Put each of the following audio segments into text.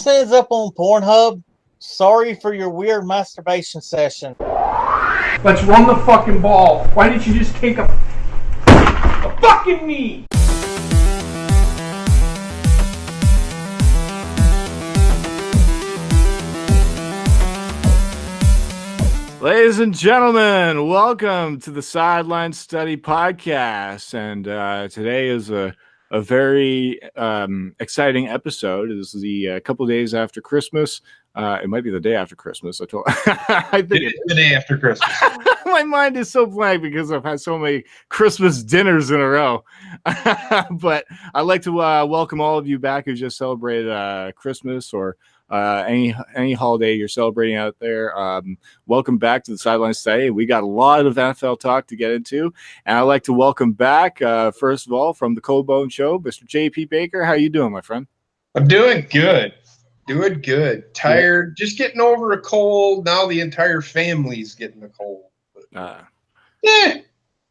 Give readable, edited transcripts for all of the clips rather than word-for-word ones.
this ends up on Pornhub, sorry for your weird masturbation session. Let's run the fucking ball. Why didn't you just take a fucking knee? Ladies and gentlemen, welcome to the Sideline Study Podcast. And today is a very exciting episode. This is the couple days after Christmas. It might be the day after Christmas. I think it's the day after Christmas. My mind is so blank because I've had so many Christmas dinners in a row. But I'd like to welcome all of you back who just celebrated Christmas or any holiday you're celebrating out there. Welcome back to the Sideline Study. We got a lot of NFL talk to get into, and I'd like to welcome back, first of all, from the Cold Bone Show, Mr. J.P. Baker. How you doing, my friend? I'm doing good. Doing good. Tired. Just getting over a cold. Now the entire family's getting a cold. But,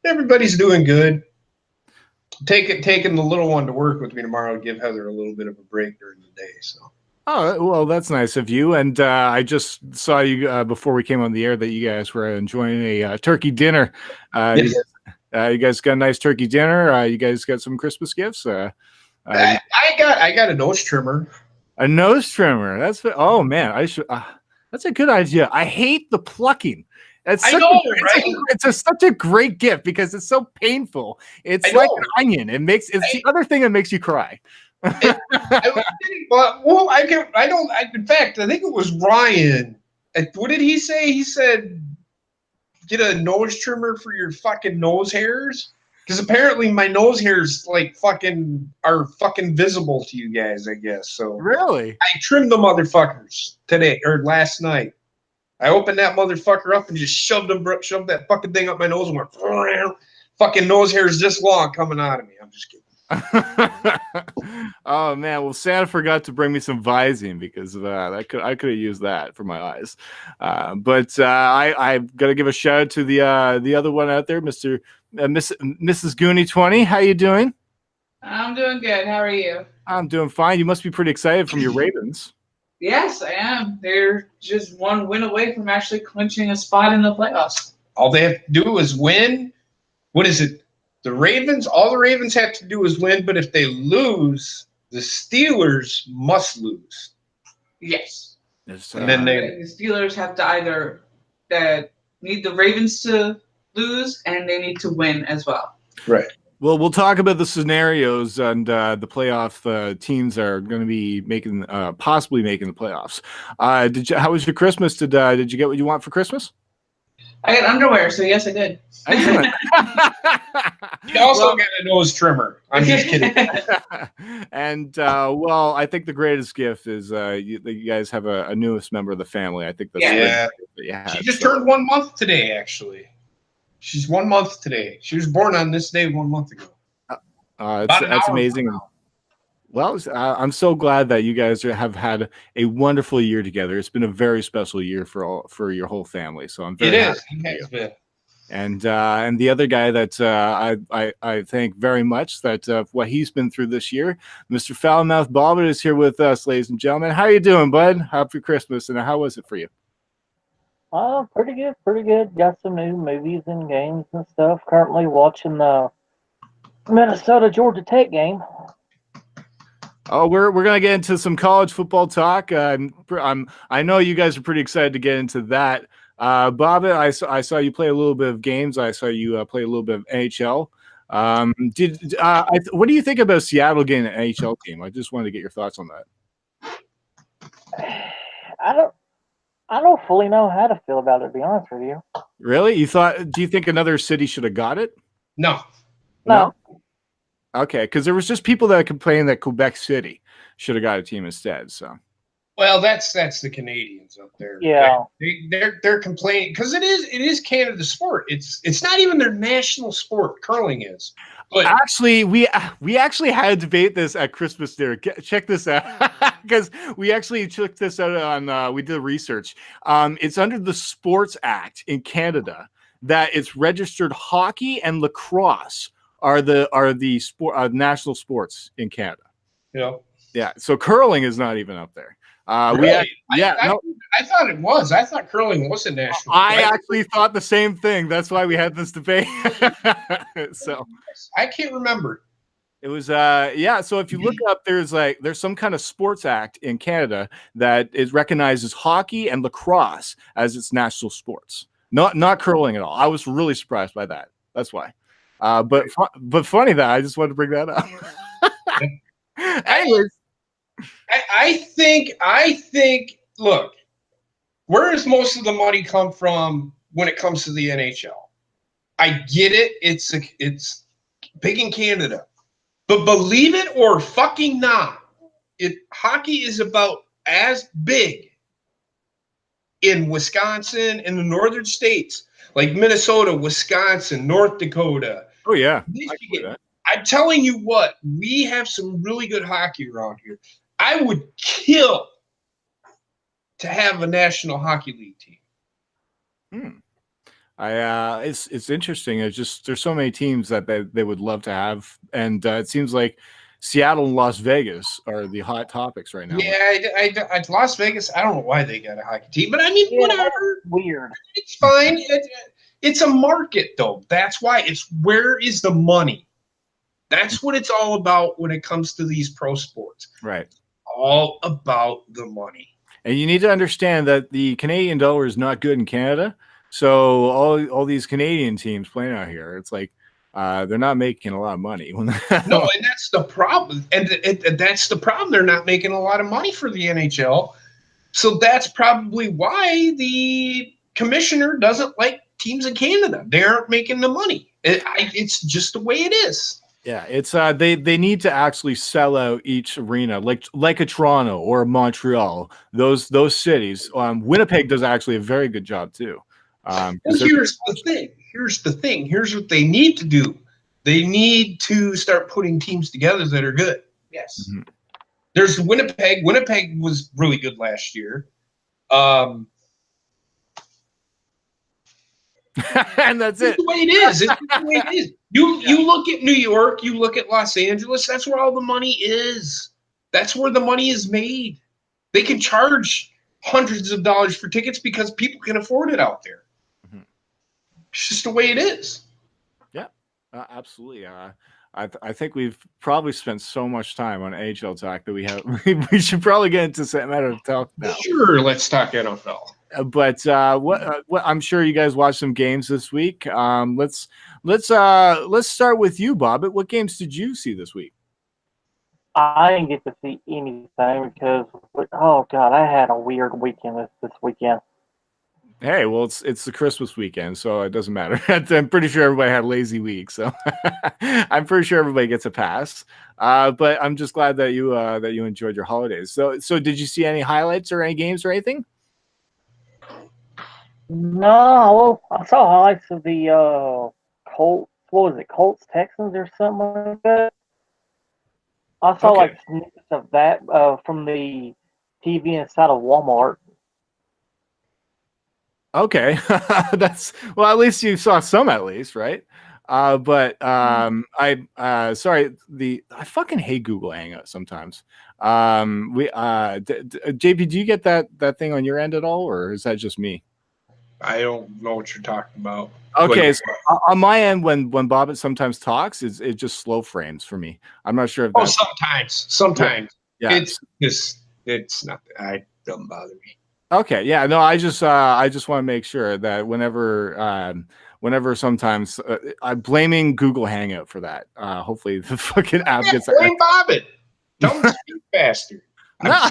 everybody's doing good. Taking the little one to work with me tomorrow to give Heather a little bit of a break during the day. So. Oh, well, that's nice of you. And I just saw you before we came on the air that you guys were enjoying a turkey dinner. Yes. You guys got a nice turkey dinner. You guys got some Christmas gifts. I got a nose trimmer. A nose trimmer. Oh man, I should. That's a good idea. I hate the plucking. It's such a great gift because it's so painful. It's like an onion. It's the other thing that makes you cry. In fact, I think it was Ryan. What did he say? He said, "Get a nose trimmer for your fucking nose hairs." Because apparently my nose hairs are fucking visible to you guys, I guess. So really, I trimmed the motherfuckers today or last night. I opened that motherfucker up and just shoved that fucking thing up my nose and went, fucking nose hairs this long coming out of me. I'm just kidding. Oh man, well Santa forgot to bring me some Visine because of that. I could have used that for my eyes. But I've got to give a shout out to the other one out there, Mrs. Goonie 20. How you doing? I'm doing good. How are you? I'm doing fine. You must be pretty excited from your Ravens. Yes, I am. They're just one win away from actually clinching a spot in the playoffs. All they have to do is win. What is it? The Ravens, all the Ravens have to do is win, but if they lose, the Steelers must lose. Yes. And then the Steelers have to either need the Ravens to lose, and they need to win as well. Right. Well, we'll talk about the scenarios and the playoff teams that are going to be possibly making the playoffs. How was your Christmas? Did you get what you want for Christmas? I got underwear, so yes, I did. Excellent. You also got a nose trimmer. I'm just kidding. And I think the greatest gift is you guys have a newest member of the family. I think that's She just turned 1 month today, actually. She's 1 month today. She was born on this day 1 month ago. That's amazing. Well, I'm so glad that you guys have had a wonderful year together. It's been a very special year for your whole family. So I'm very happy. It is. And the other guy that I thank very much that what he's been through this year, Mr. FoulMouthBobbit is here with us, ladies and gentlemen. How you doing, bud? Happy Christmas, and how was it for you? Pretty good. Got some new movies and games and stuff. Currently watching the Minnesota Georgia Tech game. Oh, we're gonna get into some college football talk. I know you guys are pretty excited to get into that. Bobbit, I saw you play a little bit of games. I saw you play a little bit of NHL. What do you think about Seattle getting an NHL team? I just wanted to get your thoughts on that. I don't fully know how to feel about it, to be honest with you. Really? Do you think another city should have got it? No. Okay, because there was just people that complained that Quebec City should have got a team instead. So, well, that's the Canadians up there. Yeah, they're complaining because it is Canada's sport. It's not even their national sport. Curling is. But actually, we actually had a debate this at Christmas dinner. Check this out, because we actually took this out on. We did research. It's under the Sports Act in Canada that it's registered hockey and lacrosse are the national sports in Canada. Yeah. Yeah. So curling is not even up there. Really? I thought it was. I thought curling was a national. I actually thought the same thing. That's why we had this debate. So I can't remember. It was so if you look up, there's some kind of sports act in Canada that is recognizes hockey and lacrosse as its national sports. Not curling at all. I was really surprised by that. That's why. But funny that I just wanted to bring that up. Anyways, I think look, where does most of the money come from when it comes to the NHL? I get it. It's big in Canada. But believe it or fucking not, hockey is about as big in Wisconsin and the northern states, like Minnesota, Wisconsin, North Dakota. Oh, yeah. Michigan. I'm telling you what, we have some really good hockey around here. I would kill to have a National Hockey League team. It's interesting. It's just there's so many teams that they would love to have, and it seems like Seattle and Las Vegas are the hot topics right now. Yeah, Las Vegas. I don't know why they got a hockey team, but I mean, whatever. Weird. It's fine. It's a market, though. That's why. It's where is the money? That's what it's all about when it comes to these pro sports. Right. All about the money. And you need to understand that the Canadian dollar is not good in Canada. So all these Canadian teams playing out here, it's like they're not making a lot of money. No, and that's the problem. And that's the problem. They're not making a lot of money for the NHL. So that's probably why the commissioner doesn't like teams in Canada. They aren't making the money. It's just the way it is. Yeah, it's they need to actually sell out each arena, like a Toronto or a Montreal. Those cities. Winnipeg does actually a very good job too. Here's the thing. Here's what they need to do. They need to start putting teams together that are good. Yes. Mm-hmm. There's Winnipeg. Winnipeg was really good last year. And that's it. It's the way it is. It's the way it is. You look at New York, you look at Los Angeles, that's where all the money is. That's where the money is made. They can charge hundreds of dollars for tickets because people can afford it out there. Mm-hmm. It's just the way it is. Yeah, absolutely. I think we've probably spent so much time on AHL talk that we should probably get into some matter of talk now. Sure, let's talk NFL. But what I'm sure you guys watched some games this week. Let's start with you, Bobbit. What games did you see this week? I didn't get to see anything because I had a weird weekend this weekend. Hey, well, it's the Christmas weekend, so it doesn't matter. I'm pretty sure everybody had a lazy week, so I'm pretty sure everybody gets a pass. But I'm just glad that you enjoyed your holidays. So did you see any highlights or any games or anything? No, I saw highlights of the Colts. What was it, Colts Texans or something like that? I saw like snippets of that from the TV inside of Walmart. Okay, that's well. At least you saw some, at least, right? I fucking hate Google Hangout sometimes. JP, do you get that thing on your end at all, or is that just me? I don't know what you're talking about. Okay, so on my end, when Bobbit sometimes talks, it just slow frames for me. I'm not sure if that's... sometimes. Yeah. It's not. It doesn't bother me. Okay, yeah, no, I just want to make sure that whenever sometimes I'm blaming Google Hangout for that. Hopefully the fucking app gets that. Blame Bobbit. Don't speak faster. No,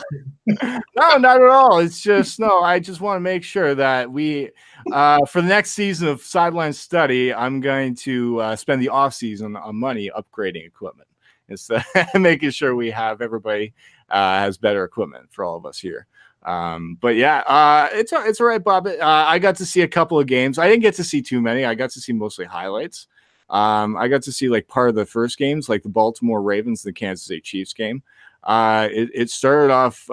not at all. It's just I just want to make sure that we for the next season of Sideline Study, I'm going to spend the off season on money upgrading equipment instead making sure we have everybody has better equipment for all of us here. But yeah, it's all right, Bob. I got to see a couple of games. I didn't get to see too many. I got to see mostly highlights. I got to see like part of the first games, like the Baltimore Ravens, the Kansas City Chiefs game. It started off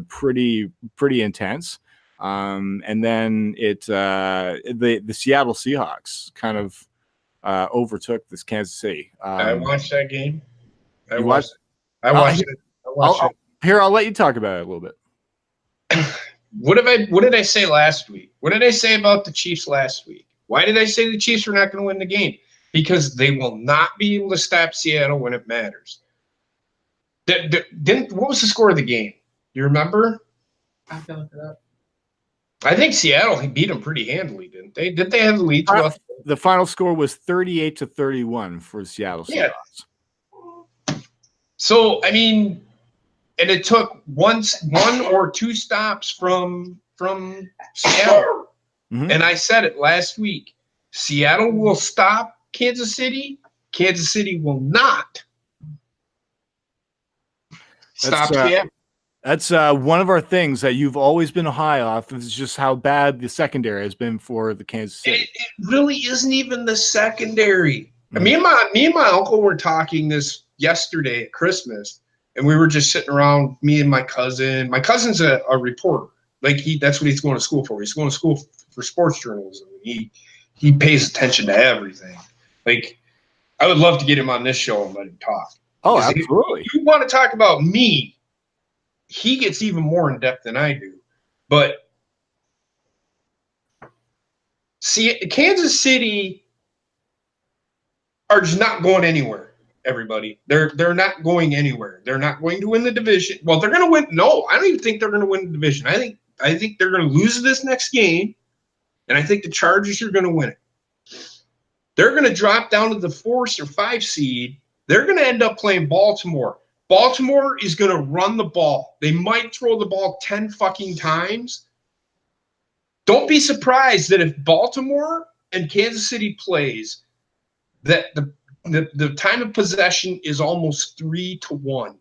pretty intense, and then the Seattle Seahawks kind of overtook this Kansas City. I watched that game. I I'll let you talk about it a little bit. What did I say last week? What did I say about the Chiefs last week? Why did I say the Chiefs were not going to win the game? Because they will not be able to stop Seattle when it matters. What was the score of the game? You remember? I can look it up. I think Seattle beat them pretty handily, didn't they? Did they have the lead? The final score was 38-31 for Seattle Seahawks. Yeah. So, I mean, and it took one or two stops from Seattle. Mm-hmm. And I said it last week. Seattle will stop Kansas City. Kansas City will not stop Seattle. That's one of our things that you've always been high off. Is just how bad the secondary has been for the Kansas City. It really isn't even the secondary. Mm-hmm. Me and my uncle were talking this yesterday at Christmas, and we were just sitting around. Me and my cousin. My cousin's a reporter. Like that's what he's going to school for. He's going to school for sports journalism. He pays attention to everything. Like I would love to get him on this show and let him talk. Oh, absolutely. If you want to talk about me, he gets even more in depth than I do. But see, Kansas City are just not going anywhere. Everybody, they're not going anywhere. They're not going to win the division. Well, they're going to win. No, I don't even think they're going to win the division. I think they're going to lose this next game, and I think the Chargers are going to win it. They're going to drop down to the 4 or 5 seed. They're going to end up playing Baltimore. Baltimore is going to run the ball. They might throw the ball 10 fucking times. Don't be surprised that if Baltimore and Kansas City plays, that the time of possession is almost 3-1.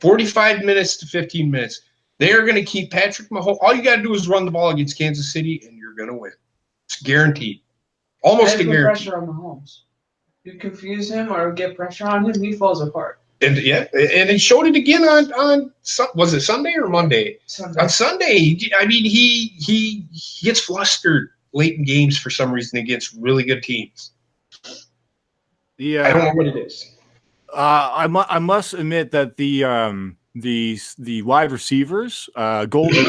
45 minutes to 15 minutes. They are going to keep Patrick Mahomes. All you got to do is run the ball against Kansas City, and you're going to win. It's guaranteed. Almost a guarantee. Pressure on Mahomes. You confuse him or get pressure on him, he falls apart. And he showed it again on was it Sunday or Monday? Sunday. On Sunday, I mean, he gets flustered late in games for some reason against really good teams. Yeah, I don't know what it is. I must admit that the wide receivers, golden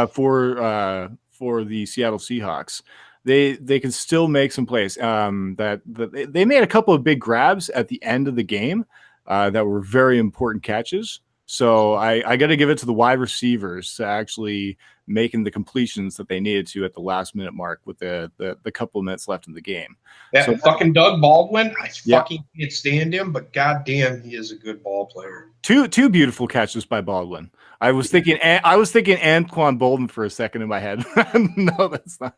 for the Seattle Seahawks. They can still make some plays. That they made a couple of big grabs at the end of the game that were very important catches. So I got to give it to the wide receivers to actually making the completions that they needed to at the last minute mark with the couple of minutes left in the game. Fucking Doug Baldwin, I fucking can't stand him, but goddamn, he is a good ball player. Two beautiful catches by Baldwin. I was thinking Anquan Bolden for a second in my head. No, that's not.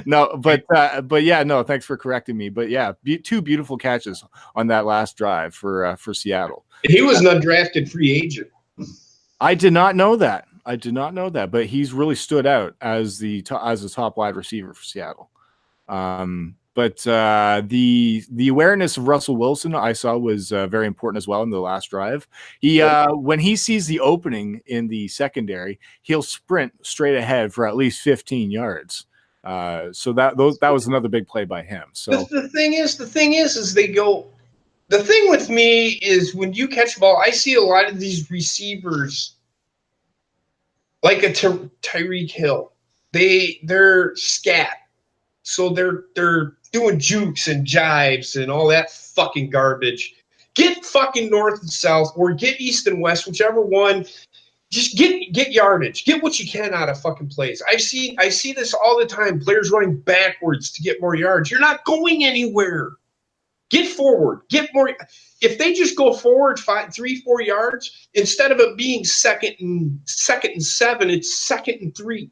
No, but yeah, no. Thanks for correcting me. But yeah, two beautiful catches on that last drive for Seattle. He was an undrafted free agent. I did not know that. But he's really stood out as a top wide receiver for Seattle. But the awareness of Russell Wilson I saw was very important as well in the last drive. He when he sees the opening in the secondary, he'll sprint straight ahead for at least 15 yards. So that was another big play by him. So the thing is they go. The thing with me is when you catch the ball, I see a lot of these receivers like a Tyreek Hill. They're scat. So they're doing jukes and jives and all that fucking garbage. Get fucking north and south or get east and west, whichever one. Just get yardage. Get what you can out of fucking plays. I see this all the time. Players running backwards to get more yards. You're not going anywhere. Get forward. Get more. If they just go forward 3-4 yards, instead of it being second and 7, it's 2nd and 3.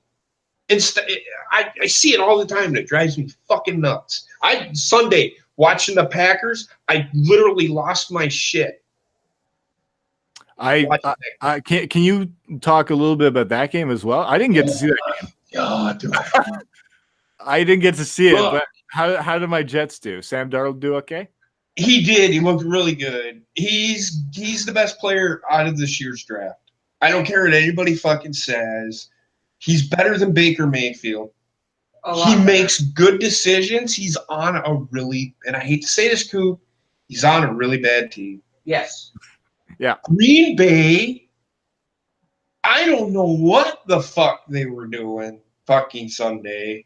I see it all the time, and it drives me fucking nuts. Sunday watching the Packers, I literally lost my shit. Can you talk a little bit about that game as well? I didn't get to see that game. God, I didn't get to see it, but how did my Jets do? Sam Darnold do okay? He did. He looked really good. He's the best player out of this year's draft. I don't care what anybody fucking says. He's better than Baker Mayfield. He makes good decisions. He's on a really, and I hate to say this, Coop, he's on a really bad team. Yes. Yeah. Green Bay, I don't know what the fuck they were doing fucking Sunday.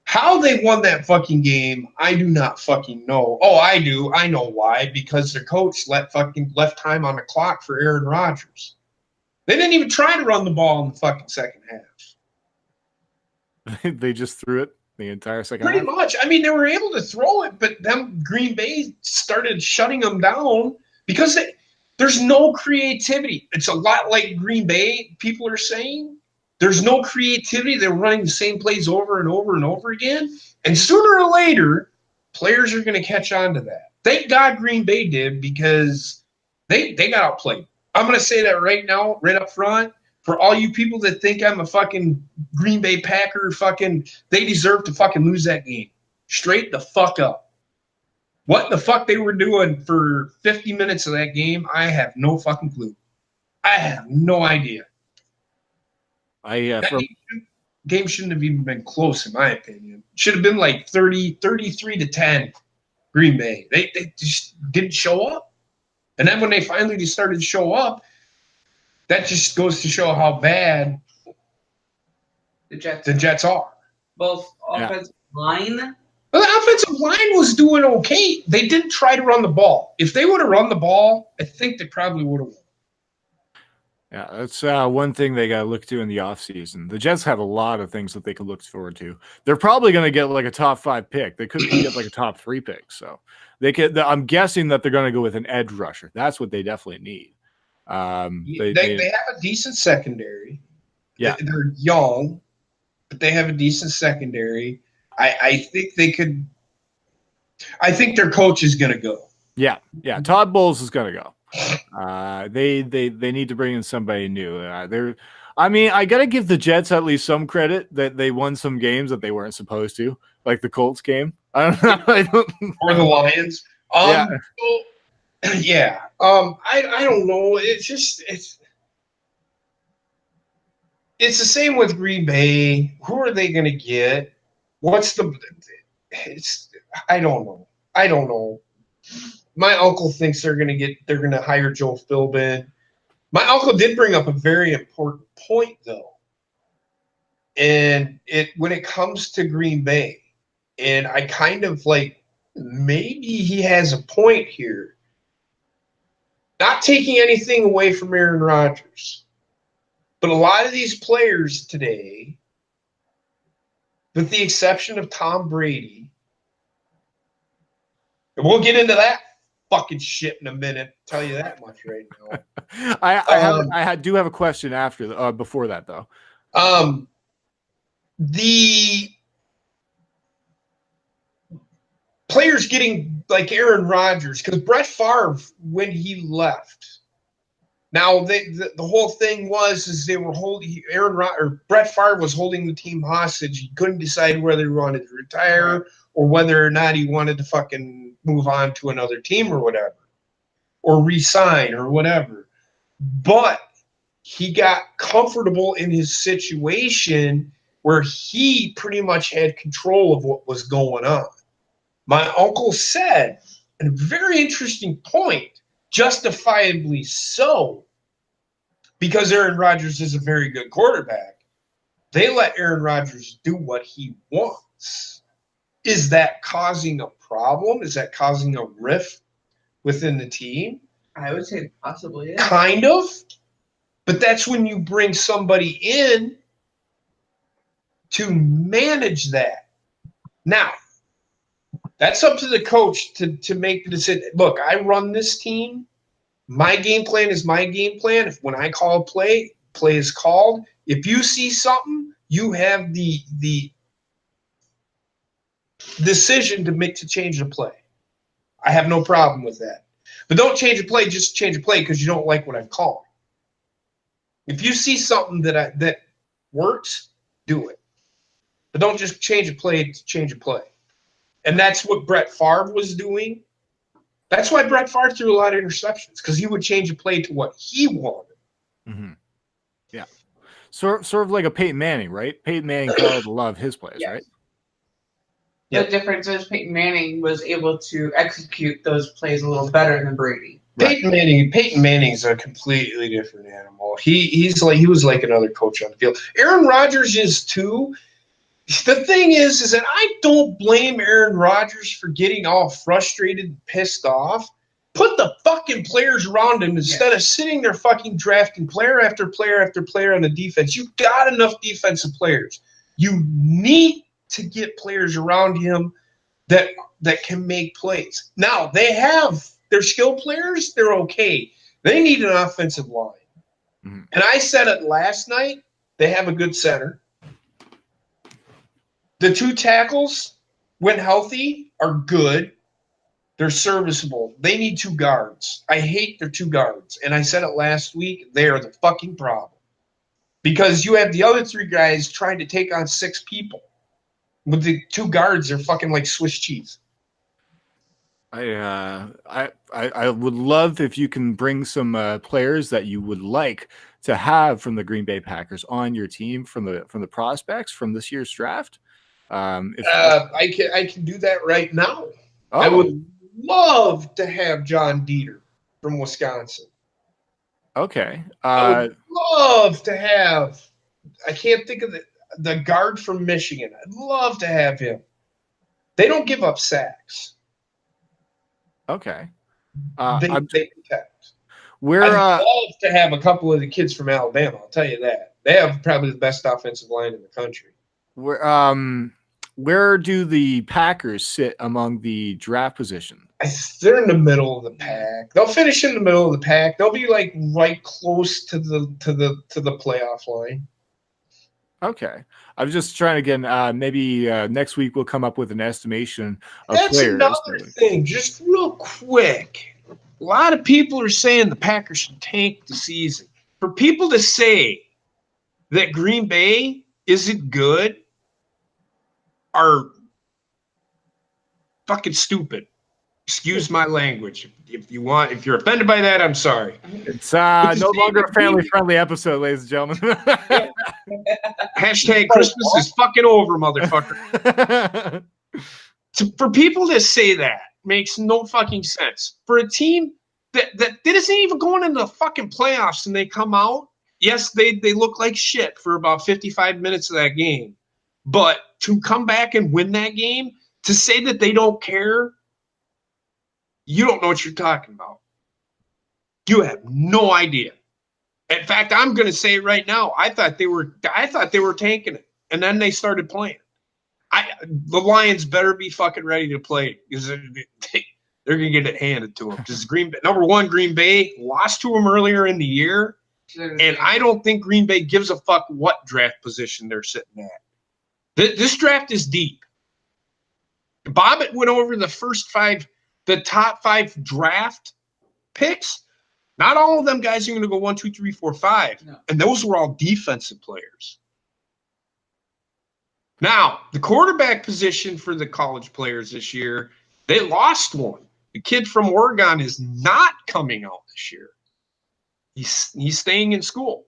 How they won that fucking game, I do not fucking know. Oh, I do. I know why. Because their coach left time on the clock for Aaron Rodgers. They didn't even try to run the ball in the fucking second half. They just threw it the entire second Pretty half? much. I mean, they were able to throw it, but then Green Bay started shutting them down because there's no creativity. It's a lot like Green Bay, people are saying. There's no creativity. They're running the same plays over and over and over again. And sooner or later, players are going to catch on to that. Thank God Green Bay did, because they got outplayed. I'm going to say that right now, right up front. For all you people that think I'm a fucking Green Bay Packer, they deserve to fucking lose that game. Straight the fuck up. What the fuck they were doing for 50 minutes of that game, I have no fucking clue. I have no idea. Game shouldn't have even been close, in my opinion. Should have been like 33-10 Green Bay. They just didn't show up. And then when they finally just started to show up, that just goes to show how bad the Jets are. Both offensive line. Well, the offensive line was doing okay. They didn't try to run the ball. If they would have run the ball, I think they probably would have won. Yeah, that's one thing they got to look to in the offseason. The Jets have a lot of things that they could look forward to. They're probably going to get like a top 5 pick. They could get like a top 3 pick. So they could. I'm guessing that they're going to go with an edge rusher. That's what they definitely need. They have a decent secondary. Yeah, they're young, but they have a decent secondary. I think they could. I think their coach is going to go. Yeah. Todd Bowles is going to go. They need to bring in somebody new. I gotta give the Jets at least some credit that they won some games that they weren't supposed to, like the Colts game. I don't know. Or the Lions. I don't know. It's the same with Green Bay. Who are they going to get? I don't know. My uncle thinks they're going to hire Joe Philbin. My uncle did bring up a very important point, though. And when it comes to Green Bay, and I kind of like, maybe he has a point here. Not taking anything away from Aaron Rodgers, but a lot of these players today, with the exception of Tom Brady, and we'll get into that fucking shit in a minute. Tell you that much right now. I do have a question before that though. The players getting like Aaron Rodgers, because Brett Favre, when he left, now the whole thing was they were holding Brett Favre was holding the team hostage. He couldn't decide whether he wanted to retire or whether or not he wanted to fucking move on to another team or whatever, or resign or whatever. But he got comfortable in his situation where he pretty much had control of what was going on. My uncle said, and a very interesting point, justifiably so, because Aaron Rodgers is a very good quarterback, they let Aaron Rodgers do what he wants. Is that causing a problem? Is that causing a rift within the team? I would say possibly, yeah. Kind of. But that's when you bring somebody in to manage that. Now, that's up to the coach to make the decision. Look, I run this team. My game plan is my game plan. If when I call a play is called. If you see something, you have the decision to change the play. I have no problem with that. But don't change a play, just change a play because you don't like what I'm calling. If you see something that works, do it. But don't just change a play to change a play. And that's what Brett Favre was doing. That's why Brett Favre threw a lot of interceptions, because he would change a play to what he wanted. Mm-hmm. Yeah. Sort of like a Peyton Manning, right? Peyton Manning called a lot of his plays, right? The difference is Peyton Manning was able to execute those plays a little better than Brady. Peyton Manning's a completely different animal. He was like another coach on the field. Aaron Rodgers is too. The thing is that I don't blame Aaron Rodgers for getting all frustrated and pissed off. Put the fucking players around him instead of sitting there fucking drafting player after player after player on the defense. You've got enough defensive players. You need to get players around him that can make plays. Now, they have their skill players. They're okay. They need an offensive line. Mm-hmm. And I said it last night. They have a good center. The 2 tackles, when healthy, are good. They're serviceable. They need 2 guards. I hate their 2 guards. And I said it last week. They are the fucking problem. Because you have the other 3 guys trying to take on 6 people. With the 2 guards, they're fucking like Swiss cheese. I would love if you can bring some players that you would like to have from the Green Bay Packers on your team from the prospects from this year's draft. I can do that right now. Oh. I would love to have John Dieter from Wisconsin. Okay. I would love to have. I can't think of the guard from Michigan. I'd love to have him. They don't give up sacks. Okay. They protect. I'd love to have a couple of the kids from Alabama. I'll tell you that. They have probably the best offensive line in the country. Where do the Packers sit among the draft position? They're in the middle of the pack. They'll finish in the middle of the pack. They'll be like right close to the playoff line. Okay. I was just trying again. Maybe next week we'll come up with an estimation of That's players. That's another thing. Just real quick. A lot of people are saying the Packers should tank the season. For people to say that Green Bay isn't good are fucking stupid. Excuse my language. If you're offended by that, I'm sorry. It's no longer a family-friendly episode, ladies and gentlemen. Hashtag Christmas is fucking over, motherfucker. For people to say that makes no fucking sense. For a team that isn't even going into the fucking playoffs and they come out, yes, they look like shit for about 55 minutes of that game. But to come back and win that game, to say that they don't care, you don't know what you're talking about. You have no idea. In fact, I'm going to say it right now. I thought they were tanking it, and then they started playing. The Lions better be fucking ready to play because they're going to get it handed to them. Because number one, Green Bay lost to them earlier in the year, and I don't think Green Bay gives a fuck what draft position they're sitting at. This draft is deep. Bobbit went over the top 5 draft picks. Not all of them guys are going to go 1, 2, 3, 4, 5. No. And those were all defensive players. Now, the quarterback position for the college players this year, they lost one. The kid from Oregon is not coming out this year. He's staying in school.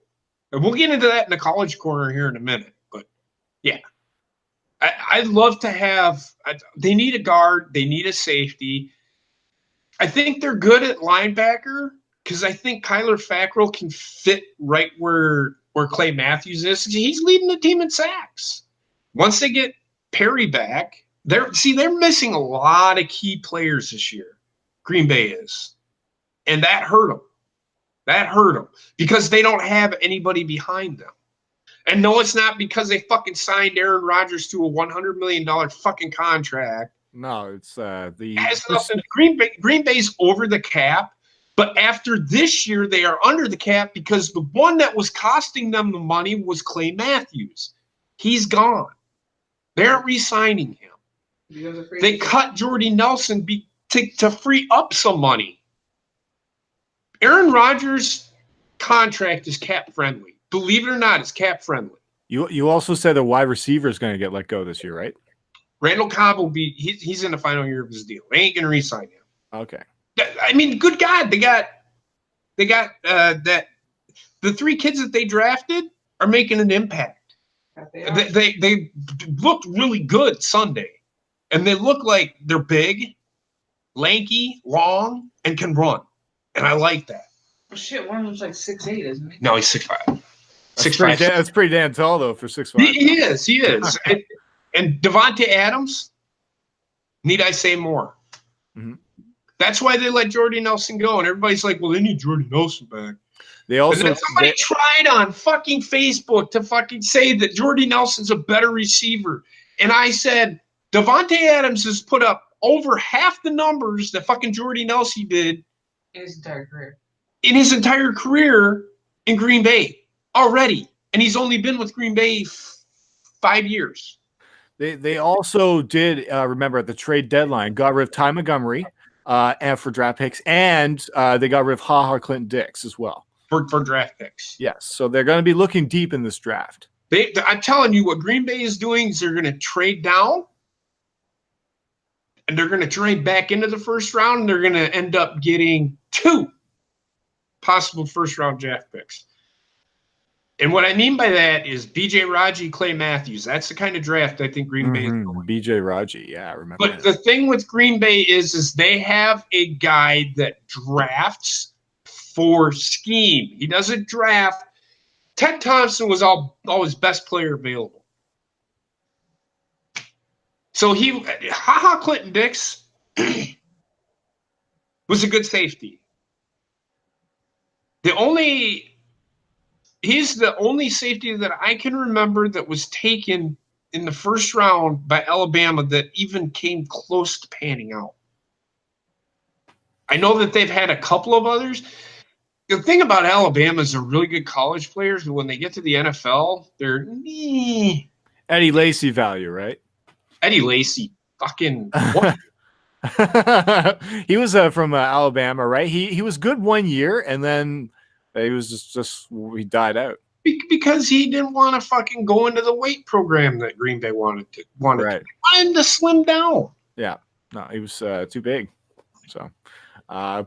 And we'll get into that in the college corner here in a minute. But, yeah. I'd love to have – they need a guard. They need a safety. I think they're good at linebacker because I think Kyler Fackrell can fit right where Clay Matthews is. He's leading the team in sacks. Once they get Perry back, they're missing a lot of key players this year. Green Bay is. And that hurt them. That hurt them because they don't have anybody behind them. And no, it's not because they fucking signed Aaron Rodgers to a $100 million fucking contract. No, it's it has nothing. Green Bay's over the cap, but after this year, they are under the cap because the one that was costing them the money was Clay Matthews. He's gone. They aren't re-signing him. They cut Jordy Nelson to free up some money. Aaron Rodgers' contract is cap friendly. Believe it or not, it's cap friendly. You also said the wide receiver is going to get let go this year, right? Randall Cobb will be. He's in the final year of his deal. They ain't going to re-sign him. Okay. I mean, good God, they got that. The 3 kids that they drafted are making an impact. They looked really good Sunday, and they look like they're big, lanky, long, and can run. And I like that. Oh, shit, one of them's like 6'8", isn't he? No, he's 6'5". That's pretty damn tall, though, for 6'5". He is. And Devontae Adams, need I say more? Mm-hmm. That's why they let Jordy Nelson go. And everybody's like, well, they need Jordy Nelson back. They also and then somebody tried on fucking Facebook to fucking say that Jordy Nelson's a better receiver. And I said, Devontae Adams has put up over half the numbers that fucking Jordy Nelson did in his entire career in Green Bay already. And he's only been with Green Bay 5 years. They also did, remember, at the trade deadline, got rid of Ty Montgomery and for draft picks, and they got rid of HaHa Clinton Dix as well. For draft picks. Yes, so they're going to be looking deep in this draft. I'm telling you, what Green Bay is doing is they're going to trade down, and they're going to trade back into the first round, and they're going to end up getting 2 possible first-round draft picks. And what I mean by that is B.J. Raji, Clay Matthews. That's the kind of draft I think Green Bay is going. B.J. Raji, yeah, I remember. But the thing with Green Bay is they have a guy that drafts for scheme. He doesn't draft. Ted Thompson was always best player available. So HaHa Clinton Dix was a good safety. He's the only safety that I can remember that was taken in the first round by Alabama that even came close to panning out. I know that they've had a couple of others. The thing about Alabama is they're really good college players, but when they get to the NFL, they're Eddie Lacy value, right? Eddie Lacy, fucking what? He was from Alabama, right? He was good 1 year, and then he was just he died out because he didn't want to fucking go into the weight program that Green Bay wanted to. He wanted him to slim down. Yeah, no, he was too big. So. I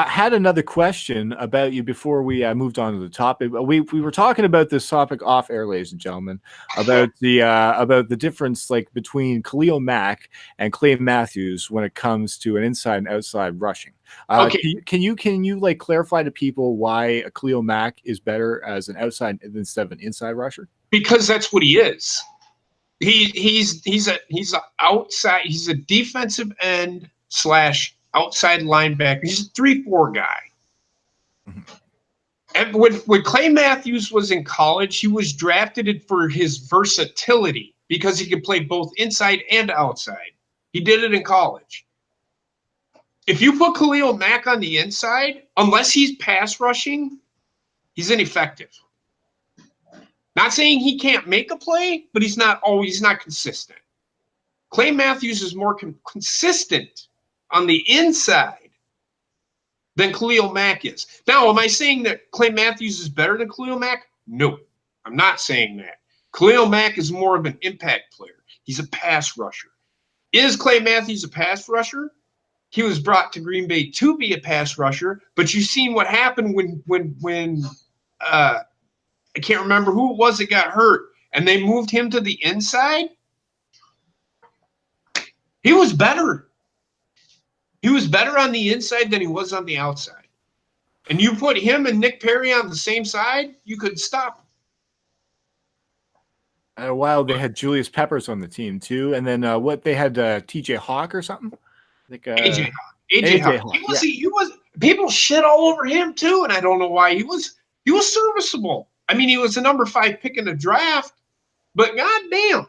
had another question about you before we moved on to the topic. We were talking about this topic off air, ladies and gentlemen, about the difference like between Khalil Mack and Clay Matthews when it comes to an inside and outside rushing. Okay. Can you like clarify to people why Khalil Mack is better as an outside instead of an inside rusher? Because that's what he is. He's a outside. He's a defensive end / outside linebacker. He's a 3-4 guy. Mm-hmm. And when Clay Matthews was in college, he was drafted for his versatility because he could play both inside and outside. He did it in college. If you put Khalil Mack on the inside, unless he's pass rushing, he's ineffective. Not saying he can't make a play, but he's not consistent. Clay Matthews is more consistent on the inside than Khalil Mack is. Now, am I saying that Clay Matthews is better than Khalil Mack? No, I'm not saying that. Khalil Mack is more of an impact player. He's a pass rusher. Is Clay Matthews a pass rusher? He was brought to Green Bay to be a pass rusher, but you've seen what happened when I can't remember who it was that got hurt, and they moved him to the inside. He was better. He was better on the inside than he was on the outside. And you put him and Nick Perry on the same side, you could stop him. A while they had Julius Peppers on the team too, and then they had TJ Hawk or something. I think AJ Hawk. He was people shit all over him too, and I don't know why. He was serviceable. I mean, he was the number 5 pick in the draft, but goddamn,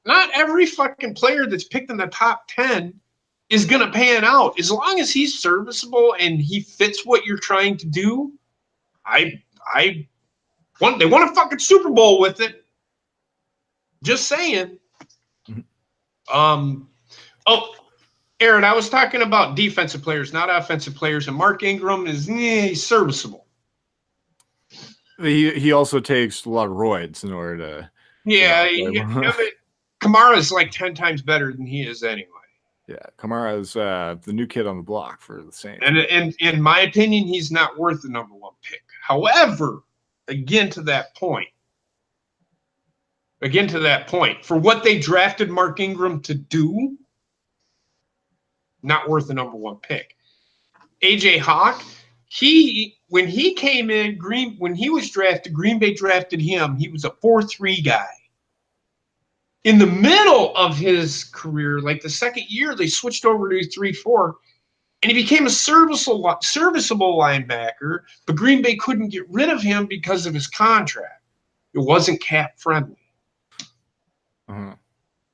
not every fucking player that's picked in the top 10 is going to pan out. As long as he's serviceable and he fits what you're trying to do, they won a fucking Super Bowl with it. Just saying. Aaron, I was talking about defensive players, not offensive players, and Mark Ingram is he's serviceable. He also takes a lot of roids in order to. Yeah, Kamara's like 10 times better than he is anyway. Yeah, Kamara is the new kid on the block for the Saints. And in my opinion, he's not worth the number 1 pick. However, again to that point, for what they drafted Mark Ingram to do, not worth the number 1 pick. AJ Hawk, when he came in, when he was drafted, Green Bay drafted him. He was a 4-3 guy. In the middle of his career, like the second year, they switched over to 3-4, and he became a serviceable linebacker, but Green Bay couldn't get rid of him because of his contract. It wasn't cap friendly.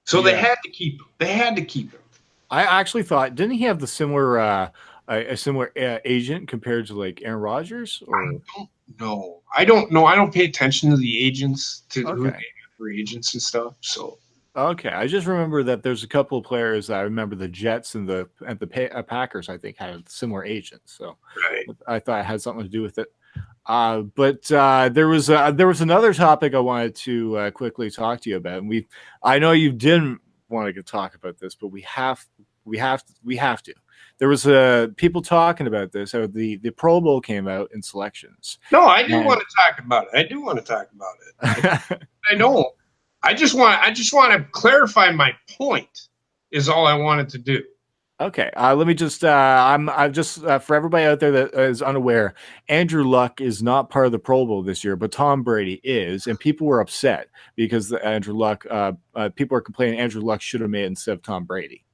So they had to keep him. They had to keep him. I actually thought, didn't he have the similar a similar agent compared to like Aaron Rodgers? Or? I don't know. I don't pay attention to the agents, who they have for agents and stuff. So okay, I just remember that there's a couple of players. I remember the Jets and the Packers, I think, had similar agents. So I thought it had something to do with it. But there was another topic I wanted to quickly talk to you about, and I know you didn't want to talk about this, but we have to. There was people talking about this. So the Pro Bowl came out in selections. No, I do want to talk about it. I do want to talk about it. I don't. I just want to clarify my point. Is all I wanted to do. Okay, let me just. I'm just for everybody out there that is unaware. Andrew Luck is not part of the Pro Bowl this year, but Tom Brady is, and people were upset because Andrew Luck. People are complaining Andrew Luck should have made it instead of Tom Brady.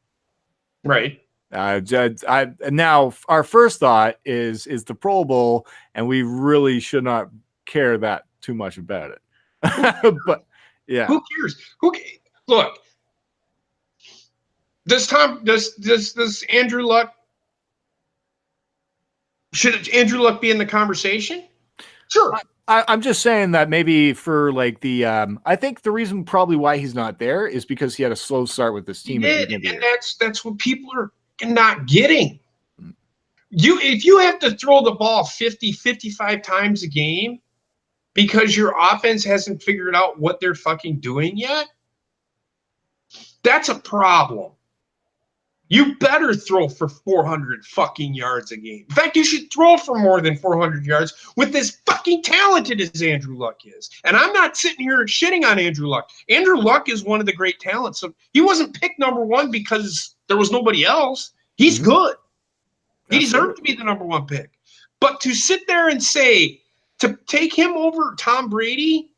Right. Now our first thought is the Pro Bowl, and we really should not care that too much about it. But yeah, who cares? Look. Does Andrew Luck, should Andrew Luck be in the conversation? Sure. I'm just saying that maybe for like I think the reason probably why he's not there is because he had a slow start with this team. And that's what people are not getting. If you have to throw the ball 50, 55 times a game because your offense hasn't figured out what they're fucking doing yet, that's a problem. You better throw for 400 fucking yards a game. In fact, you should throw for more than 400 yards with as fucking talented as Andrew Luck is. And I'm not sitting here shitting on Andrew Luck. Andrew Luck is one of the great talents. So he wasn't picked number one because there was nobody else. He's good. He deserved to be the number one pick. But to sit there and say, to take him over Tom Brady,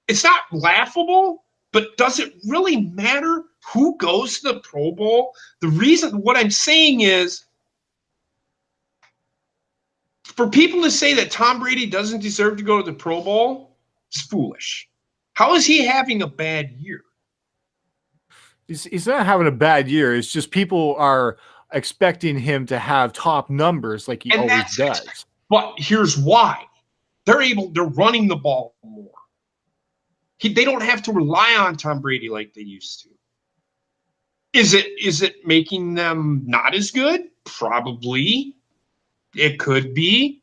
it's not laughable, but does it really matter who goes to the Pro Bowl? The reason, what I'm saying is, for people to say that Tom Brady doesn't deserve to go to the Pro Bowl is foolish. How is he having a bad year? He's not having a bad year. It's just people are expecting him to have top numbers like he always does. But here's why. They're running the ball more. They don't have to rely on Tom Brady like they used to. Is it making them not as good? Probably. It could be.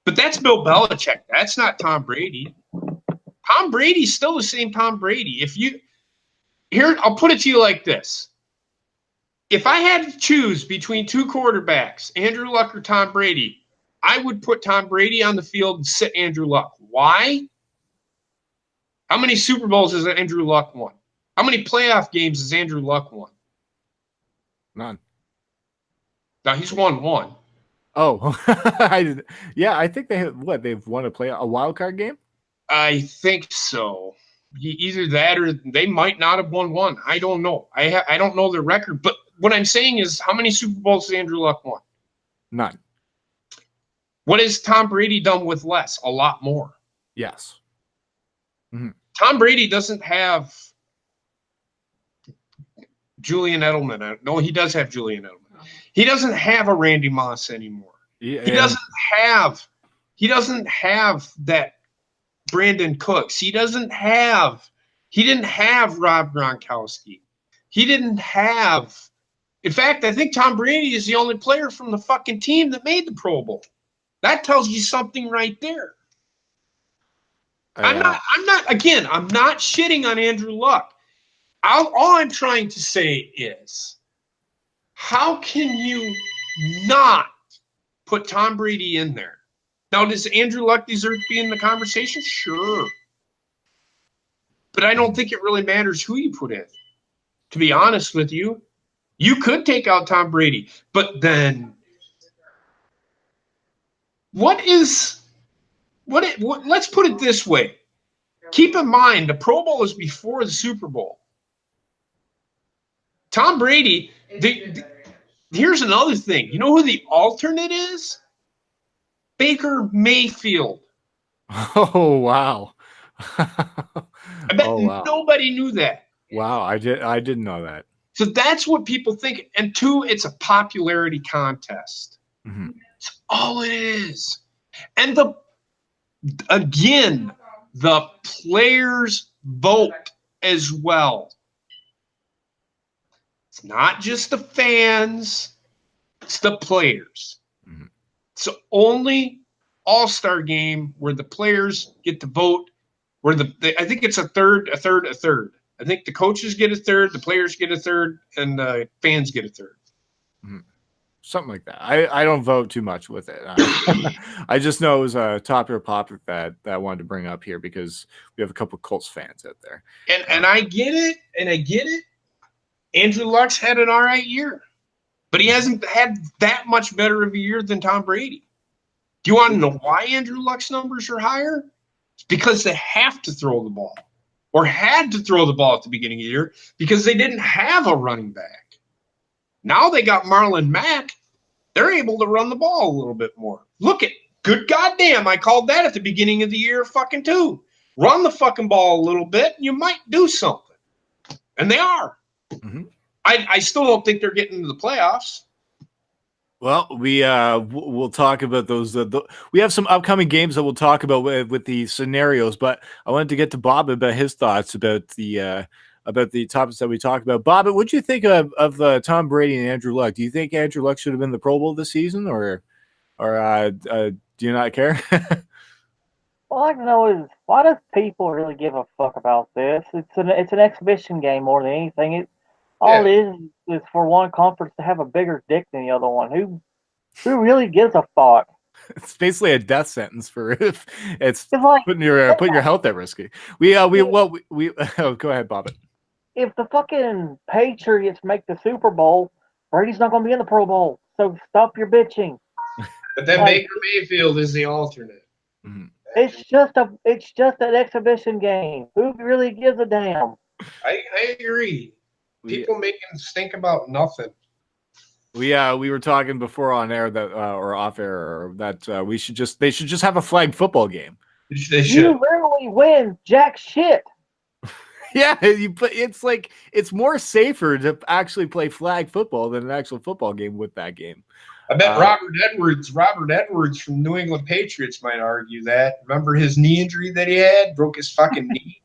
But that's Bill Belichick. That's not Tom Brady. Tom Brady's still the same Tom Brady. I'll put it to you like this. If I had to choose between two quarterbacks, Andrew Luck or Tom Brady, I would put Tom Brady on the field and sit Andrew Luck. Why? How many Super Bowls has Andrew Luck won? How many playoff games has Andrew Luck won? None. Now he's won one. Oh, I think they've won a wild card game. I think so. Either that or they might not have won one. I don't know. I don't know their record. But what I'm saying is, how many Super Bowls has Andrew Luck won? None. What has Tom Brady done with less? A lot more. Yes. Mm-hmm. Tom Brady doesn't have Julian Edelman. No, he does have Julian Edelman. He doesn't have a Randy Moss anymore. Yeah. He doesn't have that Brandon Cooks. He didn't have Rob Gronkowski. In fact, I think Tom Brady is the only player from the fucking team that made the Pro Bowl. That tells you something right there. I'm not shitting on Andrew Luck. All I'm trying to say is, how can you not put Tom Brady in there? Now, does Andrew Luck deserve to be in the conversation? Sure. But I don't think it really matters who you put in. To be honest with you, you could take out Tom Brady, but then let's put it this way. Keep in mind, the Pro Bowl is before the Super Bowl. Tom Brady, here's another thing. You know who the alternate is? Baker Mayfield. Oh, wow. I bet nobody knew that. Wow, I didn't know that. So that's what people think. And two, it's a popularity contest. Mm-hmm. That's all it is. And the players vote as well. It's not just the fans, it's the players. Mm-hmm. It's the only all-star game where the players get to vote, where I think it's a third. I think the coaches get a third, the players get a third, and the fans get a third. Mm-hmm. Something like that. I don't vote too much with it. I just know it was a popular topic that I wanted to bring up here because we have a couple of Colts fans out there. And I get it. Andrew Luck's had an all right year, but he hasn't had that much better of a year than Tom Brady. Do you want to know why Andrew Luck's numbers are higher? It's because they have to throw the ball, or had to throw the ball at the beginning of the year because they didn't have a running back. Now they got Marlon Mack. They're able to run the ball a little bit more. Look at, good goddamn, I called that at the beginning of the year fucking too. Run the fucking ball a little bit and you might do something. And they are. Mm-hmm. I still don't think they're getting into the playoffs. Well, we'll talk about those. We have some upcoming games that we'll talk about with the scenarios, but I wanted to get to Bobbit about his thoughts about the topics that we talked about. Bobbit, what do you think of Tom Brady and Andrew Luck? Do you think Andrew Luck should have been the Pro Bowl this season, or do you not care? All I know is, why does people really give a fuck about this? It's an exhibition game more than anything. All it is for one conference to have a bigger dick than the other one. Who really gives a fuck? It's basically a death sentence for if it's like, putting your health at risk. Go ahead, Bobbit. If the fucking Patriots make the Super Bowl, Brady's not going to be in the Pro Bowl. So stop your bitching. But then Baker Mayfield is the alternate. Mm-hmm. It's just an exhibition game. Who really gives a damn? I agree. People making us think about nothing. We were talking before on air that or off air that they should just have a flag football game. They should. You literally win jack shit. Yeah, it's more safer to actually play flag football than an actual football game with that game. I bet Robert Edwards from New England Patriots might argue that. Remember his knee injury that he had? Broke his fucking knee.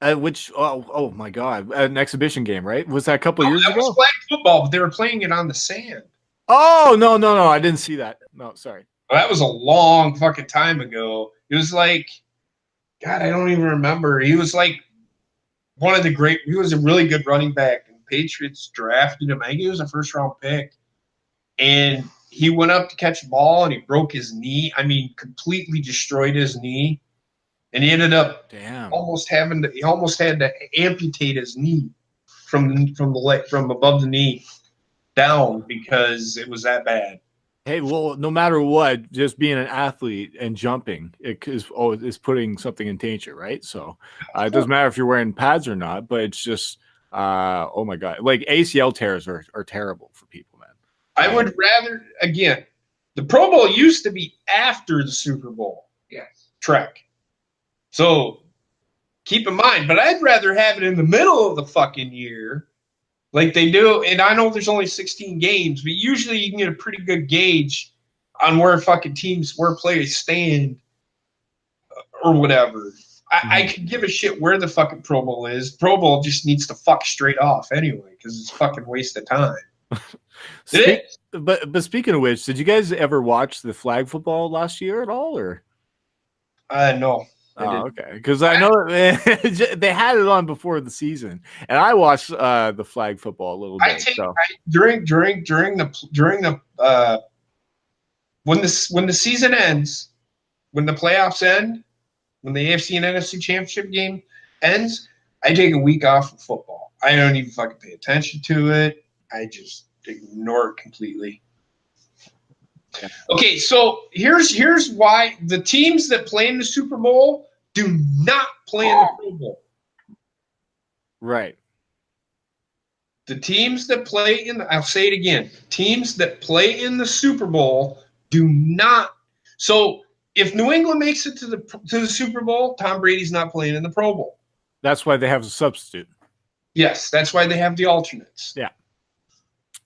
Oh my God, an exhibition game, right? Was that a couple years ago? That was flag football, but they were playing it on the sand. Oh, no, I didn't see that. No, sorry. Well, that was a long fucking time ago. It was like, God, I don't even remember. He was like he was a really good running back, and Patriots drafted him. I think he was a first-round pick. And he went up to catch the ball, and he broke his knee. I mean, completely destroyed his knee. And he ended up almost had to amputate his knee from above the knee down because it was that bad. Hey, well, no matter what, just being an athlete and jumping is putting something in danger, right? So it doesn't matter if you're wearing pads or not, but it's just oh my God, like ACL tears are terrible for people, man. I would rather, again, the Pro Bowl used to be after the Super Bowl. Yes. Trek. So keep in mind, but I'd rather have it in the middle of the fucking year like they do. And I know there's only 16 games, but usually you can get a pretty good gauge on where fucking teams, where players stand or whatever. I could give a shit where the fucking Pro Bowl is. Pro Bowl just needs to fuck straight off anyway because it's a fucking waste of time. But speaking of which, did you guys ever watch the flag football last year at all, or? No. Oh, okay. Because I know they had it on before the season, and I watched the flag football a little bit. During the when the season ends, when the playoffs end, when the AFC and NFC championship game ends, I take a week off of football. I don't even fucking pay attention to it. I just ignore it completely. Yeah. Okay, so here's why the teams that play in the Super Bowl do not play in the Pro Bowl. Right. The teams that play I'll say it again. Teams that play in the Super Bowl do not. So if New England makes it to the Super Bowl, Tom Brady's not playing in the Pro Bowl. That's why they have a substitute. Yes, that's why they have the alternates. Yeah.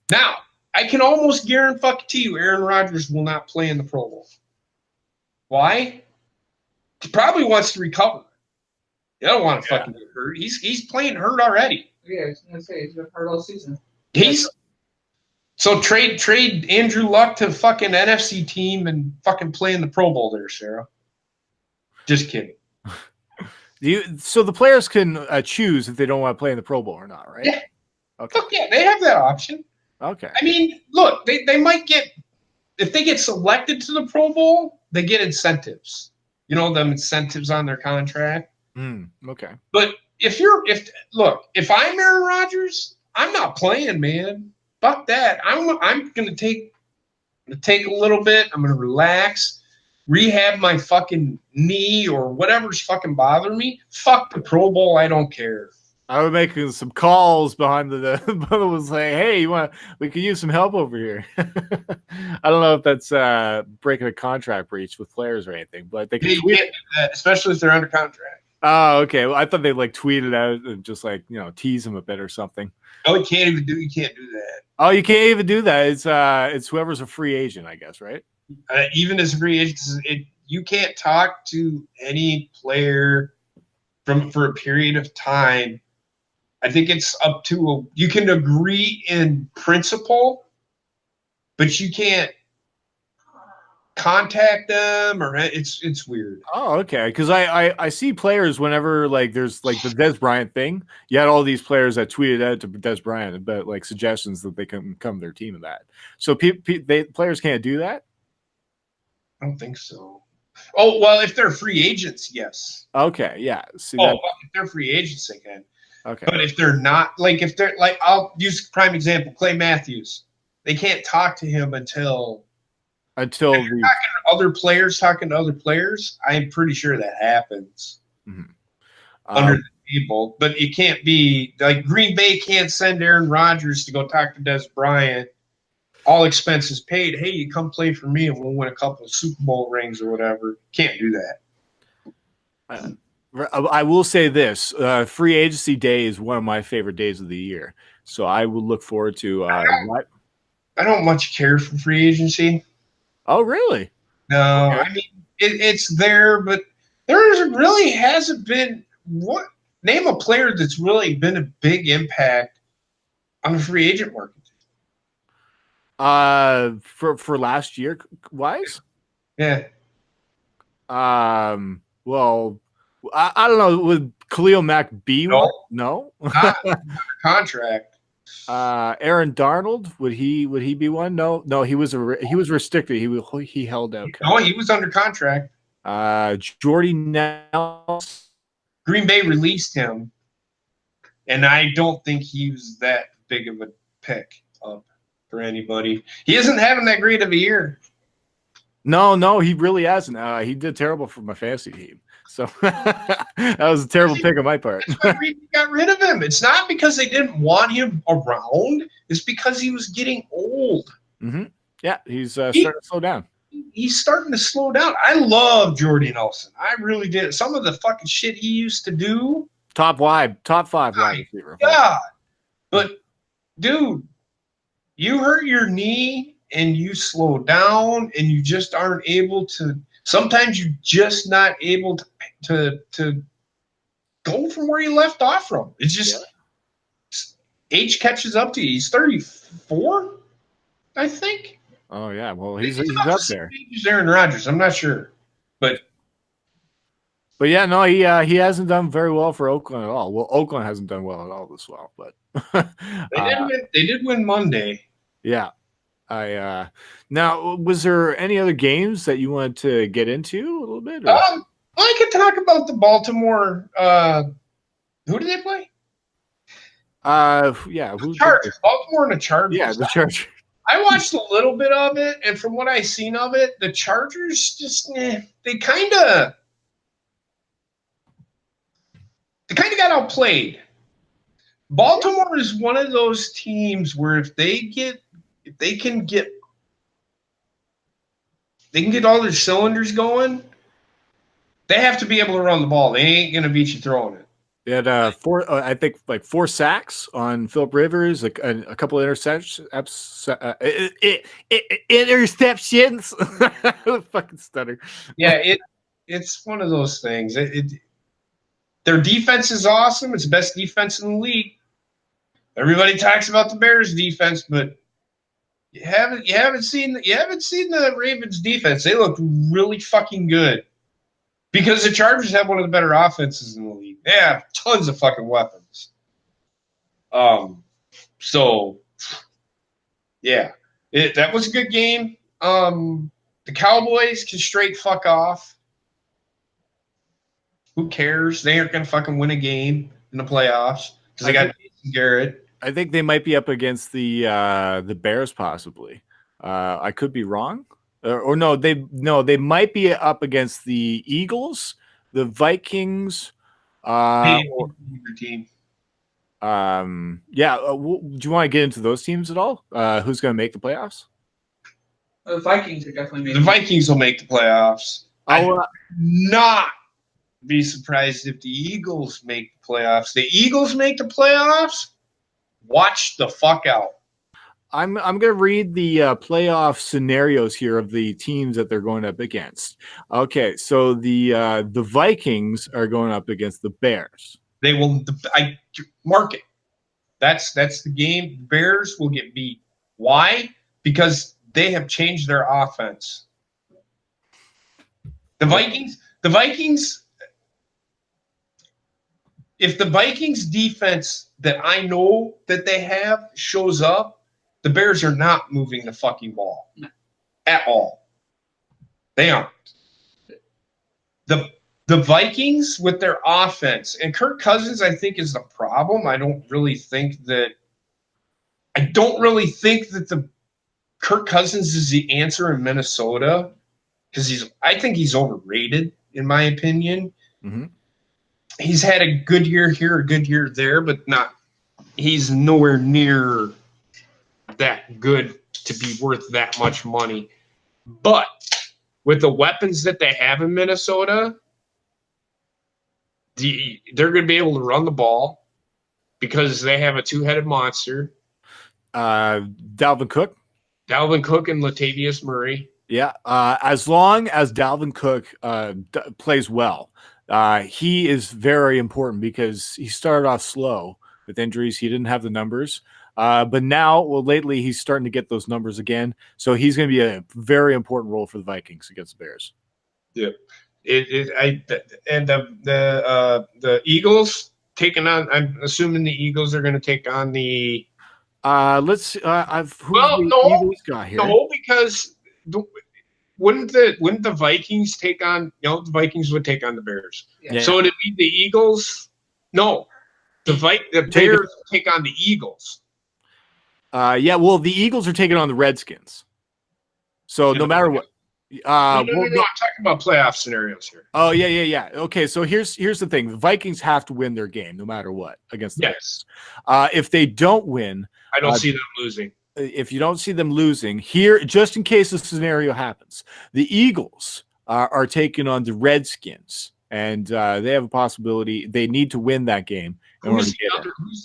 Now, I can almost guarantee you Aaron Rodgers will not play in the Pro Bowl. Why? He probably wants to recover. He don't want to fucking get hurt. He's playing hurt already. Yeah, I was gonna say he's been hurt all season. So trade Andrew Luck to fucking NFC team and fucking play in the Pro Bowl there, Sarah. Just kidding. So the players can choose if they don't want to play in the Pro Bowl or not, right? Yeah. Okay. Fuck yeah, they have that option. Okay. I mean, look, they might get, if they get selected to the Pro Bowl, they get incentives. You know, them incentives on their contract. Okay. But if I'm Aaron Rodgers, I'm not playing, man. Fuck that. I'm gonna take a little bit. I'm gonna relax, rehab my fucking knee or whatever's fucking bothering me. Fuck the Pro Bowl. I don't care. I was making some calls behind the was like, hey, we could use some help over here. I don't know if that's breaking a contract breach with players or anything, but they can tweet can't do that, especially if they're under contract. Oh, okay. Well, I thought they like tweeted out and just like, tease them a bit or something. Oh, you can't do that. Oh, you can't even do that. It's whoever's a free agent, I guess, right? Even as a free agent, you can't talk to any player for a period of time. I think it's up to you can agree in principle, but you can't contact them or it's weird. Oh, okay. Because I see players whenever like there's like the Des Bryant thing. You had all these players that tweeted out to Des Bryant about like suggestions that they can come their team of that. So players can't do that. I don't think so. Oh well, if they're free agents, yes. Okay, yeah. See if they're free agents, they can. Okay. But if they're not, if they're I'll use prime example, Clay Matthews. They can't talk to him until other players talking to other players. I'm pretty sure that happens under the table. But it can't be like Green Bay can't send Aaron Rodgers to go talk to Des Bryant. All expenses paid. Hey, you come play for me and we'll win a couple of Super Bowl rings or whatever. Can't do that. I will say this: free agency day is one of my favorite days of the year. So I will look forward to. I don't much care for free agency. Oh, really? No, okay. I mean it's there, but there really hasn't been name a player that's really been a big impact on the free agent market. For last year wise? Yeah. Well, I don't know. Would Khalil Mack be one? No. Not contract. Aaron Darnold, would he be one? No, he was restricted. He held out. No, he was under contract. Jordy Nelson. Green Bay released him, and I don't think he was that big of a pick up for anybody. He isn't having that great of a year. No, he really hasn't. He did terrible for my fantasy team. So that was a terrible pick on my part. That's why Green Bay got rid of him. It's not because they didn't want him around. It's because he was getting old. Mm-hmm. Yeah, he's starting to slow down. He's starting to slow down. I love Jordy Nelson. I really did. Some of the fucking shit he used to do. Top 5 wide receiver. God. But, dude, you hurt your knee and you slow down and you just aren't able to. Sometimes you're just not able to go from where you left off from. It's just age catches up to you. He's 34, I think. Oh yeah, well he's up there. He's Aaron Rodgers. I'm not sure, but yeah, no, he hasn't done very well for Oakland at all. Well, Oakland hasn't done well at all this well, but they did win Monday. Yeah. Now, was there any other games that you wanted to get into a little bit? Or? I could talk about the Baltimore. Who did they play? Yeah, Chargers. Baltimore and the Chargers. Yeah, the Chargers. I watched a little bit of it, and from what I seen of it, the Chargers just they kind of got outplayed. Baltimore is one of those teams where if they can get all their cylinders going, they have to be able to run the ball. They ain't gonna beat you throwing it. They had I think like 4 sacks on Philip Rivers, a couple of interceptions. Fucking stutter. Yeah, it's one of those things. Their defense is awesome. It's the best defense in the league. Everybody talks about the Bears defense, but you haven't seen the Ravens defense. They look really fucking good. Because the Chargers have one of the better offenses in the league. They have tons of fucking weapons. So, yeah. That was a good game. The Cowboys can straight fuck off. Who cares? They aren't going to fucking win a game in the playoffs because they got Jason Garrett. I think they might be up against the Bears possibly. I could be wrong. They might be up against the Eagles, the Vikings. Team. Do you want to get into those teams at all? Who's going to make the playoffs? The Vikings are definitely making. The Vikings will make the playoffs. I would not be surprised if the Eagles make the playoffs. The Eagles make the playoffs. Watch the fuck out. I'm going to read the playoff scenarios here of the teams that they're going up against. Okay, so the Vikings are going up against the Bears. They will. I mark it. That's the game. The Bears will get beat. Why? Because they have changed their offense. The Vikings. If the Vikings defense that I know that they have shows up, the Bears are not moving the fucking ball at all. They aren't. The Vikings with their offense, and Kirk Cousins, I think, is the problem. I don't really think that the Kirk Cousins is the answer in Minnesota because I think he's overrated, in my opinion. Mm-hmm. He's had a good year here, a good year there, but he's nowhere near that good to be worth that much money. But with the weapons that they have in Minnesota, they're going to be able to run the ball because they have a two-headed monster. Dalvin Cook and Latavius Murray. Yeah, as long as Dalvin Cook plays well, he is very important because he started off slow with injuries. He didn't have the numbers. But now, lately, he's starting to get those numbers again. So he's going to be a very important role for the Vikings against the Bears. Yeah. The Eagles taking on, I'm assuming the Eagles are going to take on the. Eagles got here? No, because wouldn't the Vikings take on, the Vikings would take on the Bears. Yeah. So it'd be the Eagles. No, the Bears take on the Eagles. The Eagles are taking on the Redskins. So no matter what. No, I'm talking about playoff scenarios here. Oh, yeah. Okay, so here's the thing. The Vikings have to win their game no matter what against the Bears. If they don't win. I don't see them losing. If you don't see them losing, here, just in case the scenario happens, the Eagles are taking on the Redskins. And they have a possibility. They need to win that game. Who's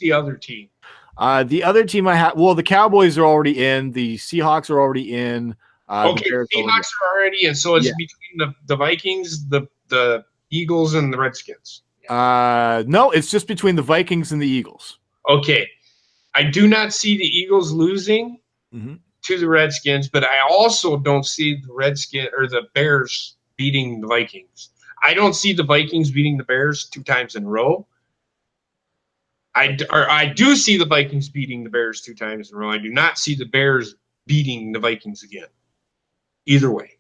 the other team? The other team I have, the Cowboys are already in. The Seahawks are already in. The Seahawks are already in. So it's between the Vikings, the Eagles, and the Redskins. No, it's just between the Vikings and the Eagles. Okay. I do not see the Eagles losing to the Redskins, but I also don't see the Bears beating the Vikings. I don't see the Vikings beating the Bears 2 times in a row. I do see the Vikings beating the Bears 2 times in a row. I do not see the Bears beating the Vikings again. Either way.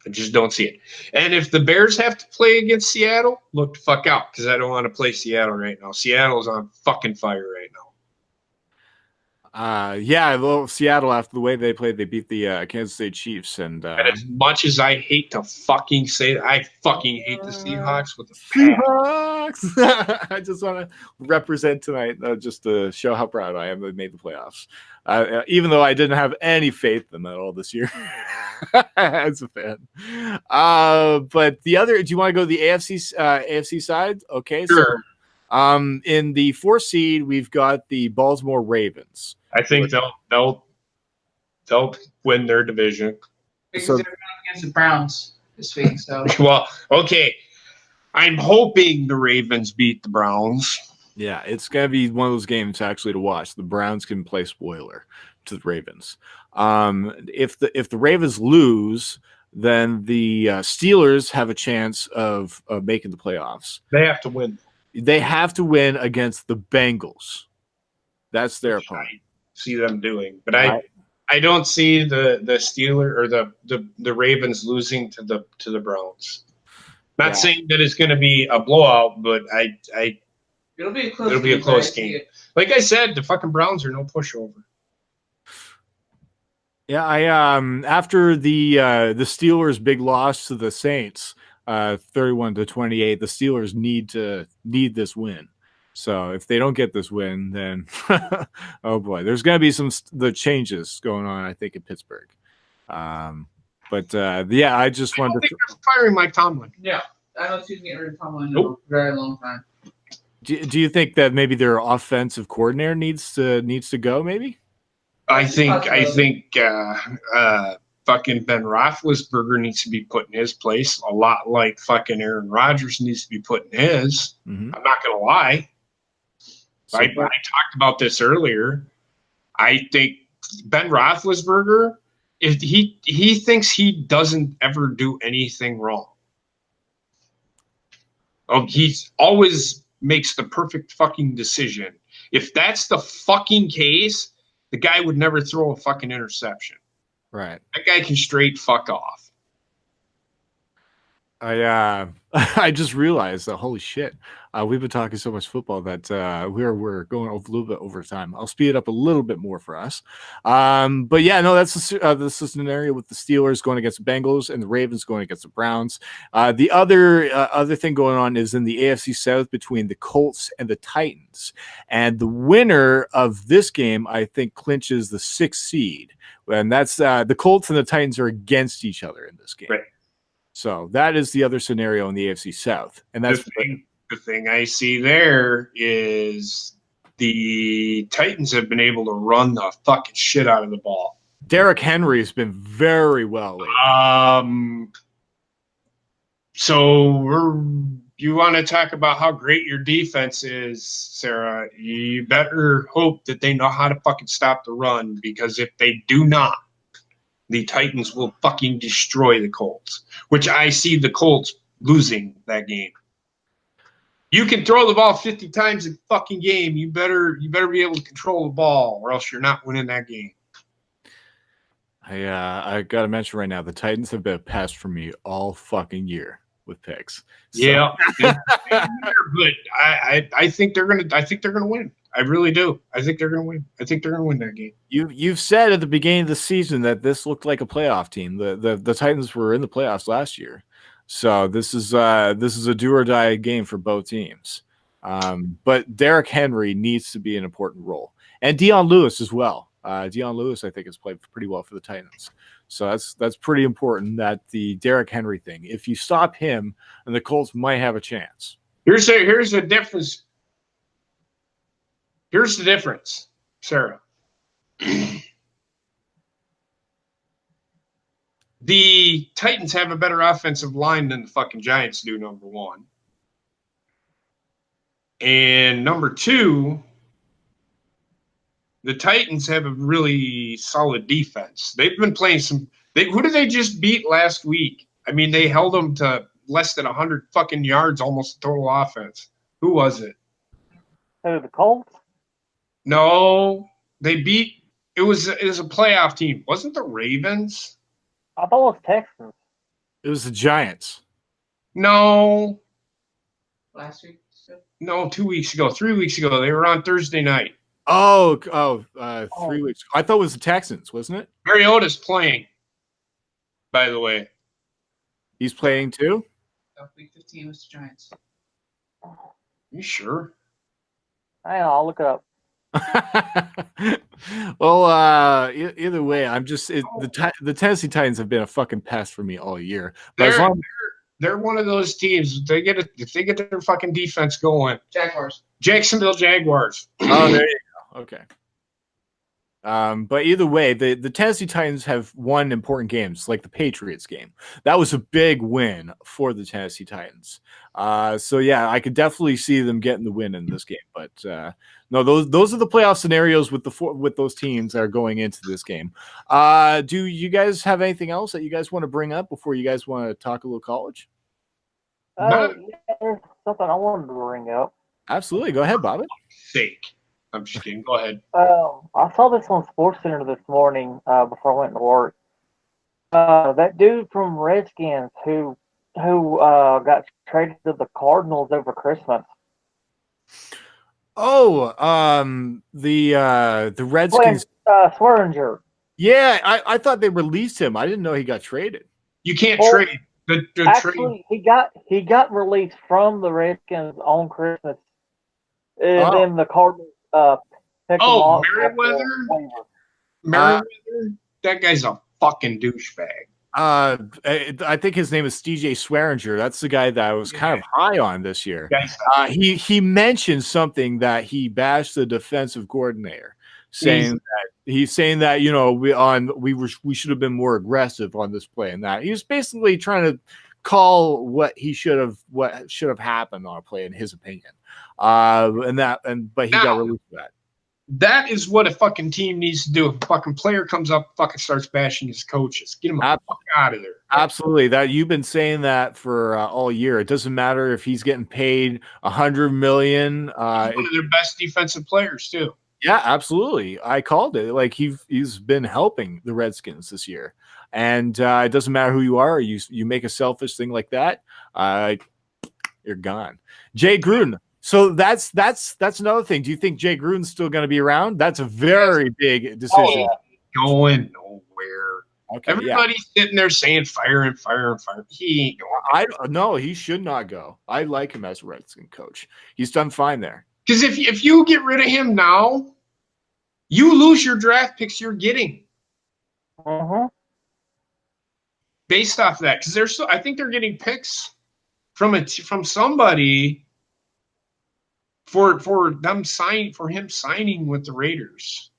I just don't see it. And if the Bears have to play against Seattle, look the fuck out because I don't want to play Seattle right now. Seattle's on fucking fire right now. Yeah, well, Seattle, after the way they played, they beat the Kansas State Chiefs. And as much as I hate to fucking say that, I fucking hate the Seahawks with the Seahawks. I just want to represent tonight just to show how proud I am that they made the playoffs. Even though I didn't have any faith in them at all this year as a fan. But the other, do you want to go to the AFC side? Okay, sure. So in the 4th seed, we've got the Baltimore Ravens. I think they'll win their division. Because they're going against the Browns this week. So well, okay. I'm hoping the Ravens beat the Browns. Yeah, it's gonna be one of those games actually to watch. The Browns can play spoiler to the Ravens. If the Ravens lose, then the Steelers have a chance of making the playoffs. They have to win. They have to win against the Bengals. That's their opponent. I see them doing, but I don't see the Steelers or the Ravens losing to the Browns. Not saying that it's going to be a blowout, but it'll be a close game. Like I said, the fucking Browns are no pushover. Yeah, after the Steelers' big loss to the Saints, 31-28, the Steelers need this win. So if they don't get this win, then oh boy, there's going to be the changes going on, I think, in Pittsburgh. I just wanted to. They're firing Mike Tomlin. Yeah, I don't see getting rid of Tomlin in a very long time. Do you think that maybe their offensive coordinator needs to go? Maybe. I think fucking Ben Roethlisberger needs to be put in his place, a lot like fucking Aaron Rodgers needs to be put in his. Mm-hmm. I'm not gonna lie. I talked about this earlier. I think Ben Roethlisberger, if he thinks he doesn't ever do anything wrong. He always makes the perfect fucking decision. If that's the fucking case, the guy would never throw a fucking interception. Right. That guy can straight fuck off. I just realized that holy shit, we've been talking so much football that we're going a little bit over time. I'll speed it up a little bit more for us. But yeah, no, that's the scenario with the Steelers going against the Bengals and the Ravens going against the Browns. The other thing going on is in the AFC South between the Colts and the Titans, and the winner of this game I think clinches the 6th seed, and that's the Colts and the Titans are against each other in this game. Right. So that is the other scenario in the AFC South. And that's the thing I see there is the Titans have been able to run the fucking shit out of the ball. Derrick Henry has been very well lately. So you want to talk about how great your defense is, Sarah. You better hope that they know how to fucking stop the run, because if they do not, the Titans will fucking destroy the Colts, which I see the Colts losing that game. You can throw the ball 50 times a fucking game. You better be able to control the ball, or else you're not winning that game. I got to mention right now, the Titans have been a pest for me all fucking year with picks. So. Yeah, but I think they're gonna win. I really do. I think they're going to win. I think they're going to win that game. You've said at the beginning of the season that this looked like a playoff team. The Titans were in the playoffs last year, so this is a do or die game for both teams. But Derrick Henry needs to be an important role, and Dion Lewis as well. Dion Lewis, I think, has played pretty well for the Titans, so that's pretty important. That the Derrick Henry thing. If you stop him, and the Colts might have a chance. Here's the difference. Here's the difference, Sarah. The Titans have a better offensive line than the fucking Giants do, number one. And number two, the Titans have a really solid defense. They've been playing who did they just beat last week? I mean, they held them to less than 100 fucking yards, almost total offense. Who was it? The Colts? No, they beat. It was a playoff team. Wasn't the Ravens? I thought it was Texans. It was the Giants. No. Last week? No, 2 weeks ago, 3 weeks ago. They were on Thursday night. 3 weeks. I thought it was the Texans, wasn't it? Mariota's playing, by the way. He's playing too? Week 15 was the Giants. You sure? Hang on, I'll look it up. Well, either way, the Tennessee Titans have been a fucking pest for me all year. But they're one of those teams. If they get their fucking defense going. Jacksonville Jaguars. Oh, there you go. Okay. But either way, the Tennessee Titans have won important games, like the Patriots game. That was a big win for the Tennessee Titans. So yeah, I could definitely see them getting the win in this game. But no, those are the playoff scenarios with those teams that are going into this game. Do you guys have anything else that you guys want to bring up before you guys want to talk a little college? Yeah, there's something I wanted to bring up. Absolutely, go ahead, Bobbit. Sake. I'm just kidding. Go ahead. I saw this on SportsCenter this morning before I went to work. That dude from Redskins who got traded to the Cardinals over Christmas. Oh, the Redskins. Swearinger. Yeah, I thought they released him. I didn't know he got traded. You can't trade. Actually, he got released from the Redskins on Christmas, and then the Cardinals. Merriweather? Merriweather? That guy's a fucking douchebag. I think his name is DJ Swearinger. That's the guy that I was kind of high on this year. He mentioned something that he bashed the defensive coordinator, saying that you know we should have been more aggressive on this play, and that he was basically trying to call what should have happened on a play in his opinion. But he got released for that. That is what a fucking team needs to do. If a fucking player comes up, fucking starts bashing his coaches, get him the fuck out of there. Absolutely, that you've been saying that for all year. It doesn't matter if he's getting paid $100 million. He's one of their best defensive players too. Yeah, absolutely. I called it. Like he's been helping the Redskins this year, and it doesn't matter who you are. You make a selfish thing like that, you're gone. Jay Gruden. So that's another thing. Do you think Jay Gruden's still going to be around? That's a very big decision. Going nowhere. Okay, everybody's sitting there saying fire and fire and fire. He ain't going. No, he should not go. I like him as a Redskin coach. He's done fine there. Because if you get rid of him now, you lose your draft picks you're getting. Based off that, because I think they're getting picks from somebody. For him signing with the Raiders.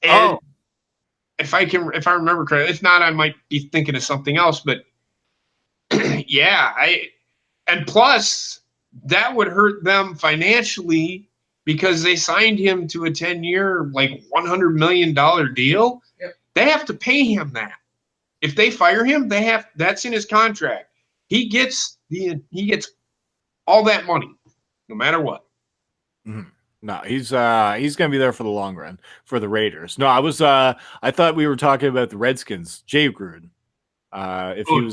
And if I remember correctly, if not, I might be thinking of something else. But and plus that would hurt them financially because they signed him to a 10-year, like $100 million deal. Yep. They have to pay him that. If they fire him, that's in his contract. He gets all that money. No matter what. No, he's going to be there for the long run for the Raiders. No, I thought we were talking about the Redskins, Jay Gruden. He ain't going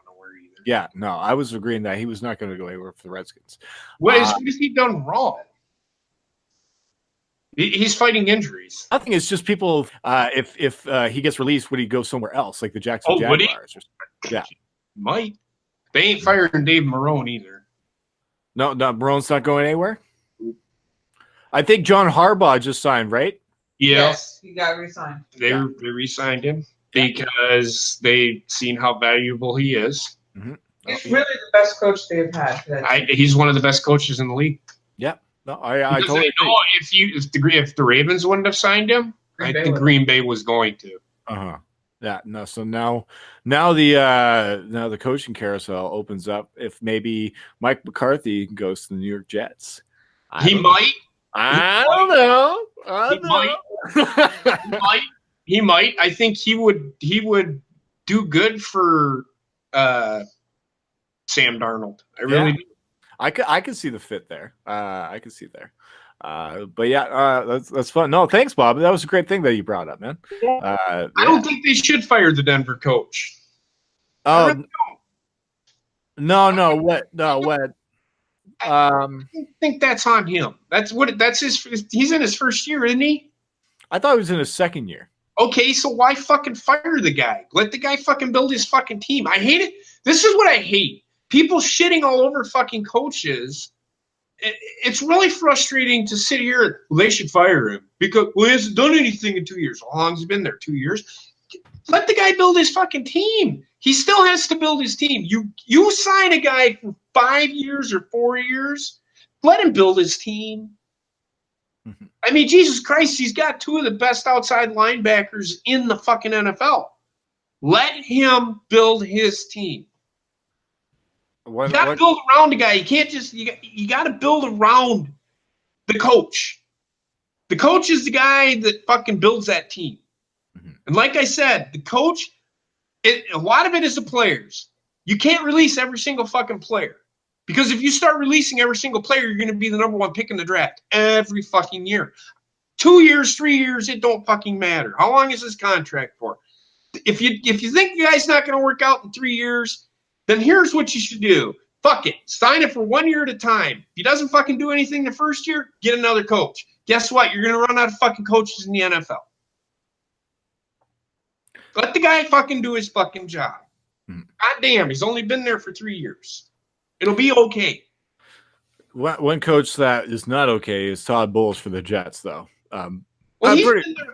nowhere either. Yeah, no, I was agreeing that he was not going to go anywhere for the Redskins. What has he done wrong? He's fighting injuries. I think it's just people. If he gets released, would he go somewhere else, like the Jacksonville Jaguars? Yeah, might. They ain't firing Dave Marone either. No, Marone's not going anywhere? I think John Harbaugh just signed, right? Yeah. Yes, he got re-signed. They re-signed him because they've seen how valuable he is. Mm-hmm. He's really the best coach they've had. He's one of the best coaches in the league. Yeah. No, I totally agree. If the Ravens wouldn't have signed him, I think Green Bay was going to. Uh-huh. Yeah, no. So now the coaching carousel opens up. If maybe Mike McCarthy goes to the New York Jets, he might. I don't know. He might. I think he would do good for Sam Darnold. I really do. I could see the fit there. I could see there. But yeah, that's fun. No, thanks, Bob. That was a great thing that you brought up, man. I don't think they should fire the Denver coach. Oh, no. What? I think that's on him. That's his. He's in his first year, isn't he? I thought he was in his second year. Okay, so why fucking fire the guy? Let the guy fucking build his fucking team. I hate it. This is what I hate. People shitting all over fucking coaches. It's really frustrating to sit here. Well, they should fire him because he hasn't done anything in 2 years. How long has he been there? 2 years? Let the guy build his fucking team. He still has to build his team. You sign a guy for 5 years or 4 years. Let him build his team. Mm-hmm. I mean, Jesus Christ, he's got 2 of the best outside linebackers in the fucking NFL. Let him build his team. You got to build around the guy. You can't just you got to build around the coach. The coach is the guy that fucking builds that team. Mm-hmm. And like I said, the coach, a lot of it is the players. You can't release every single fucking player. Because if you start releasing every single player, you're going to be the number 1 pick in the draft every fucking year. 2 years, 3 years, it don't fucking matter. How long is this contract for? If you think the guy's not going to work out in 3 years, then here's what you should do. Fuck it. Sign it for 1 year at a time. If he doesn't fucking do anything the first year, get another coach. Guess what? You're going to run out of fucking coaches in the NFL. Let the guy fucking do his fucking job. God damn, he's only been there for 3 years. It'll be okay. One coach that is not okay is Todd Bowles for the Jets, though. Well,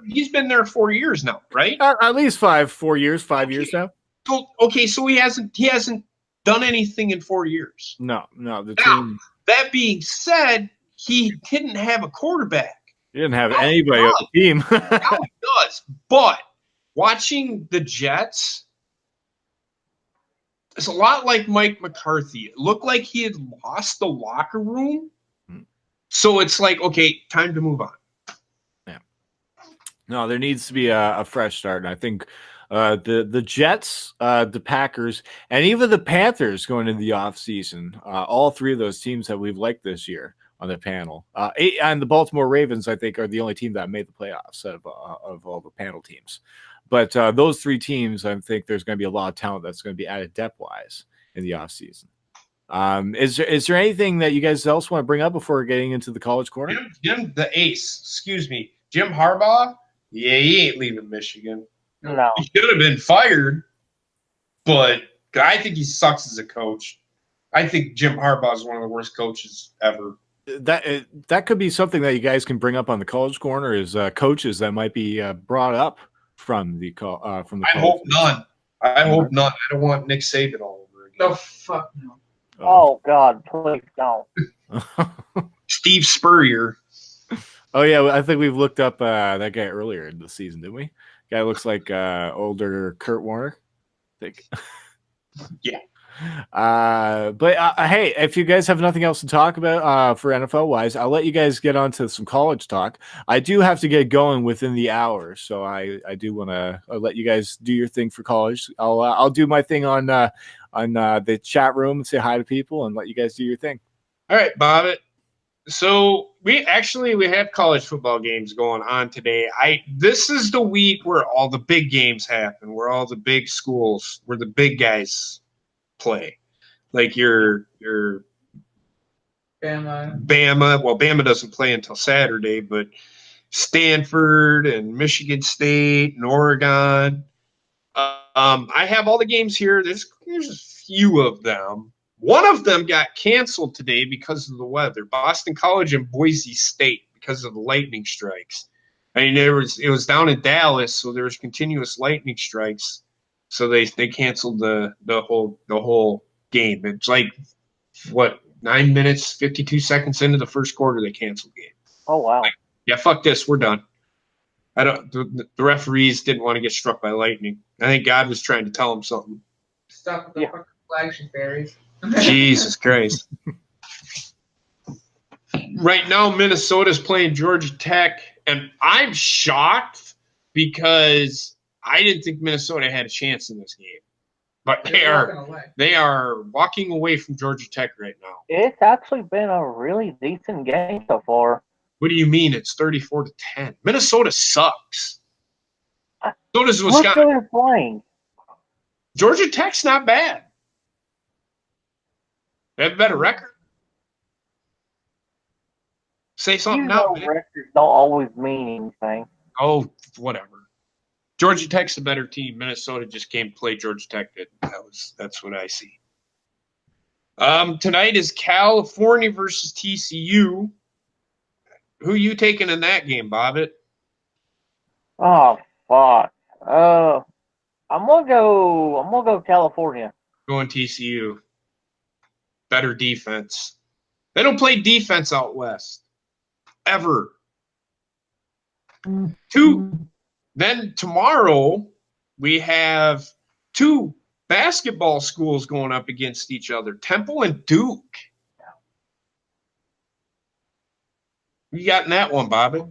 he's been there 4 years now, right? At least 4 years, 5 years now. So, okay, so he hasn't done anything in 4 years. No. Team. That being said, he didn't have a quarterback. He didn't have anybody on the team. Now he does. But watching the Jets, it's a lot like Mike McCarthy. It looked like he had lost the locker room. So it's like, okay, time to move on. Yeah. No, there needs to be a fresh start. And I think the Jets, the Packers, and even the Panthers going into the offseason, all 3 of those teams that we've liked this year on the panel. And the Baltimore Ravens, I think, are the only team that made the playoffs of all the panel teams. But those 3 teams, I think there's going to be a lot of talent that's going to be added depth-wise in the offseason. Is there anything that you guys else want to bring up before getting into the college corner? Jim the ace, Jim Harbaugh? Yeah, he ain't leaving Michigan. No. He should have been fired, but I think he sucks as a coach. I think Jim Harbaugh is one of the worst coaches ever. That could be something that you guys can bring up on the college corner is coaches that might be brought up from the I hope none. I hope not. I don't want Nick Saban all over again. No, fuck no. Oh God, please don't. Steve Spurrier. Oh yeah, I think we've looked up that guy earlier in the season, didn't we? Guy looks like older Kurt Warner. I think. Yeah. But hey, if you guys have nothing else to talk about for NFL wise, I'll let you guys get on to some college talk. I do have to get going within the hour, so I do want to let you guys do your thing for college. I'll do my thing on the chat room and say hi to people and let you guys do your thing. All right, Bobbit. So we have college football games going on today. This is the week where all the big games happen, where all the big schools, where the big guys play, like your Bama. Well, Bama doesn't play until Saturday, but Stanford and Michigan State and Oregon. I have all the games here. There's a few of them. One of them got canceled today because of the weather. Boston College and Boise State because of the lightning strikes. I mean, it was down in Dallas, so there was continuous lightning strikes. So they canceled the whole game. It's like 9 minutes, 52 seconds into the first quarter they canceled the game. Oh wow. Like, yeah, fuck this, we're done. The referees didn't want to get struck by lightning. I think God was trying to tell them something. Stop with the fucking flagship berries. Jesus Christ. Right now, Minnesota's playing Georgia Tech, and I'm shocked because I didn't think Minnesota had a chance in this game. But they are walking away from Georgia Tech right now. It's actually been a really decent game so far. What do you mean? It's 34-10. Minnesota sucks. So does Look Wisconsin. who they're playing. Georgia Tech's not bad. They have a better record. Say something you now. know, records don't always mean anything. Oh, whatever. Georgia Tech's a better team. Minnesota just came to play. Georgia Tech did. That's what I see. Tonight is California versus TCU. Who you taking in that game, Bobbit? Oh fuck. I'm gonna go California. Going TCU. Better defense. They don't play defense out west. Ever. Then tomorrow we have 2 basketball schools going up against each other. Temple and Duke. You got in that one, Bobby?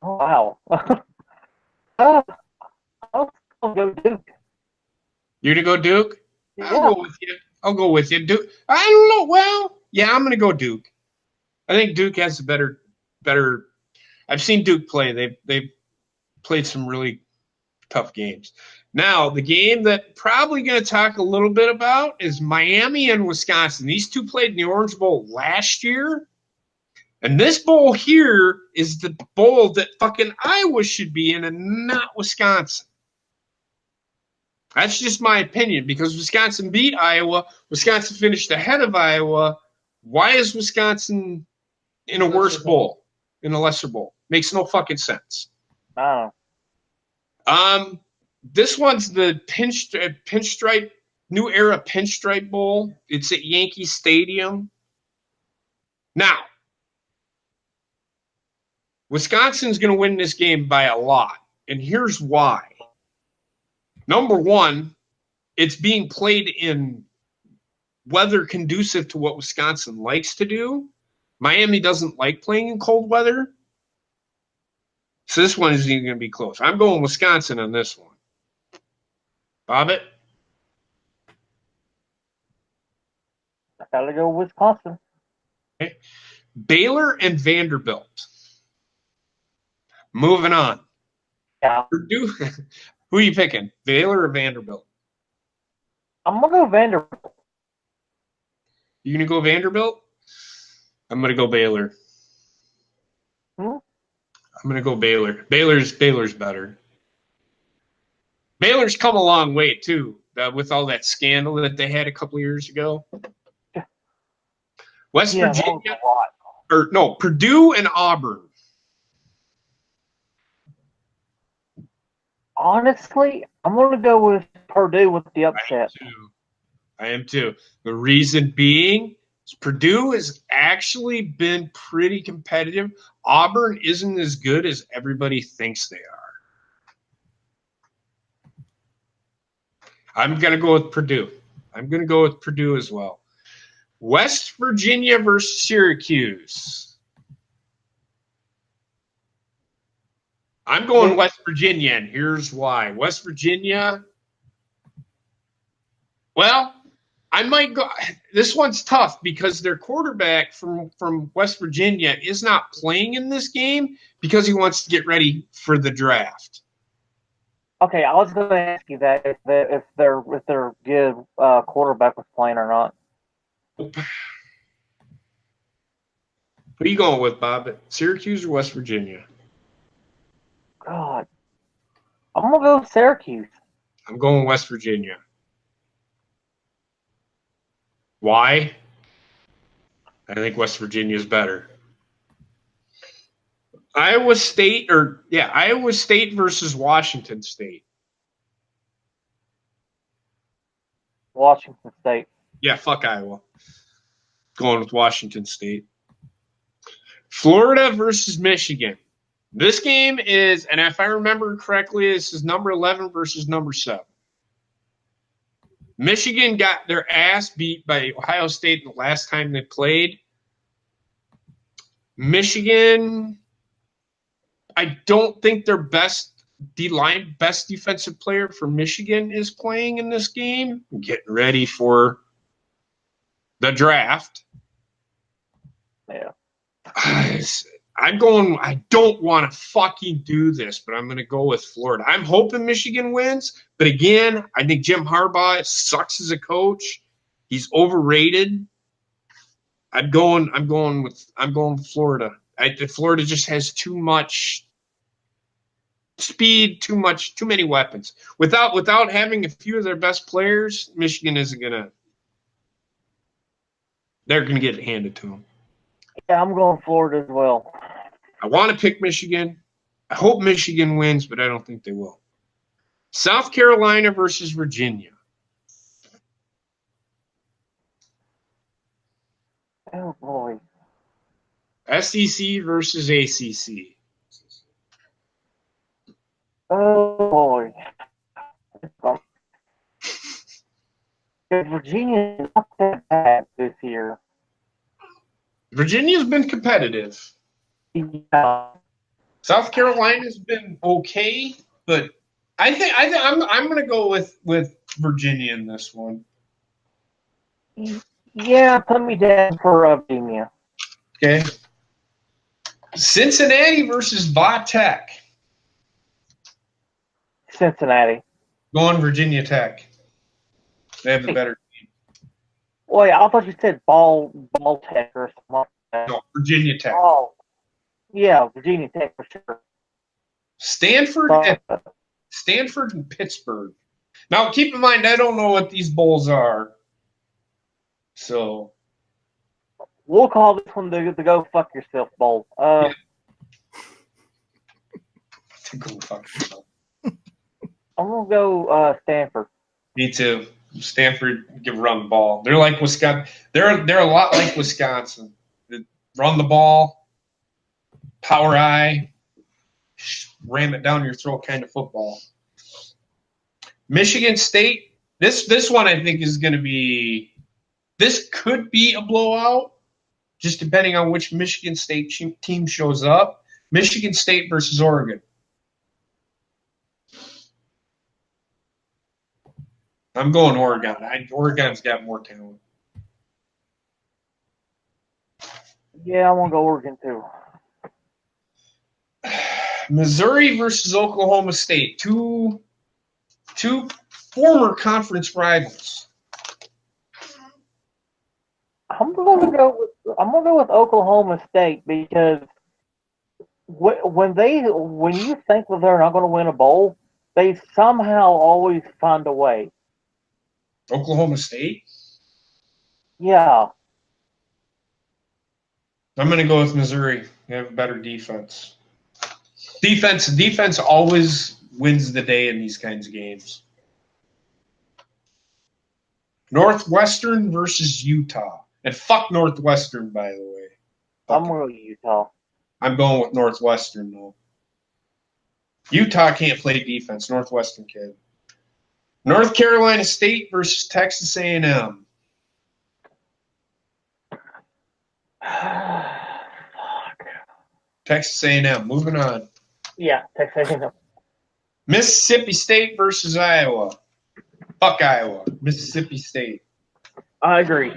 Oh, wow. I'll go Duke. You're going to go Duke? Yeah. I'll go with you. Duke. I don't know. Well, yeah, I'm going to go Duke. I think Duke has a better. I've seen Duke play. They've played some really tough games. Now, the game that probably going to talk a little bit about is Miami and Wisconsin. These 2 played in the Orange Bowl last year. And this bowl here is the bowl that fucking Iowa should be in and not Wisconsin. That's just my opinion because Wisconsin beat Iowa. Wisconsin finished ahead of Iowa. Why is Wisconsin in a worse bowl, in a lesser bowl? Makes no fucking sense. Oh. This one's the pinstripe, new era pinstripe bowl. It's at Yankee Stadium. Now, Wisconsin's going to win this game by a lot, and here's why. Number one, it's being played in weather conducive to what Wisconsin likes to do. Miami doesn't like playing in cold weather. So this one isn't even going to be close. I'm going Wisconsin on this one. Bobbit? I gotta go Wisconsin. Okay. Baylor and Vanderbilt. Moving on. Yeah. Purdue. Who are you picking? Baylor or Vanderbilt? I'm gonna go Vanderbilt. You gonna go Vanderbilt? I'm gonna go Baylor. I'm gonna go Baylor. Baylor's better. Baylor's come a long way too, with all that scandal that they had a couple years ago. West Virginia, or no, Purdue and Auburn. Honestly, I'm gonna go with Purdue with the upset. I am too. The reason being is Purdue has actually been pretty competitive. Auburn isn't as good as everybody thinks they are. I'm going to go with Purdue. I'm going to go with Purdue as well. West Virginia versus Syracuse. I'm going West Virginia, and here's why. West Virginia, well, I might go. This one's tough because their quarterback from West Virginia is not playing in this game because he wants to get ready for the draft. Okay, I was going to ask you that if their good quarterback was playing or not. Who are you going with, Bob? Syracuse or West Virginia? God, I'm gonna go with Syracuse. I'm going West Virginia. Why? I think West Virginia is better. Iowa State versus Washington State. Washington State. Yeah, fuck Iowa. Going with Washington State. Florida versus Michigan. This game is, and if I remember correctly, this is number 11 versus number 7. Michigan got their ass beat by Ohio State the last time they played. Michigan, I don't think their best D-line, best defensive player for Michigan is playing in this game. Getting ready for the draft. Yeah. I'm going, I don't want to fucking do this, but I'm going to go with Florida. I'm hoping Michigan wins, but again, I think Jim Harbaugh sucks as a coach. He's overrated. I'm going with Florida. Florida just has too much speed, too many weapons. Without having a few of their best players, Michigan isn't gonna. They're gonna get it handed to them. Yeah, I'm going Florida as well. I want to pick Michigan. I hope Michigan wins, but I don't think they will. South Carolina versus Virginia. Oh boy. SEC versus ACC. Oh boy. Virginia is not that bad this year. Virginia's been competitive. Yeah. South Carolina's been okay, but I'm going to go with Virginia in this one. Yeah, put me down for Virginia. Okay. Cincinnati versus Va Tech. Cincinnati. Going Virginia Tech. They have the better team. Wait, I thought you said ball Tech or something like that. No, Virginia Tech. Oh, yeah, Virginia Tech for sure. Stanford and Pittsburgh. Now, keep in mind, I don't know what these bowls are. So we'll call this one the Go Fuck Yourself Bowl. Yeah. To go fuck yourself. I'm gonna go Stanford. Me too. Stanford give run the ball. They're like Wisconsin. They're a lot like Wisconsin. They run the ball, power eye, ram it down your throat kind of football. Michigan State. This one I think is going to be. This could be a blowout, just depending on which Michigan State team shows up. Michigan State versus Oregon. I'm going Oregon. Oregon's got more talent. Yeah, I'm gonna go Oregon too. Missouri versus Oklahoma State. Two former conference rivals. I'm gonna go with Oklahoma State because when you think that they're not going to win a bowl, they somehow always find a way. Oklahoma State? Yeah. I'm going to go with Missouri. They have a better defense. Defense always wins the day in these kinds of games. Northwestern versus Utah. And fuck Northwestern, by the way. I'm going to Utah. I'm going with Northwestern, though. Utah can't play defense. Northwestern can. North Carolina State versus Texas A&M. Texas A&M. Moving on. Yeah, Texas A&M. Mississippi State versus Iowa. Fuck Iowa. Mississippi State. I agree.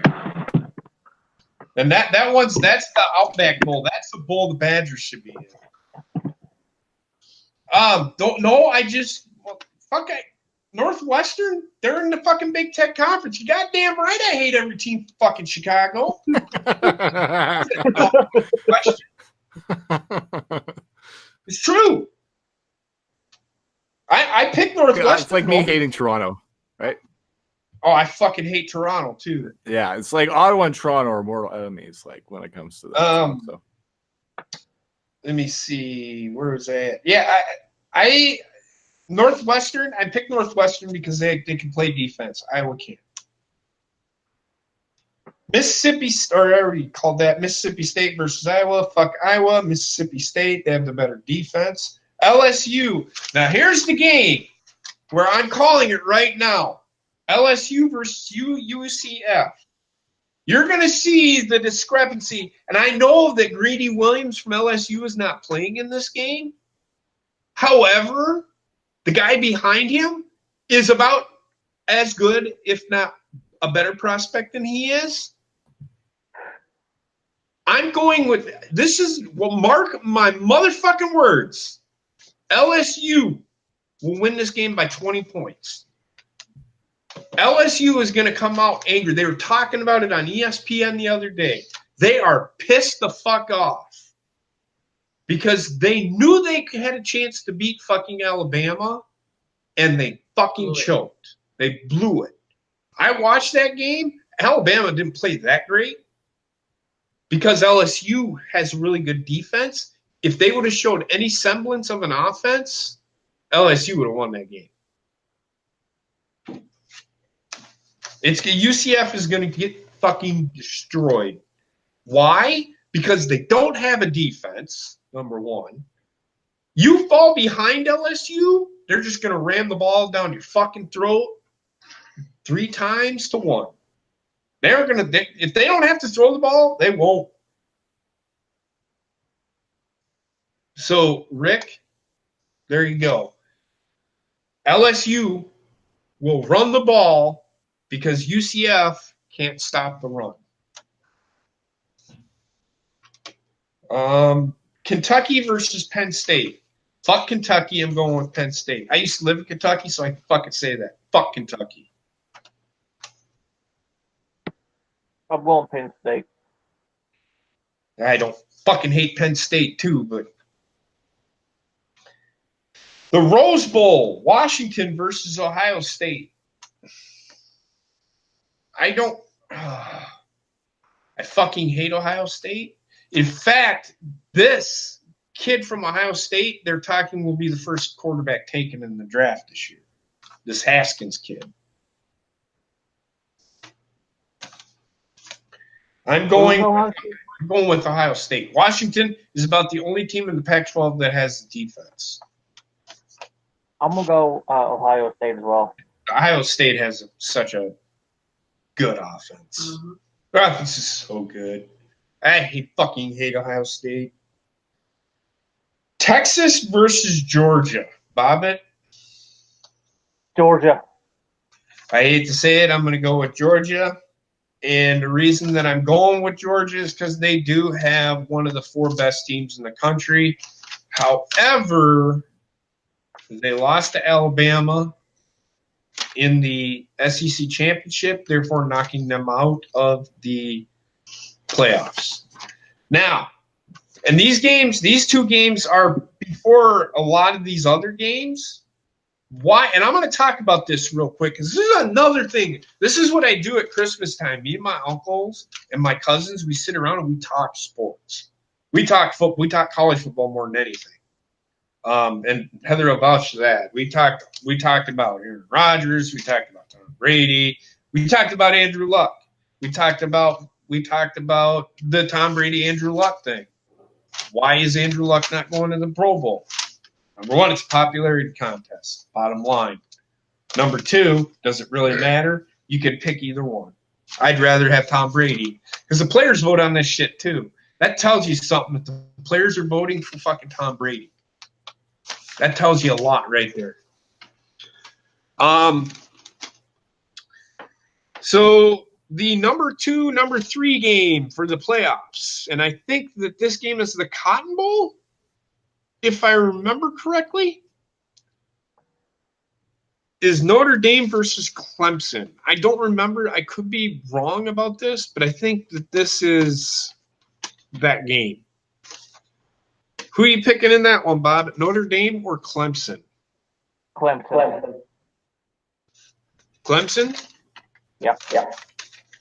And that's the Outback Bowl. That's the bowl the Badgers should be in. Northwestern, they're in the fucking Big Ten Conference. You goddamn right I hate every team from fucking Chicago. It's true. I picked Northwestern. It's like me hating Toronto, right? Oh, I fucking hate Toronto too. Yeah, it's like Ottawa and Toronto are mortal enemies. Like when it comes to that. So. Let me see. Where was that? Yeah, I Northwestern. I picked Northwestern because they can play defense. Iowa can't. Mississippi, or I already called that Mississippi State versus Iowa. Fuck Iowa. Mississippi State. They have the better defense. LSU. Now here's the game where I'm calling it right now. LSU versus UCF. You're going to see the discrepancy. And I know that Greedy Williams from LSU is not playing in this game. However, the guy behind him is about as good, if not a better prospect than he is. I'm going with this is well, mark my motherfucking words. LSU will win this game by 20 points. LSU is going to come out angry. They were talking about it on ESPN the other day. They are pissed the fuck off because they knew they had a chance to beat fucking Alabama, and they fucking choked. They blew it. I watched that game. Alabama didn't play that great because LSU has really good defense. If they would have showed any semblance of an offense, LSU would have won that game. UCF is going to get fucking destroyed. Why? Because they don't have a defense, number one. You fall behind LSU, they're just going to ram the ball down your fucking throat 3 times to 1. They're going to, if they don't have to throw the ball, they won't. So, Rick, there you go. LSU will run the ball because UCF can't stop the run. Kentucky versus Penn State. Fuck Kentucky, I'm going with Penn State. I used to live in Kentucky, so I can fucking say that. Fuck Kentucky. I'm going Penn State. I don't fucking hate Penn State too, but the Rose Bowl, Washington versus Ohio State. I fucking hate Ohio State. In fact, this kid from Ohio State, they're talking will be the first quarterback taken in the draft this year. This Haskins kid. I'm going with Ohio State. Washington is about the only team in the Pac-12 that has the defense. I'm going to go Ohio State as well. Ohio State has such a good offense. Mm-hmm. Their offense is so good. I fucking hate Ohio State. Texas versus Georgia. Bobbit? Georgia. I hate to say it, I'm going to go with Georgia. And the reason that I'm going with Georgia is because they do have one of the 4 best teams in the country. However, they lost to Alabama in the SEC championship, therefore knocking them out of the playoffs. Now, and these 2 games are before a lot of these other games. Why? And I'm going to talk about this real quick because this is another thing. This is what I do at Christmas time. Me and my uncles and my cousins, we sit around and we talk sports. We talk football. We talk college football more than anything. And Heather will vouch for that. We talked about Aaron Rodgers. We talked about Tom Brady. We talked about Andrew Luck. We talked about the Tom Brady Andrew Luck thing. Why is Andrew Luck not going to the Pro Bowl? Number 1, it's a popularity contest. Bottom line. Number 2, does it really matter? You can pick either one. I'd rather have Tom Brady because the players vote on this shit too. That tells you something that the players are voting for fucking Tom Brady. That tells you a lot right there. So the number 2, number 3 game for the playoffs, and I think that this game is the Cotton Bowl, if I remember correctly, is Notre Dame versus Clemson. I don't remember. I could be wrong about this, but I think that this is that game. Who are you picking in that one, Bob? Notre Dame or Clemson? Clemson. Clemson? Yep.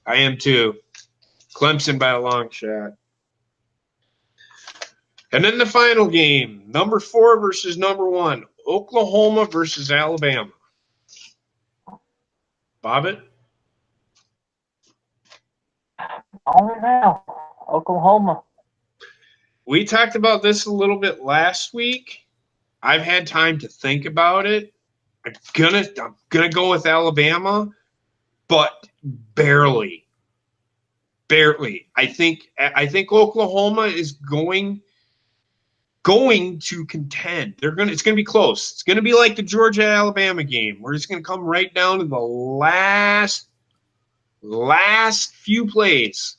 I am too. Clemson by a long shot. And then the final game, number 4 versus number 1, Oklahoma versus Alabama. Bobbit? Only now, Oklahoma. We talked about this a little bit last week. I've had time to think about it. I'm gonna go with Alabama, but barely. I think Oklahoma is going to contend. It's gonna be close. It's gonna be like the Georgia-Alabama game, where it's gonna come right down to the last few plays.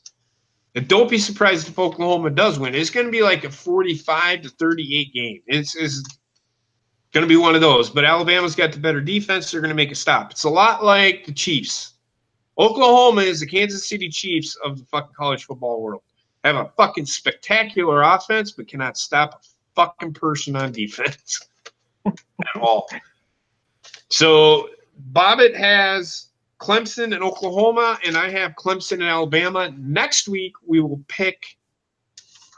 And don't be surprised if Oklahoma does win. It's going to be like a 45-38 game. It's going to be one of those. But Alabama's got the better defense. They're going to make a stop. It's a lot like the Chiefs. Oklahoma is the Kansas City Chiefs of the fucking college football world. have a fucking spectacular offense, but cannot stop a fucking person on defense at all. So Bobbit has Clemson and Oklahoma, and I have Clemson and Alabama. Next week, we will pick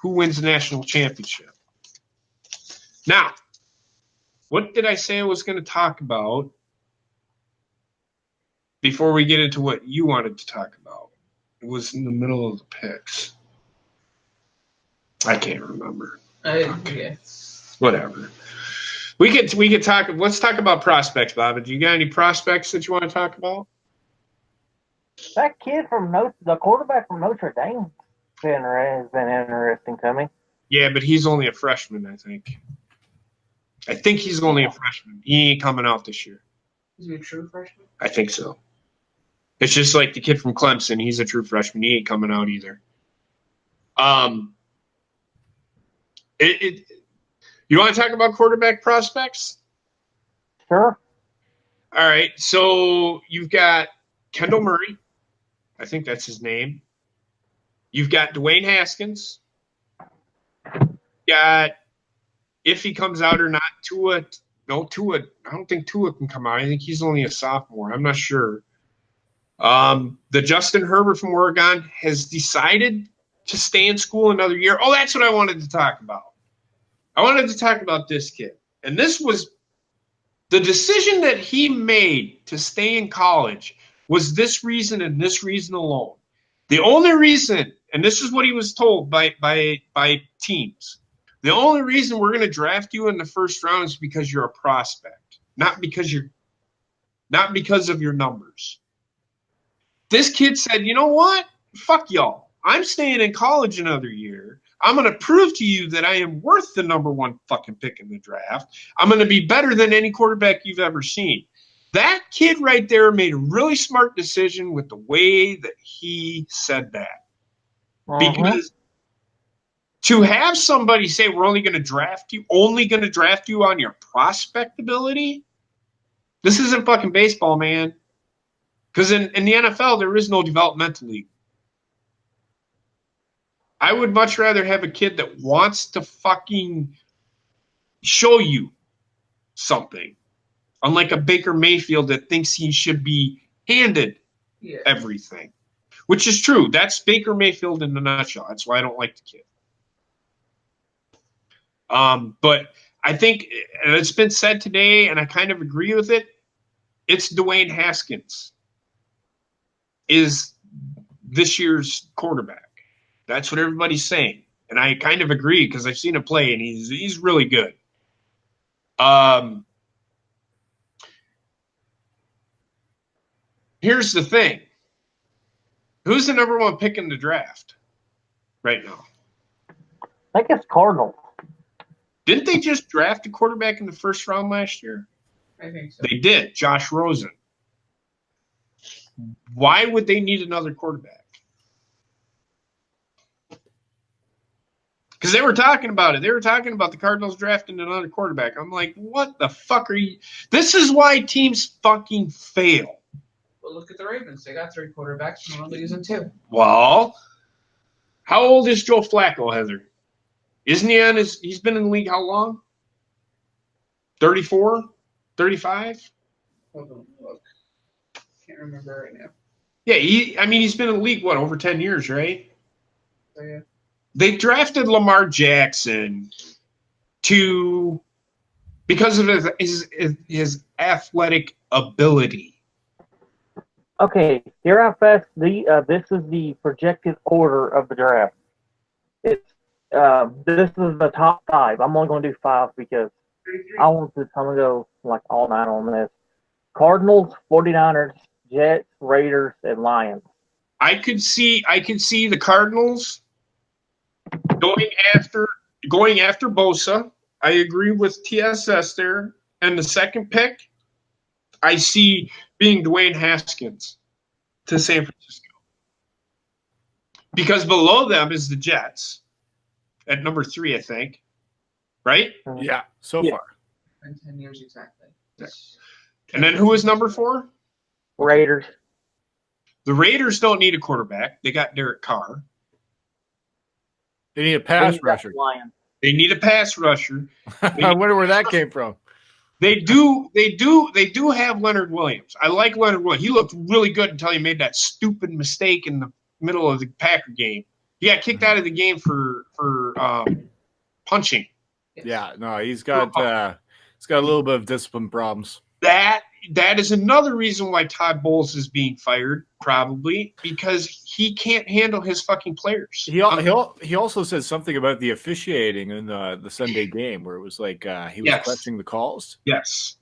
who wins the national championship. Now, what did I say I was going to talk about before we get into what you wanted to talk about? It was in the middle of the picks. I can't remember. Okay. Whatever. We could talk. Let's talk about prospects, Bob. Do you got any prospects that you want to talk about? That kid from the quarterback from Notre Dame has been interesting to me. Yeah, but he's only a freshman, I think. I think he's only a freshman. He ain't coming out this year. Is he a true freshman? I think so. It's just like the kid from Clemson. He's a true freshman. He ain't coming out either. You want to talk about quarterback prospects? Sure. All right. So you've got Kendall Murray. I think that's his name. You've got Dwayne Haskins. Got, if he comes out or not, Tua. No, Tua. I don't think Tua can come out. I think he's only a sophomore. I'm not sure. The Justin Herbert from Oregon has decided to stay in school another year. Oh, that's what I wanted to talk about. I wanted to talk about this kid. And this was the decision that he made to stay in college was this reason and this reason alone. The only reason, and this is what he was told by teams, the only reason we're going to draft you in the first round is because you're a prospect, not because of your numbers. This kid said, you know what? Fuck y'all. I'm staying in college another year. I'm going to prove to you that I am worth the number one fucking pick in the draft. I'm going to be better than any quarterback you've ever seen. That kid right there made a really smart decision with the way that he said that. Because to have somebody say we're only going to draft you on your prospect ability, this isn't fucking baseball, man. Because in the NFL, there is no developmental league. I would much rather have a kid that wants to fucking show you something. Unlike a Baker Mayfield that thinks he should be handed everything. Which is true. That's Baker Mayfield in a nutshell. That's why I don't like the kid. But I think, and it's been said today, and I kind of agree with it, it's Dwayne Haskins is this year's quarterback. That's what everybody's saying. And I kind of agree because I've seen him play, and he's really good. Here's the thing. Who's the number one pick in the draft right now? I think it's Cardinals. Didn't they just draft a quarterback in the first round last year? I think so. They did, Josh Rosen. Why would they need another quarterback? Because they were talking about it. They were talking about the Cardinals drafting another quarterback. I'm like, what the fuck are you? This is why teams fucking fail. Well, look at the Ravens. They got 3 quarterbacks and we're only using 2. Well, how old is Joe Flacco, Heather? Isn't he on his – he's been in the league how long? 34? 35? Hold on, look. Can't remember right now. Yeah, he's been in the league, what, over 10 years, right? So, yeah. They drafted Lamar Jackson because of his athletic ability. Okay, here how fast this is the projected order of the draft. It's this is the top 5. I'm only going to do 5 because I want to go like all night on this. Cardinals, 49ers, Jets, Raiders, and Lions. I could see the Cardinals going after Bosa. I agree with TSS there. And the second pick, I see being Dwayne Haskins to San Francisco. Because below them is the Jets at number 3, I think. Right? Yeah, so far. In 10 years exactly. Yeah. And then who is number 4? Raiders. The Raiders don't need a quarterback. They got Derek Carr. They need a pass rusher. They need a pass rusher. I wonder where that came from. They do have Leonard Williams. I like Leonard Williams. He looked really good until he made that stupid mistake in the middle of the Packer game. He got kicked out of the game for punching. Yeah, no, he's got a little bit of discipline problems. That is another reason why Todd Bowles is being fired, probably, because he can't handle his fucking players. He also said something about the officiating in the Sunday game where it was like he was questioning the calls. Yes.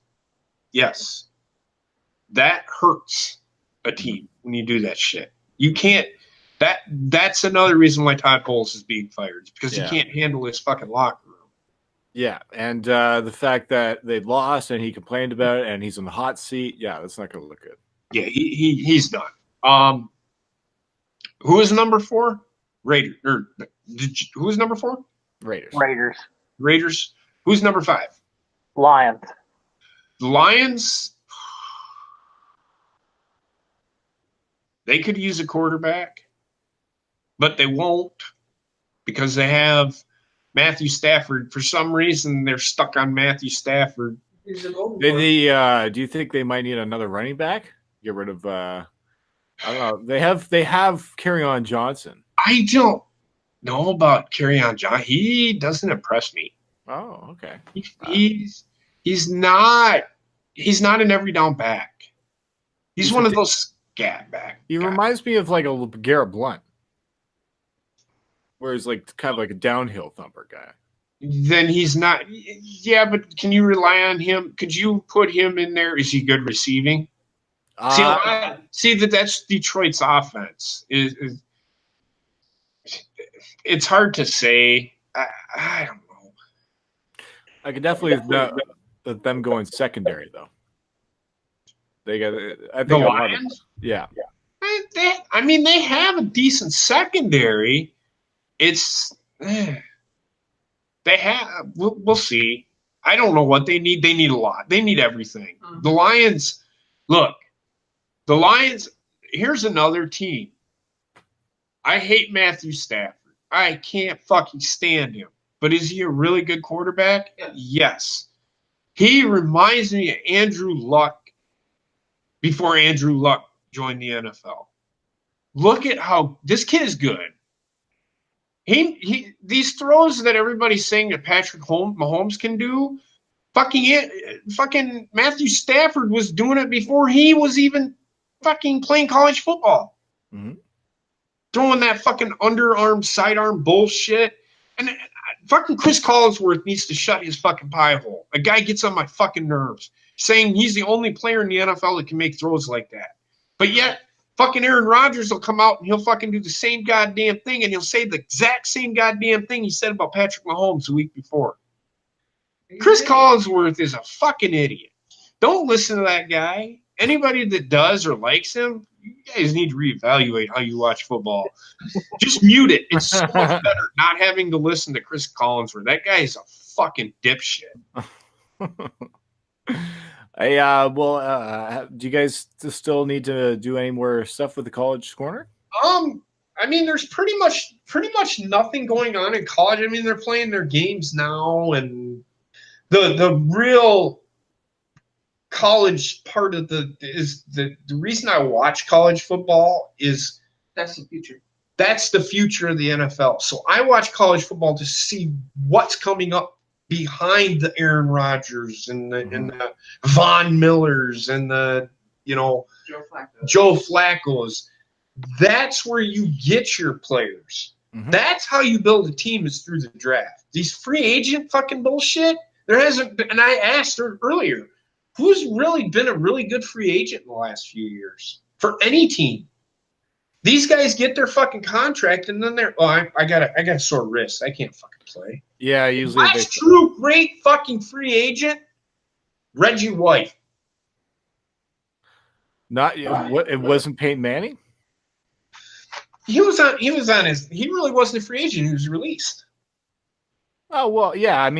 That hurts a team when you do that shit. You can't. That's another reason why Todd Bowles is being fired, because he can't handle his fucking locker room. Yeah, and the fact that they lost and he complained about it and he's in the hot seat, that's not going to look good. Yeah, he's done. Who is number 4? Raiders. Who is number 4? Raiders. Who's number 5? Lions. The Lions. They could use a quarterback, but they won't because they have Matthew Stafford. For some reason, they're stuck on Matthew Stafford. Do you think they might need another running back? Get rid of I don't know. They have Kerryon Johnson. I don't know about Kerryon Johnson. He doesn't impress me. Oh, okay. He's not an every down back. He's one of those scat back. He reminds me of like a Garrett Blunt. Where he's like kind of like a downhill thumper guy. Then he's not. Yeah, but can you rely on him? Could you put him in there? Is he good receiving? See that's Detroit's offense. It's hard to say. I don't know. I could definitely them going secondary though. They got. I think the Lions. Yeah. They have a decent secondary. They have. We'll see. I don't know what they need. They need a lot. They need everything. Mm-hmm. The Lions. Look, the Lions. Here's another team. I hate Matthew Stafford. I can't fucking stand him. But is he a really good quarterback? Yes. He reminds me of Andrew Luck before Andrew Luck joined the NFL. Look at how this kid is good. These throws that everybody's saying that Patrick Mahomes can do, fucking Matthew Stafford was doing it before he was even fucking playing college football. Mm-hmm. Throwing that fucking underarm, sidearm bullshit. And fucking Chris Collinsworth needs to shut his fucking pie hole. A guy gets on my fucking nerves saying he's the only player in the NFL that can make throws like that. But yet, fucking Aaron Rodgers will come out and he'll fucking do the same goddamn thing, and he'll say the exact same goddamn thing he said about Patrick Mahomes the week before. Chris Collinsworth is a fucking idiot. Don't listen to that guy. Anybody that does or likes him, you guys need to reevaluate how you watch football. Just mute it. It's so much better not having to listen to Chris Collinsworth. That guy is a fucking dipshit. Hey, do you guys still need to do any more stuff with the College Corner? There's pretty much nothing going on in college. They're playing their games now, and the real college part of the reason I watch college football is that's the future. That's the future of the NFL. So I watch college football to see what's coming up behind the Aaron Rodgers and the Von Millers and the Joe Flacco's. That's where you get your players. Mm-hmm. That's how you build a team, is through the draft. These free agent fucking bullshit. There hasn't been, and I asked her earlier, who's really been a really good free agent in the last few years for any team? These guys get their fucking contract, and then they're, I got a sore wrist. I can't fucking play. Yeah, usually. Last true great fucking free agent, Reggie White. It wasn't Peyton Manning? He really wasn't a free agent. He was released. Oh, well, yeah.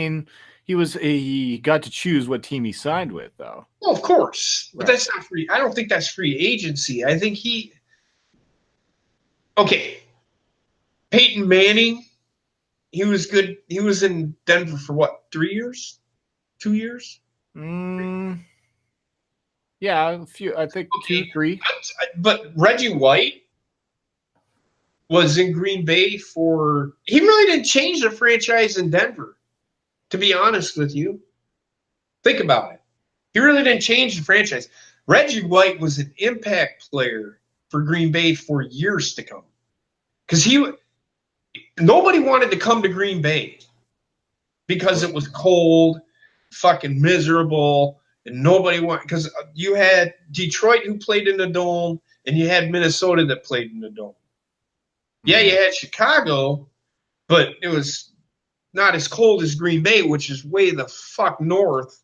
He got to choose what team he signed with, though. Well, of course. But that's not free. I don't think that's free agency. I think okay. Peyton Manning He was good. He was in Denver for what, 3 years? 2 years? Yeah, a few. I think 2, 3. But Reggie White was in Green Bay for. He really didn't change the franchise in Denver, to be honest with you. Think about it. He really didn't change the franchise. Reggie White was an impact player for Green Bay for years to come, because nobody wanted to come to Green Bay because it was cold, fucking miserable. And nobody wanted, because you had Detroit who played in the dome, and you had Minnesota that played in the dome. Yeah, you had Chicago, but it was not as cold as Green Bay, which is way the fuck north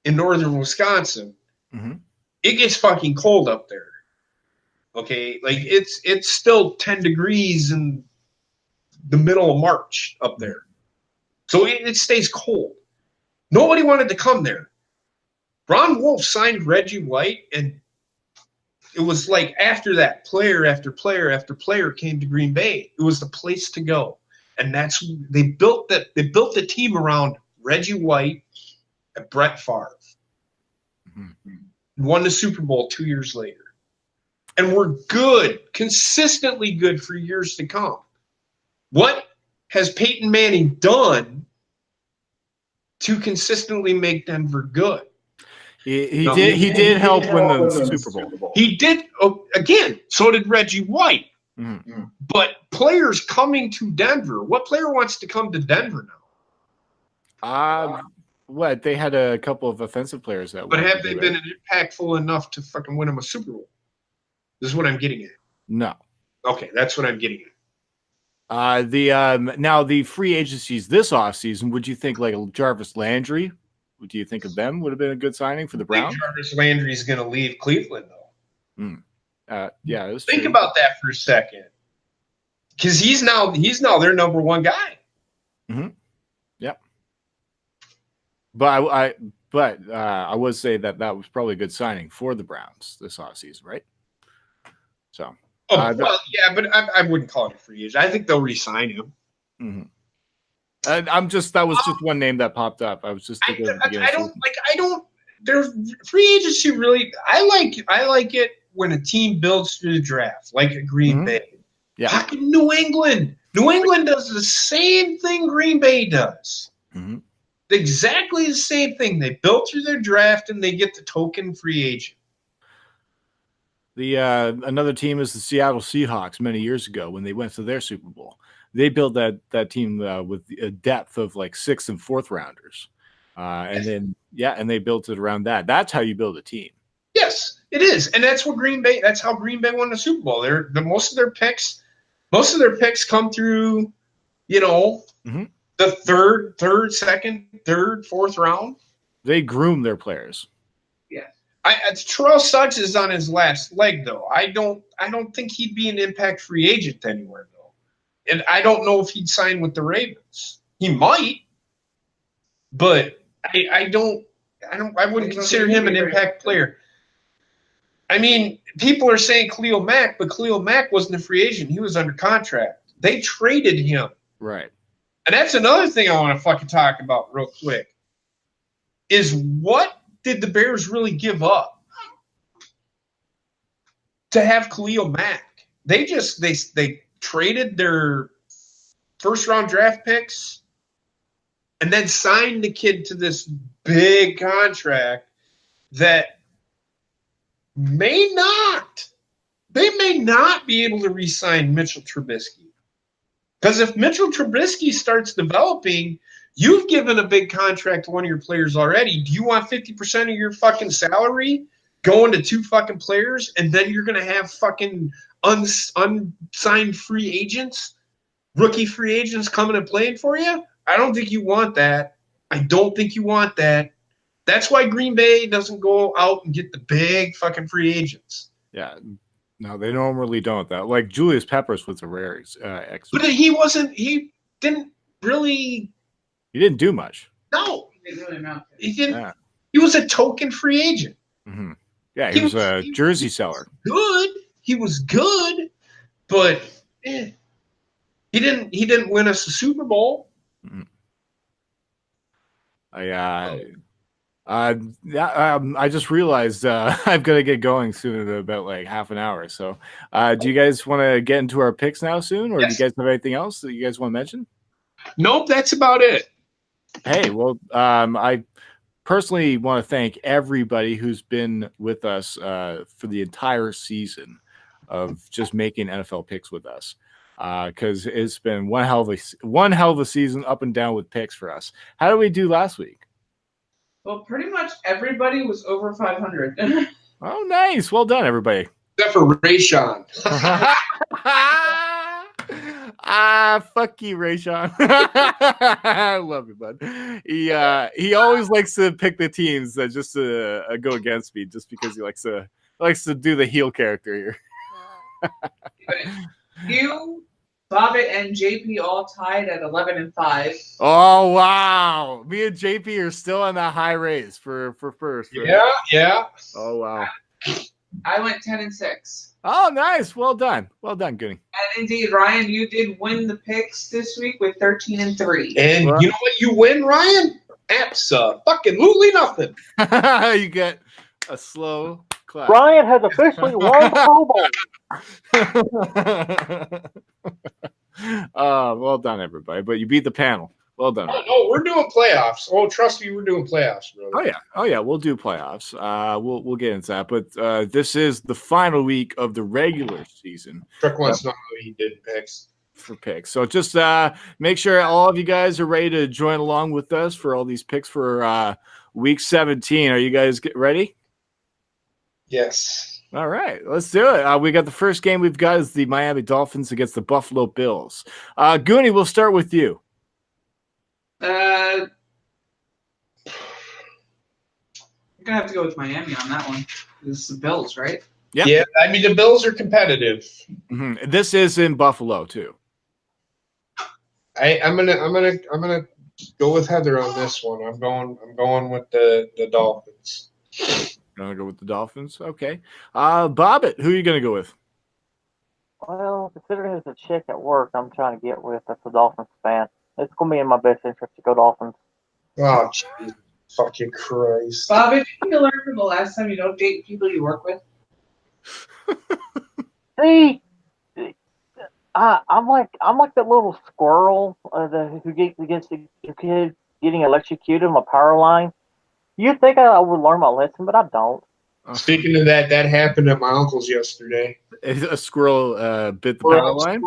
in northern Wisconsin. Mm-hmm. It gets fucking cold up there. Okay, like it's still 10 degrees in the middle of March up there, so it stays cold. Nobody wanted to come there. Ron Wolf signed Reggie White, and it was like after that, player after player after player came to Green Bay. It was the place to go, and they built the team around Reggie White and Brett Favre. Mm-hmm. Won the Super Bowl 2 years later, and we're good, consistently good for years to come. What has Peyton Manning done to consistently make Denver good? He did help win the Super Bowl. He did, again, so did Reggie White. Mm-hmm. But players coming to Denver, what player wants to come to Denver now? What, they had a couple of offensive players that. But have they been impactful enough to fucking win them a Super Bowl? This is what I'm getting at. No. Okay, that's what I'm getting at. Now the free agencies this offseason, would you think like Jarvis Landry? What do you think of them? Would have been a good signing for the Browns. Jarvis Landry is going to leave Cleveland, though. Yeah, think about that for a second, because he's now their number one guy. Mm-hmm. Yep. But I would say that was probably a good signing for the Browns this offseason, right? So. Yeah, but I wouldn't call it a free agent. I think they'll re-sign him. Mm-hmm. That was just one name that popped up. I was just thinking. There's free agency really. I like it when a team builds through the draft, like a Green Bay. Yeah. Fucking New England. New England does the same thing Green Bay does. Mm-hmm. Exactly the same thing. They built through their draft and they get the token free agent. Another team is the Seattle Seahawks many years ago when they went to their Super Bowl. They built that team with a depth of like 6th and 4th rounders. And they built it around that. That's how you build a team. Yes, it is. And that's how Green Bay won the Super Bowl. Most of their picks come through, the second, third, fourth round. They groom their players. Yeah. Terrell Suggs is on his last leg, though. I don't think he'd be an impact free agent anywhere, though. And I don't know if he'd sign with the Ravens. He might, but I wouldn't consider him an impact player. I mean, people are saying Khalil Mack, but Khalil Mack wasn't a free agent. He was under contract. They traded him. Right. And that's another thing I want to fucking talk about real quick, is what did the Bears really give up to have Khalil Mack? They traded their first-round draft picks and then signed the kid to this big contract that may not be able to re-sign Mitchell Trubisky. Because if Mitchell Trubisky starts developing, you've given a big contract to one of your players already. Do you want 50% of your fucking salary going to 2 fucking players, and then you're going to have fucking unsigned free agents, rookie free agents coming and playing for you? I don't think you want that. I don't think you want that. That's why Green Bay doesn't go out and get the big fucking free agents. Yeah. No, they normally don't. That like Julius Peppers was a rare but he didn't do much. No. He didn't. Yeah. He was a token free agent. Mm-hmm. Yeah, he was a jersey seller. He was good, but He didn't win us the Super Bowl. I just realized I'm gonna get going soon in about like half an hour. So, do you guys want to get into our picks now soon, or do you guys have anything else that you guys want to mention? Nope, that's about it. Hey, well, I personally want to thank everybody who's been with us for the entire season of just making NFL picks with us, because it's been one hell of a season up and down with picks for us. How did we do last week? Well, pretty much everybody was over 500. Oh, nice. Well done, everybody. Except for Rayshawn. Fuck you, Rayshawn. I love you, bud. He always likes to pick the teams that just go against me, just because he likes to do the heel character here. You, Bobbit, and JP all tied at 11-5. Oh wow! Me and JP are still on that high race for first. Right? Yeah. Oh wow! I went 10-6. Oh, nice. Well done, Goody. And indeed, Ryan, you did win the picks this week with 13-3. And you know what you win, Ryan? Fucking-lutely nothing. You get a slow clap. Ryan has officially won the Pro Bowl. Well done, everybody. But you beat the panel. Well done. Oh, we're doing playoffs. Oh, trust me, we're doing playoffs, brother. Oh yeah, we'll do playoffs. We'll get into that. But this is the final week of the regular season. Trick wants to know who he did picks. For picks. So just make sure all of you guys are ready to join along with us for all these picks for week 17. Are you guys ready? Yes. All right, let's do it. We got the first game we've got is the Miami Dolphins against the Buffalo Bills. Goonie, we'll start with you. I'm gonna have to go with Miami on that one. This is the Bills, right? Yep. Yeah. I mean, the Bills are competitive. Mm-hmm. This is in Buffalo too. I'm gonna go with Heather on this one. I'm going with the Dolphins. Gonna go with the Dolphins. Okay. Bobbit, who are you gonna go with? Well, considering it's a chick at work I'm trying to get with, that's a Dolphins fan. It's going to be in my best interest to go Dolphins. Oh, jeez. Fucking Christ. Bobby, did you learn from the last time you don't date people you work with? See, I'm like that little squirrel who gets the kid getting electrocuted on a power line. You'd think I would learn my lesson, but I don't. Speaking of that happened at my uncle's yesterday. A squirrel bit the power line?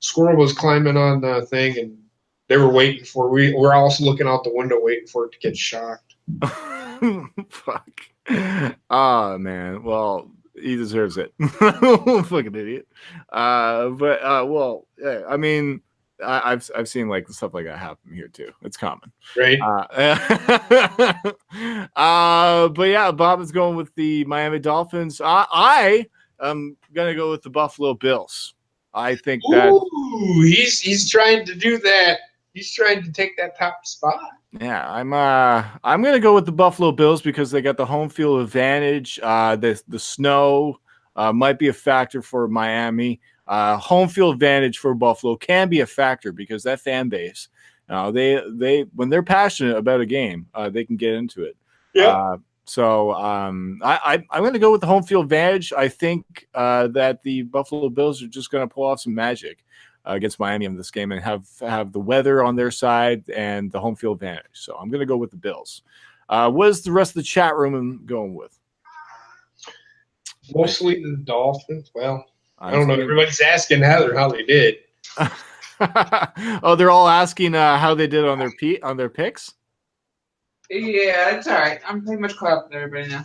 Squirrel was climbing on the thing, and they were waiting for. We're also looking out the window, waiting for it to get shocked. Fuck. Oh man. Well, he deserves it. Fucking idiot. Well, yeah, I mean, I've seen like stuff like that happen here too. It's common, right? But yeah, Bob is going with the Miami Dolphins. I am gonna go with the Buffalo Bills. I think that he's trying to do that. He's trying to take that top spot. Yeah, I'm gonna go with the Buffalo Bills because they got the home field advantage. The snow might be a factor for Miami. Home field advantage for Buffalo can be a factor because that fan base, they when they're passionate about a game, they can get into it. Yeah. So I'm going to go with the home field advantage. I think that the Buffalo Bills are just going to pull off some magic against Miami in this game and have the weather on their side and the home field advantage. So I'm going to go with the Bills. What is the rest of the chat room going with? Mostly the Dolphins. Well, I don't know. Everybody's asking Heather how they did. Oh, they're all asking how they did on their picks. Yeah, it's all right. I'm pretty much caught up with everybody now.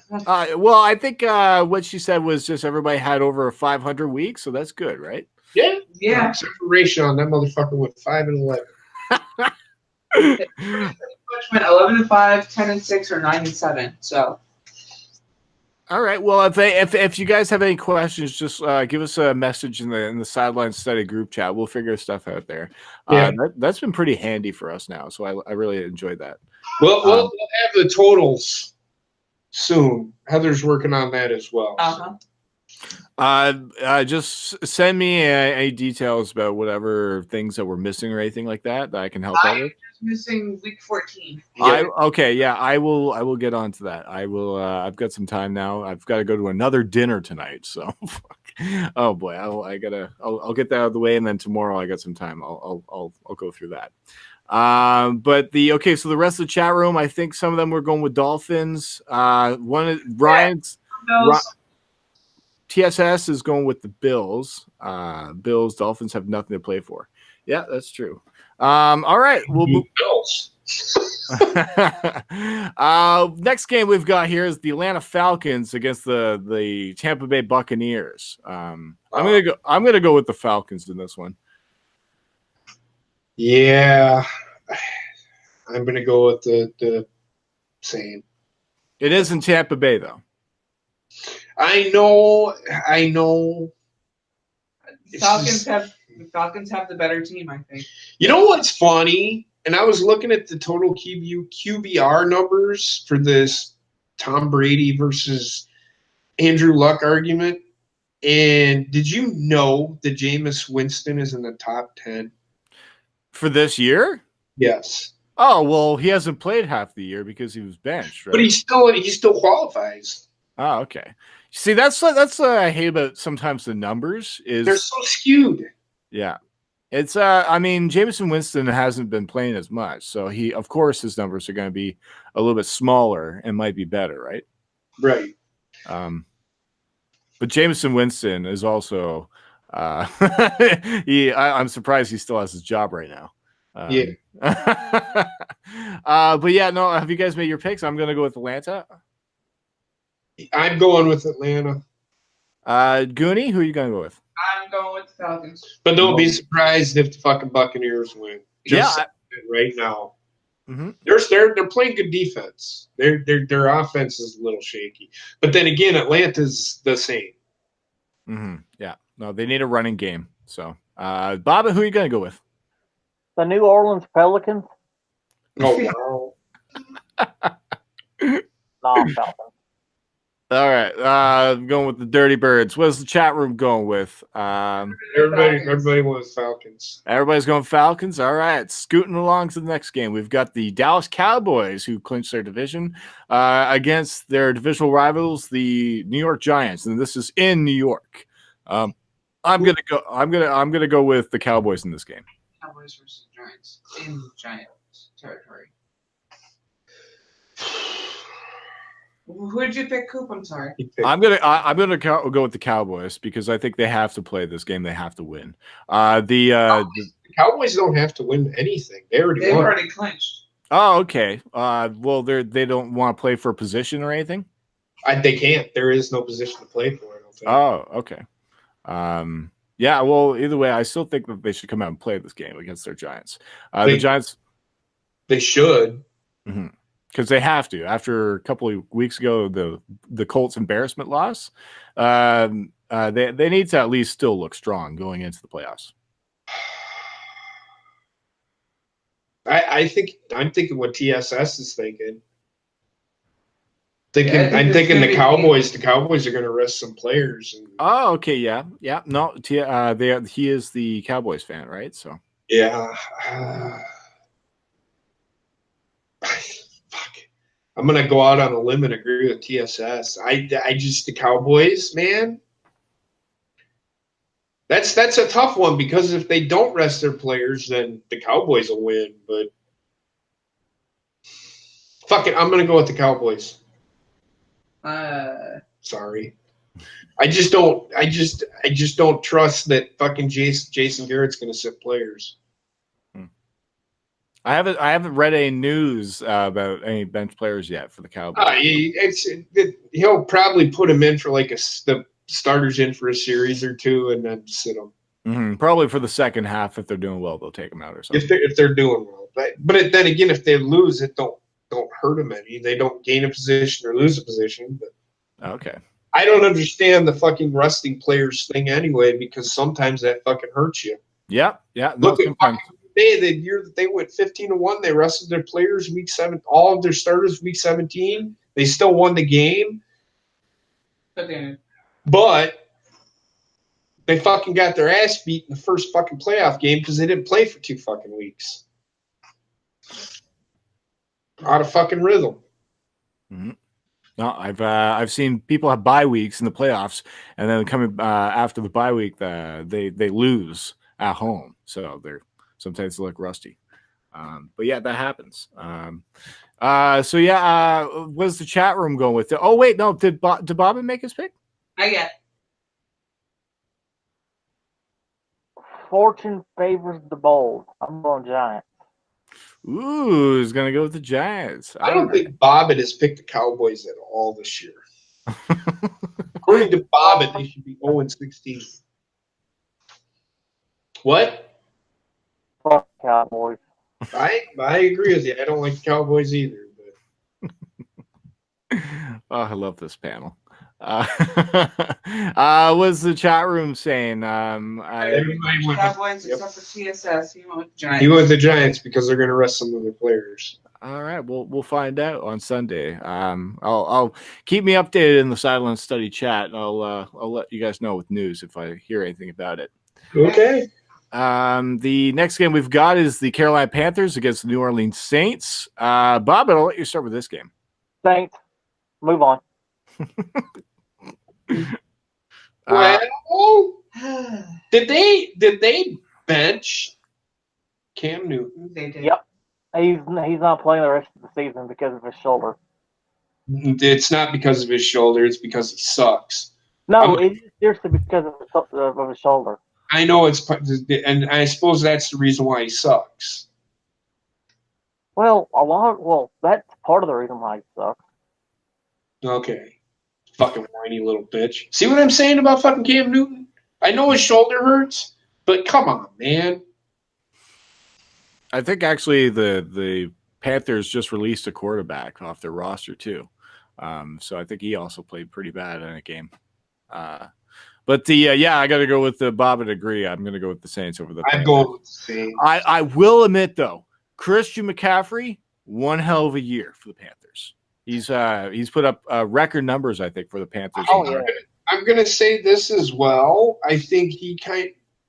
Well, I think what she said was just everybody had over 500 weeks, so that's good, right? Yeah. Except for Rayshawn, that motherfucker went 5-11. Pretty much went 11-5, 10-6, or 9-7. So. All right. Well, if you guys have any questions, just give us a message in the Sideline Study group chat. We'll figure stuff out there. Yeah. That's been pretty handy for us now, so I really enjoyed that. We'll have the totals soon. Heather's working on that as well. Uh-huh. Just send me any details about whatever things that we're missing or anything like that I can help out with. Just missing week 14. I will get on to that. I will. I've got some time now. I've got to go to another dinner tonight. So, oh boy, I'll get that out of the way, and then tomorrow I got some time. I'll go through that. So the rest of the chat room, I think some of them were going with Dolphins. Ryan's. TSS is going with the Bills. Bills, Dolphins have nothing to play for. Yeah, that's true. All right, we'll move. Bills. Next game we've got here is the Atlanta Falcons against the Tampa Bay Buccaneers. I'm gonna go with the Falcons in this one. Yeah, I'm gonna go with the same. It is in Tampa Bay though. I know. The Falcons have the better team, I think. You know what's funny? And I was looking at the total QBR numbers for this Tom Brady versus Andrew Luck argument. And did you know that Jameis Winston is in the top 10 for this year? Yes. Oh well, he hasn't played half the year because he was benched, right? But he still qualifies. Oh, okay. See, that's what I hate about sometimes the numbers is they're so skewed. Yeah. It's Jameson Winston hasn't been playing as much, so of course his numbers are going to be a little bit smaller and might be better, right? Right. But Jameson Winston is also I'm surprised he still has his job right now. Yeah. But yeah, no, have you guys made your picks? I'm going to go with Atlanta. I'm going with Atlanta. Goonie, who are you going to go with? I'm going with the Falcons. But don't be surprised if the fucking Buccaneers win. Right now. Mm-hmm. They're playing good defense. Their offense is a little shaky. But then again, Atlanta's the same. Mm-hmm. Yeah. No, they need a running game. So, Bobbit, who are you going to go with? The New Orleans Pelicans. Oh, wow. Falcons. All right, I'm going with the Dirty Birds. What's the chat room going with? Everybody wants Falcons. Everybody's going Falcons. All right, scooting along to the next game. We've got the Dallas Cowboys, who clinched their division, against their divisional rivals, the New York Giants, and this is in New York. I'm gonna go with the Cowboys in this game. Cowboys versus Giants in Giants territory. Who did you pick, Coop? I'm sorry. I'm gonna go with the Cowboys because I think they have to play this game. They have to win. The Cowboys don't have to win anything. They've already clinched. Oh, okay. Well, they don't want to play for a position or anything. They can't. There is no position to play for. I don't think. Oh, okay. Yeah. Well, either way, I still think that they should come out and play this game against their Giants. The Giants. They should. Mm-hmm. Because they have to. After a couple of weeks ago, the Colts' embarrassment loss, they need to at least still look strong going into the playoffs. I'm thinking what TSS is thinking. I'm thinking the Cowboys. The Cowboys are going to rest some players. Oh, okay, yeah. No, he is the Cowboys fan, right? So yeah. I'm gonna go out on a limb and agree with TSS. The Cowboys, man. That's a tough one because if they don't rest their players, then the Cowboys will win. But fuck it, I'm gonna go with the Cowboys. Sorry, I just don't trust that fucking Jason Garrett's gonna sit players. I haven't read any news about any bench players yet for the Cowboys. He'll probably put him in for the starters in for a series or two and then sit them. Mm-hmm. Probably for the second half. If they're doing well, they'll take them out or something. If they're doing well, but then again, if they lose, it don't hurt them any. They don't gain a position or lose a position. But okay. I don't understand the fucking resting players thing anyway because sometimes that fucking hurts you. Yeah. Look at the year that they went 15-1, they rested their players week 7, all of their starters week 17. They still won the game. Okay. But they fucking got their ass beat in the first fucking playoff game because they didn't play for 2 fucking weeks. Out of fucking rhythm. Mm-hmm. No, I've seen people have bye weeks in the playoffs, and then coming after the bye week, they lose at home, so they're sometimes they look rusty. But yeah, that happens. So yeah, what's the chat room going with? Oh wait, no, did Bobbit make his pick? I get. Fortune favors the bold. I'm going Giants. Ooh, he's gonna go with the Giants. I don't think Bobbit has picked the Cowboys at all this year. According to Bobbit, they should be 0-16. What? Fuck Cowboys. I agree with you. I don't like the Cowboys either. But Oh, I love this panel. What's the chat room saying? everybody went Cowboys with, except for TSS. He went with the Giants. he went with the Giants because they're going to rest some of their players. All right, we'll find out on Sunday. I'll keep me updated in the Sideline Study chat. And I'll let you guys know with news if I hear anything about it. Okay. The next game we've got is the Carolina Panthers against the New Orleans Saints. Bob, I'll let you start with this game. Saints. Move on. Well, did they bench Cam Newton? They did. Yep. He's not playing the rest of the season because of his shoulder. It's not because of his shoulder. It's because he sucks. No, it's seriously because of his shoulder. I know and I suppose that's the reason why he sucks. Well, that's part of the reason why he sucks. Okay. Fucking whiny little bitch. See what I'm saying about fucking Cam Newton? I know his shoulder hurts, but come on, man. I think actually the Panthers just released a quarterback off their roster too. So I think he also played pretty bad in a game. But I got to go with the Bobbit. Agree. I'm going to go with the Saints over the Panthers. I'm going with the Saints. I will admit though, Christian McCaffrey, one hell of a year for the Panthers. He's put up record numbers, I think, for the Panthers. Oh, yeah. I'm going to say this as well. I think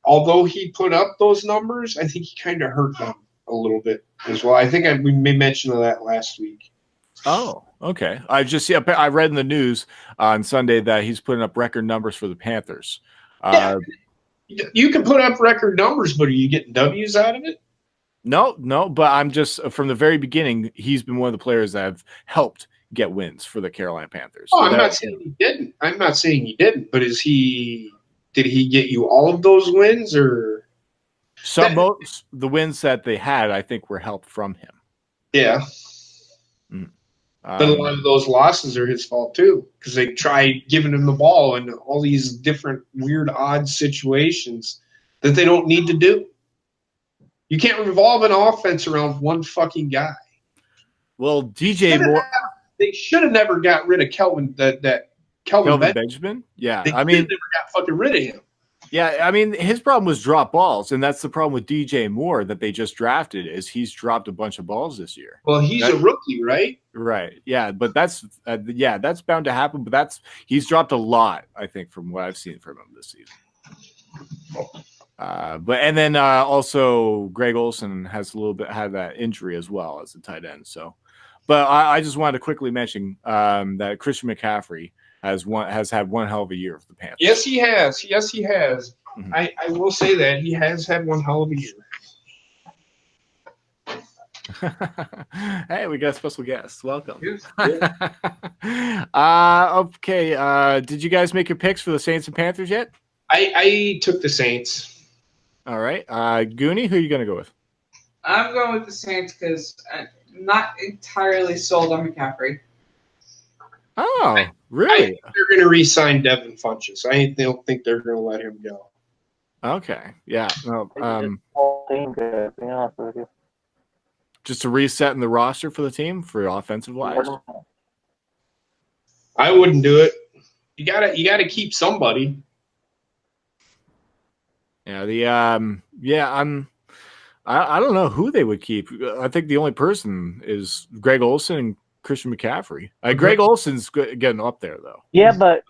although he put up those numbers, I think he kind of hurt them a little bit as well. I think we may mention that last week. Oh, okay. I read in the news on Sunday that he's putting up record numbers for the Panthers. Yeah, you can put up record numbers, but are you getting W's out of it? No, but I'm just from the very beginning, he's been one of the players that have helped get wins for the Carolina Panthers. Oh, I'm not saying he didn't. I'm not saying he didn't, but did he get you all of those wins or most the wins that they had, I think, were helped from him. Yeah. But a lot of those losses are his fault too, because they tried giving him the ball in all these different weird, odd situations that they don't need to do. You can't revolve an offense around one fucking guy. Well, DJ Moore, they should have never got rid of Kelvin Benjamin. Yeah, they never got fucking rid of him. Yeah, I mean, his problem was drop balls, and that's the problem with DJ Moore that they just drafted. Is he's dropped a bunch of balls this year. Well, he's a rookie, right? Right. Yeah, but that's bound to happen. But he's dropped a lot, I think, from what I've seen from him this season. Also Greg Olsen has had that injury as well as a tight end. So, but I just wanted to quickly mention that Christian McCaffrey has had one hell of a year for the Panthers. Yes, he has. Mm-hmm. I will say that he has had one hell of a year. Hey, we got a special guest. Welcome. Yeah. Okay. Did you guys make your picks for the Saints and Panthers yet? I took the Saints. All right. Goonie, who are you going to go with? I'm going with the Saints because I'm not entirely sold on McCaffrey. Oh, really? I think they're going to re-sign Devin Funchess. I don't think they're going to let him go. Okay. Yeah. No. Good, to be honest with you. Just a reset in the roster for the team for offensive wise. I wouldn't do it. You gotta keep somebody. Yeah. I don't know who they would keep. I think the only person is Greg Olsen Christian McCaffrey. Greg Olson's getting up there though. Yeah, but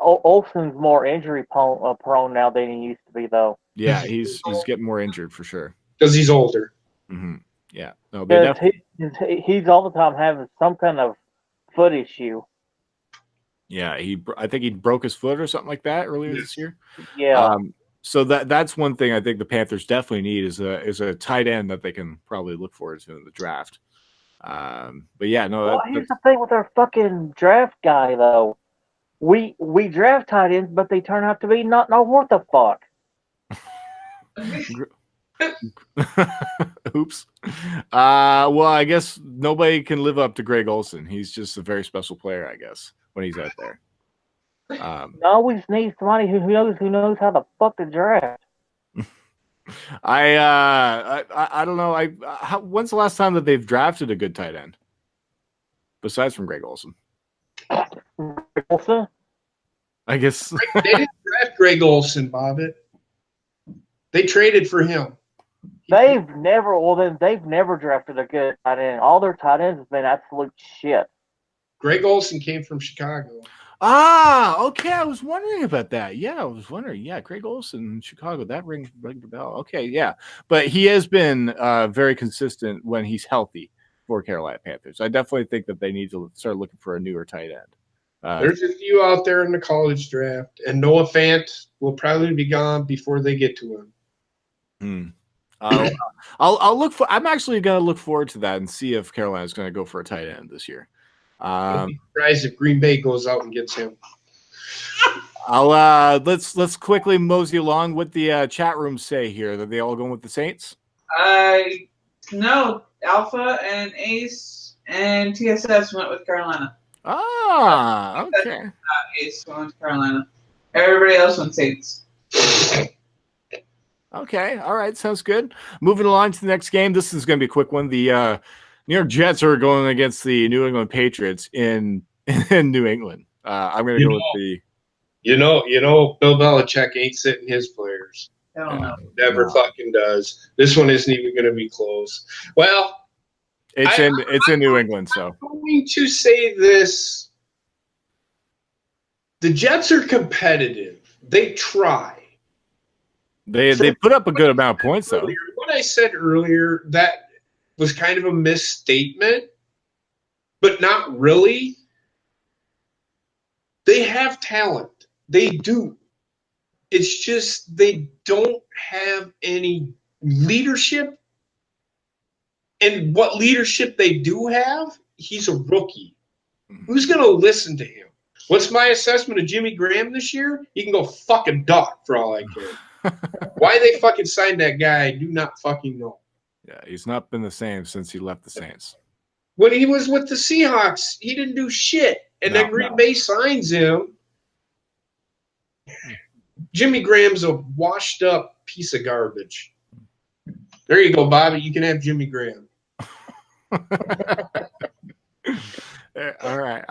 Olsen's more injury prone now than he used to be, though. Yeah, he's getting more injured for sure because he's older. Mm-hmm. Yeah, no, he's all the time having some kind of foot issue. Yeah, I think he broke his foot or something like that earlier this year. Yeah. So that's one thing I think the Panthers definitely need is a tight end that they can probably look forward to in the draft. But yeah, no. Well, here's the thing with our fucking draft guy though. We draft tight ends, but they turn out to be not worth a fuck. Oops. Well, I guess nobody can live up to Greg Olson. He's just a very special player, I guess, when he's out there. No, we just need somebody who knows how to fuck the draft. I don't know. When's the last time that they've drafted a good tight end besides from Greg Olson? Greg Olson? I guess they didn't draft Greg Olson, Bobbit. They traded for him. They've never drafted a good tight end. All their tight ends have been absolute shit. Greg Olson came from Chicago. Ah, okay. I was wondering about that. Yeah, I was wondering. Yeah, Greg Olson in Chicago. That rings the bell. Okay, yeah. But he has been very consistent when he's healthy for Carolina Panthers. I definitely think that they need to start looking for a newer tight end. There's a few out there in the college draft, and Noah Fant will probably be gone before they get to him. I'll look for. I'm actually going to look forward to that and see if Carolina's going to go for a tight end this year. I'd be surprised if Green Bay goes out and gets him. Let's quickly mosey along what the chat rooms say here. That they all going with the Saints? No, Alpha and Ace and TSS went with Carolina. Ah, okay. Ace went with Carolina. Everybody else went Saints. Okay, all right, sounds good. Moving along to the next game. This is going to be a quick one. The New York Jets are going against the New England Patriots in New England. I'm going to go with the. You know, Bill Belichick ain't sitting his players. Never fucking does. This one isn't even going to be close. Well, it's in New England, so I'm going to say this: the Jets are competitive. They try. They put up a good amount of points, though. What I said earlier, that was kind of a misstatement, but not really. They have talent. They do. It's just they don't have any leadership. And what leadership they do have, he's a rookie. Who's going to listen to him? What's my assessment of Jimmy Graham this year? He can go fucking duck for all I care. Why they fucking signed that guy, I do not fucking know. Yeah, he's not been the same since he left the Saints. When he was with the Seahawks, he didn't do shit. And then Green Bay signs him. Jimmy Graham's a washed up piece of garbage. There you go, Bobby. You can have Jimmy Graham. All right.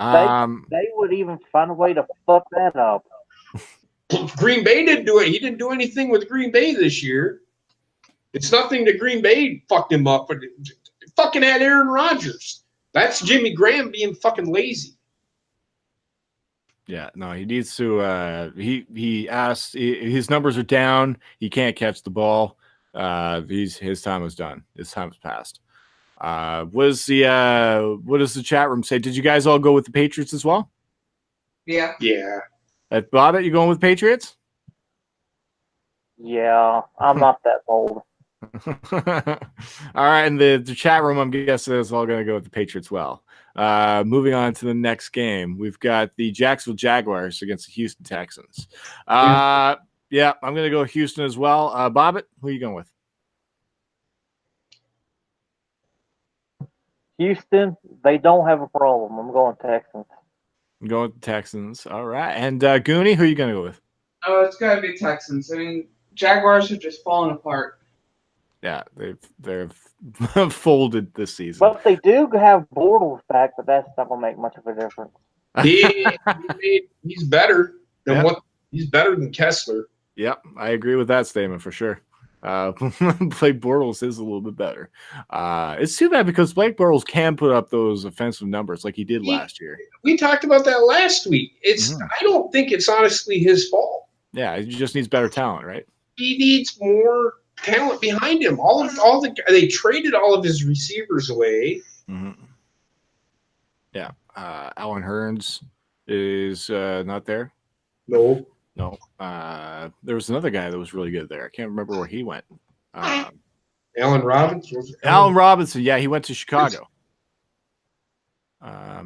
They would even find a way to fuck that up. Green Bay didn't do it. He didn't do anything with Green Bay this year. It's nothing that Green Bay fucked him up, but fucking had Aaron Rodgers. That's Jimmy Graham being fucking lazy. Yeah, no, he needs to. He asked. His numbers are down. He can't catch the ball. His time was done. His time has passed. What does the chat room say? Did you guys all go with the Patriots as well? Yeah. Yeah. Bobbit, you going with Patriots? Yeah, I'm not that bold. All right, and the chat room, I'm guessing, is all going to go with the Patriots. Well, moving on to the next game, we've got the Jacksonville Jaguars against the Houston Texans. Yeah, I'm going to go Houston as well. Bobbit, who are you going with? Houston, they don't have a problem. I'm going Texans. I'm going with the Texans. All right, and Goonie, who are you going to go with? Oh, it's got to be Texans. I mean, Jaguars are just falling apart. Yeah, they've folded this season. But they do have Bortles back, but that's not going to make much of a difference. He's better than he's better than Kessler. Yep, I agree with that statement for sure. Blake Bortles is a little bit better. It's too bad because Blake Bortles can put up those offensive numbers like he did last year. We talked about that last week. I don't think it's honestly his fault. Yeah, he just needs better talent, right? He needs more talent behind him. They traded all of his receivers away. Mm-hmm. Yeah, Alan Hearns is not there. No. There was another guy that was really good there. I can't remember where he went. Allen Robinson. Allen Robinson. Yeah, he went to Chicago. I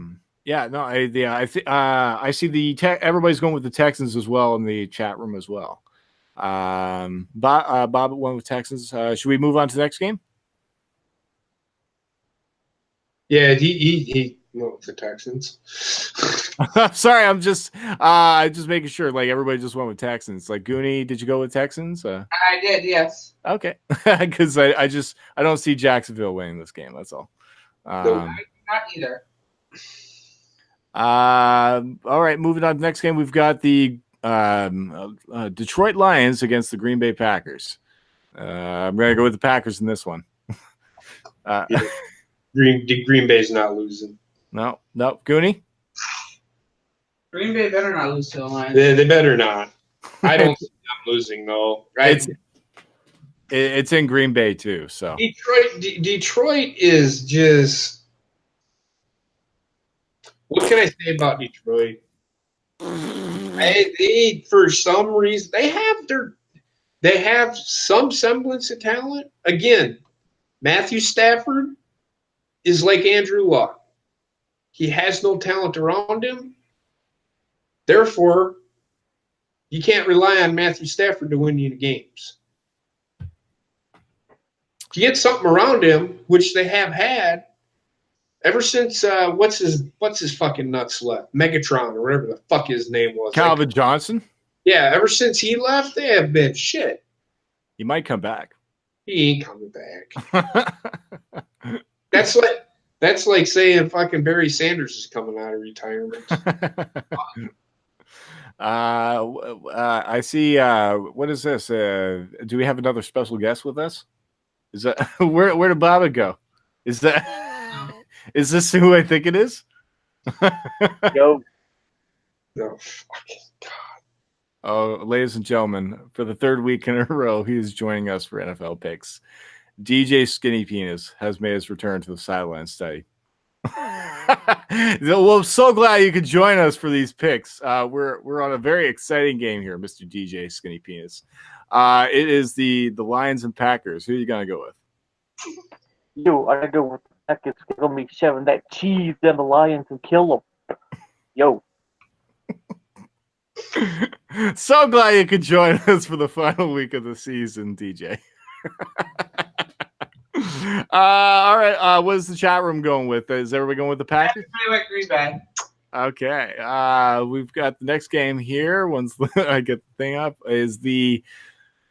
see everybody's going with the Texans as well in the chat room as well. Bobbit went with Texans. Should we move on to the next game? Yeah, he went with the Texans. Sorry, I'm just making sure. Like everybody just went with Texans. Like Goonie, did you go with Texans? I did, yes. Okay, because I don't see Jacksonville winning this game. That's all. Not either. All right, moving on to the next game. We've got the Detroit Lions against the Green Bay Packers. I'm going to go with the Packers in this one. Green Bay's not losing. No, Goonie? Green Bay better not lose to the Lions. They better not. I don't see them losing, though. Right? It's in Green Bay, too. So Detroit is just... What can I say about Detroit? They for some reason they have some semblance of talent. Again, Matthew Stafford is like Andrew Luck. He has no talent around him. Therefore, you can't rely on Matthew Stafford to win you the games. If you get something around him, which they have had, ever since what's his fucking nuts left? Megatron or whatever the fuck his name was. Calvin Johnson? Yeah, ever since he left, they have been shit. He might come back. He ain't coming back. That's like saying fucking Barry Sanders is coming out of retirement. I see what is this? Do we have another special guest with us? Is that where did Bobbit go? Is this who I think it is? Yo. No fucking God. Oh, ladies and gentlemen, for the third week in a row, he is joining us for NFL picks. DJ Skinny Penis has made his return to the Sideline study. Well, I'm so glad you could join us for these picks. We're on a very exciting game here, Mr. DJ Skinny Penis. It is the Lions and Packers. Who are you gonna go with? Yo, I gotta go with the Packers. Gonna be shoving that cheese down the Lions and kill them. Yo. So glad you could join us for the final week of the season, DJ. All right. What is the chat room going with? Is everybody going with the Packers? Everybody went Green Bay. Okay. We've got the next game here. Once I get the thing up, is the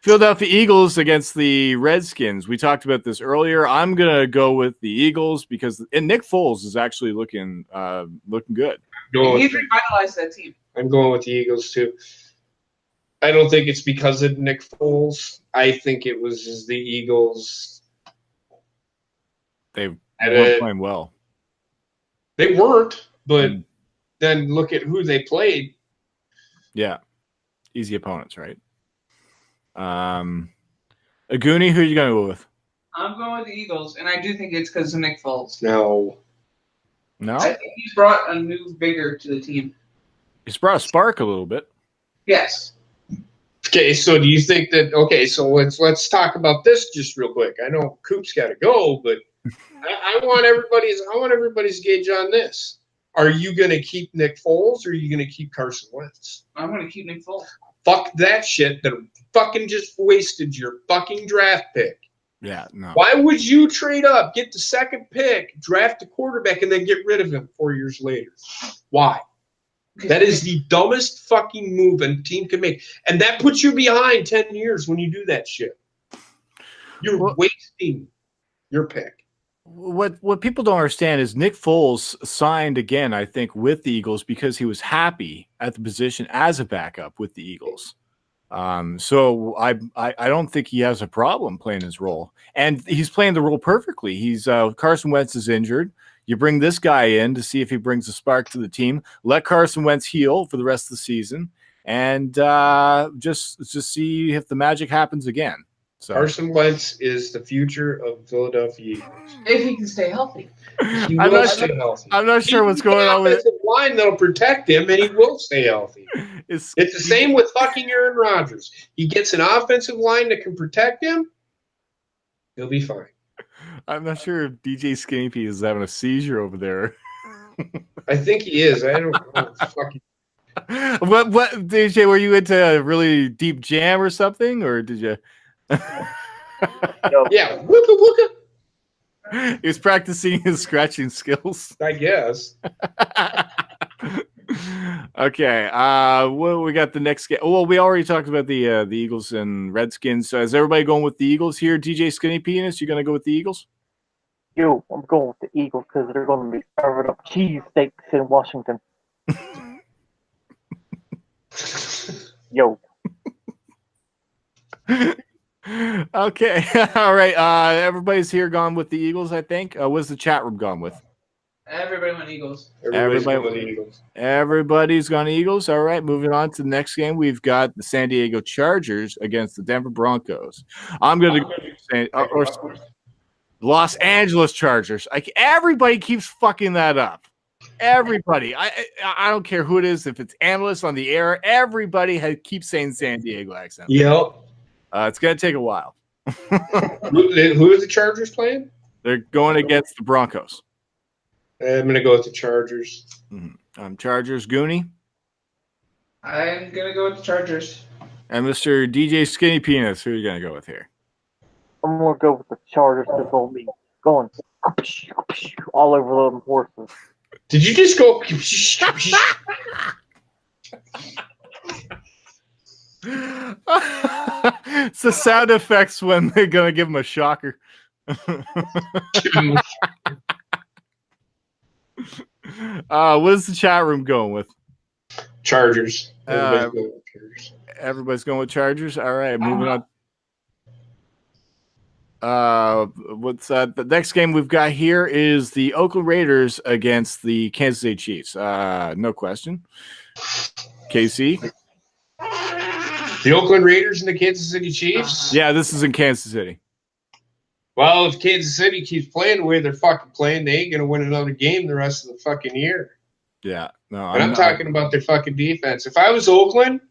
Philadelphia Eagles against the Redskins. We talked about this earlier. I'm gonna go with the Eagles because Nick Foles is actually looking good. He's revitalized that team. I'm going with the Eagles too. I don't think it's because of Nick Foles. I think it was just the Eagles. They weren't playing well. They weren't, but then look at who they played. Yeah, easy opponents, right? Aguni, who are you going to go with? I'm going with the Eagles, and I do think it's because of Nick Foles. No. I think he's brought a new vigor to the team. He's brought a spark a little bit. Yes. Okay, so do you think that? Okay, so let's talk about this just real quick. I know Coop's got to go, but I want everybody's gauge on this. Are you going to keep Nick Foles or are you going to keep Carson Wentz? I'm going to keep Nick Foles. Fuck that shit. That fucking just wasted your fucking draft pick. Yeah, no. Why would you trade up, get the second pick, draft a quarterback, and then get rid of him 4 years later? Why? That is the dumbest fucking move a team can make. And that puts you behind 10 years when you do that shit. You're wasting your pick. What people don't understand is Nick Foles signed again, I think, with the Eagles because he was happy at the position as a backup with the Eagles. So I don't think he has a problem playing his role, and he's playing the role perfectly. He's Carson Wentz is injured. You bring this guy in to see if he brings a spark to the team. Let Carson Wentz heal for the rest of the season, and just see if the magic happens again. So Carson Wentz is the future of Philadelphia Eagles. If he can stay healthy. He will stay healthy. I'm not sure what's going on with it. Line that'll protect him, and he will stay healthy. It's the same with fucking Aaron Rodgers. He gets an offensive line that can protect him, he'll be fine. I'm not sure if DJ Skinny Pete is having a seizure over there. I think he is. I don't know. Fucking. What DJ? Were you into a really deep jam or something, or did you? Yeah, wooka wooka. He was practicing his scratching skills, I guess. Okay. Well, we got the next game. Well, we already talked about the Eagles and Redskins. So is everybody going with the Eagles here? DJ Skinny Penis, you gonna go with the Eagles? Yo, I'm going with the Eagles because they're going to be serving up cheesesteaks in Washington. Yo. Okay. All right. Everybody's here gone with the Eagles, I think. What's the chat room gone with? Everybody went Eagles. Everybody's gone Eagles. All right. Moving on to the next game. We've got the San Diego Chargers against the Denver Broncos. I'm going to go Los Angeles Chargers. Everybody keeps fucking that up. Everybody. I don't care who it is. If it's analysts on the air, everybody keeps saying San Diego accent. Yep. It's going to take a while. Who is the Chargers playing? They're going against the Broncos. I'm going to go with the Chargers. Chargers. Goonie? I'm going to go with the Chargers. And Mr. DJ Skinny Penis, who are you going to go with here? I'm going to go with the Chargers because they'll be going all over them horses. Did you just go? It's the sound effects when they're going to give him a shocker. What is the chat room going with? Chargers. Everybody's going with Chargers. All right, moving on. What's the next game we've got here is the Oakland Raiders against the Kansas City Chiefs. No question. KC. The Oakland Raiders and the Kansas City Chiefs? Yeah, this is in Kansas City. Well, if Kansas City keeps playing the way they're fucking playing, they ain't going to win another game the rest of the fucking year. Yeah. No, I'm talking about their fucking defense. If I was Oakland,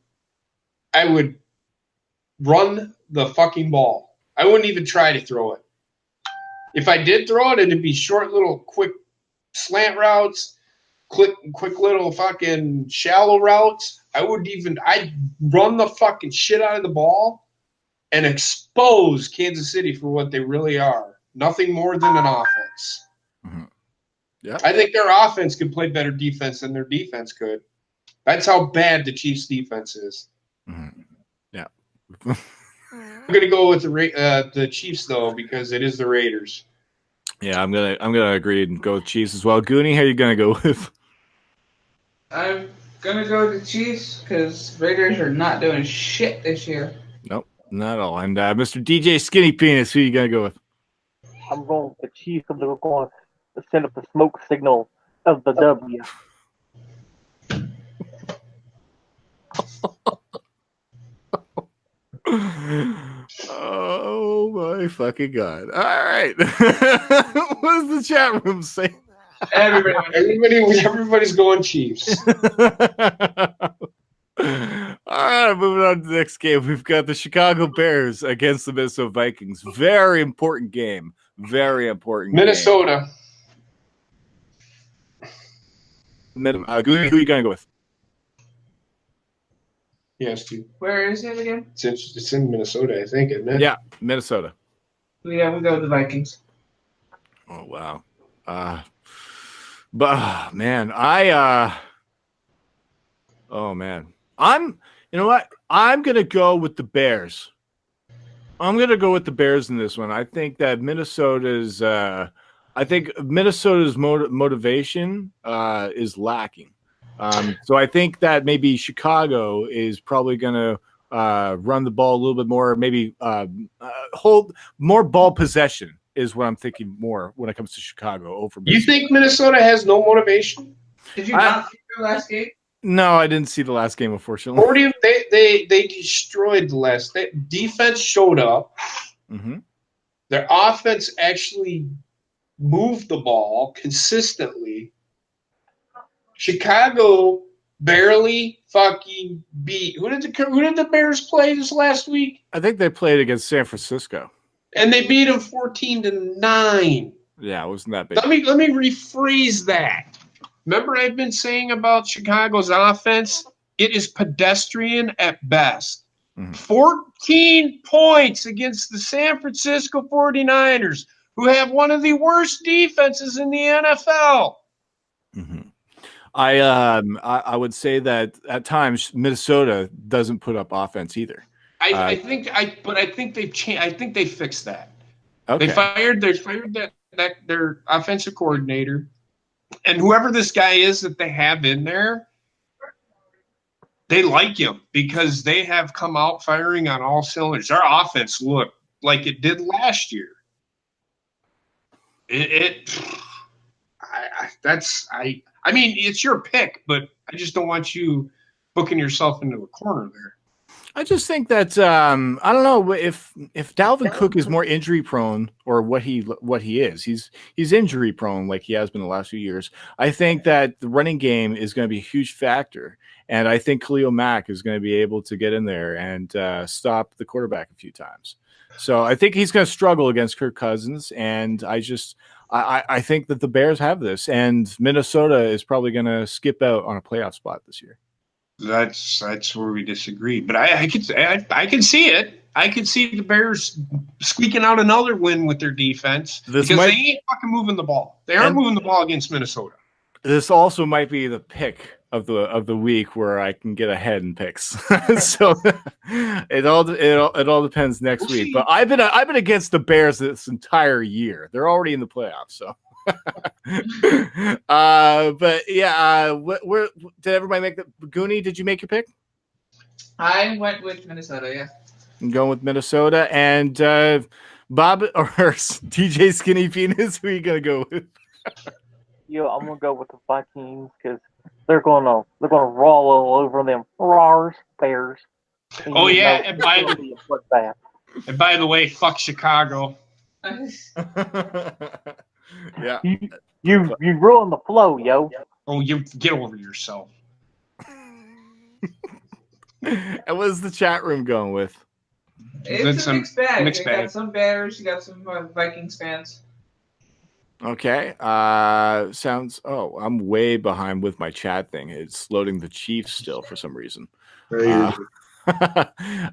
I would run the fucking ball. I wouldn't even try to throw it. If I did throw it, it'd be short little quick slant routes, quick little fucking shallow routes. I'd run the fucking shit out of the ball and expose Kansas City for what they really are. Nothing more than an offense. Mm-hmm. Yeah. I think their offense could play better defense than their defense could. That's how bad the Chiefs' defense is. Mm-hmm. Yeah. I'm gonna go with the Chiefs though because it is the Raiders. Yeah, I'm gonna agree and go with Chiefs as well. Goonie, how are you gonna go with? I'm gonna go with the Chiefs because Raiders are not doing shit this year. Nope, not at all. And Mr. DJ Skinny Penis, who are you gonna go with? I'm going with the Chiefs because they're going to send up the smoke signal of the W. Oh my fucking god! All right, what does the chat room say? Everybody's going Chiefs. All right, moving on to the next game. We've got the Chicago Bears against the Minnesota Vikings. Very important game. Very important. Minnesota. Who are you gonna go with? Yes, dude. Where is it again? It's in Minnesota, I think, isn't it? Yeah, Minnesota. Yeah, we go with the Vikings. Oh wow. But man, oh man. You know what? I'm gonna go with the Bears. I'm gonna go with the Bears in this one. I think that Minnesota's motivation is lacking. So I think that maybe Chicago is probably going to run the ball a little bit more, maybe hold more ball possession is what I'm thinking more when it comes to Chicago over Minnesota. You think Minnesota has no motivation? Did you not see their last game? No, I didn't see the last game, unfortunately. 40, they destroyed the last. Defense showed up. Mm-hmm. Their offense actually moved the ball consistently. Chicago barely fucking beat. Who did the Bears play this last week? I think they played against San Francisco, and they beat them 14-9. Yeah, it wasn't that big. Let me rephrase that. Remember, I've been saying about Chicago's offense. It is pedestrian at best. 14 points against the San Francisco 49ers, who have one of the worst defenses in the NFL. Mm-hmm. I would say that at times Minnesota doesn't put up offense either. I think they've changed. I think they fixed that. Okay. They fired their offensive coordinator, and whoever this guy is that they have in there, they like him because they have come out firing on all cylinders. Our offense looked like it did last year. I mean, it's your pick, but I just don't want you booking yourself into a corner there. I just think that I don't know if Dalvin Cook is more injury prone or what he is. He's injury prone like he has been the last few years. I think that the running game is going to be a huge factor, and I think Khalil Mack is going to be able to get in there and stop the quarterback a few times. So I think he's going to struggle against Kirk Cousins, and I think that the Bears have this, and Minnesota is probably going to skip out on a playoff spot this year. That's where we disagree. But I can see it. I can see the Bears squeaking out another win with their defense because they ain't fucking moving the ball. They aren't moving the ball against Minnesota. This also might be the pick of the week where I can get ahead in picks. So it all depends next week. But I've been against the Bears this entire year. They're already in the playoffs, so. But yeah, where did everybody make the Goonie? Did you make your pick? I went with Minnesota. Yeah, I'm going with Minnesota and Bobbit or DJ Skinny Penis. Who are you gonna go with? Yo, I'm gonna go with the Vikings because they're gonna roll all over them Bears. Oh yeah, and by the way, fuck Chicago. Yeah, you ruined the flow, yo. Oh, you get over yourself. And what's the chat room going with? It's a mixed bag. You got some Bears, you got some Vikings fans. Okay. I'm way behind with my chat thing. It's loading the Chiefs still for some reason.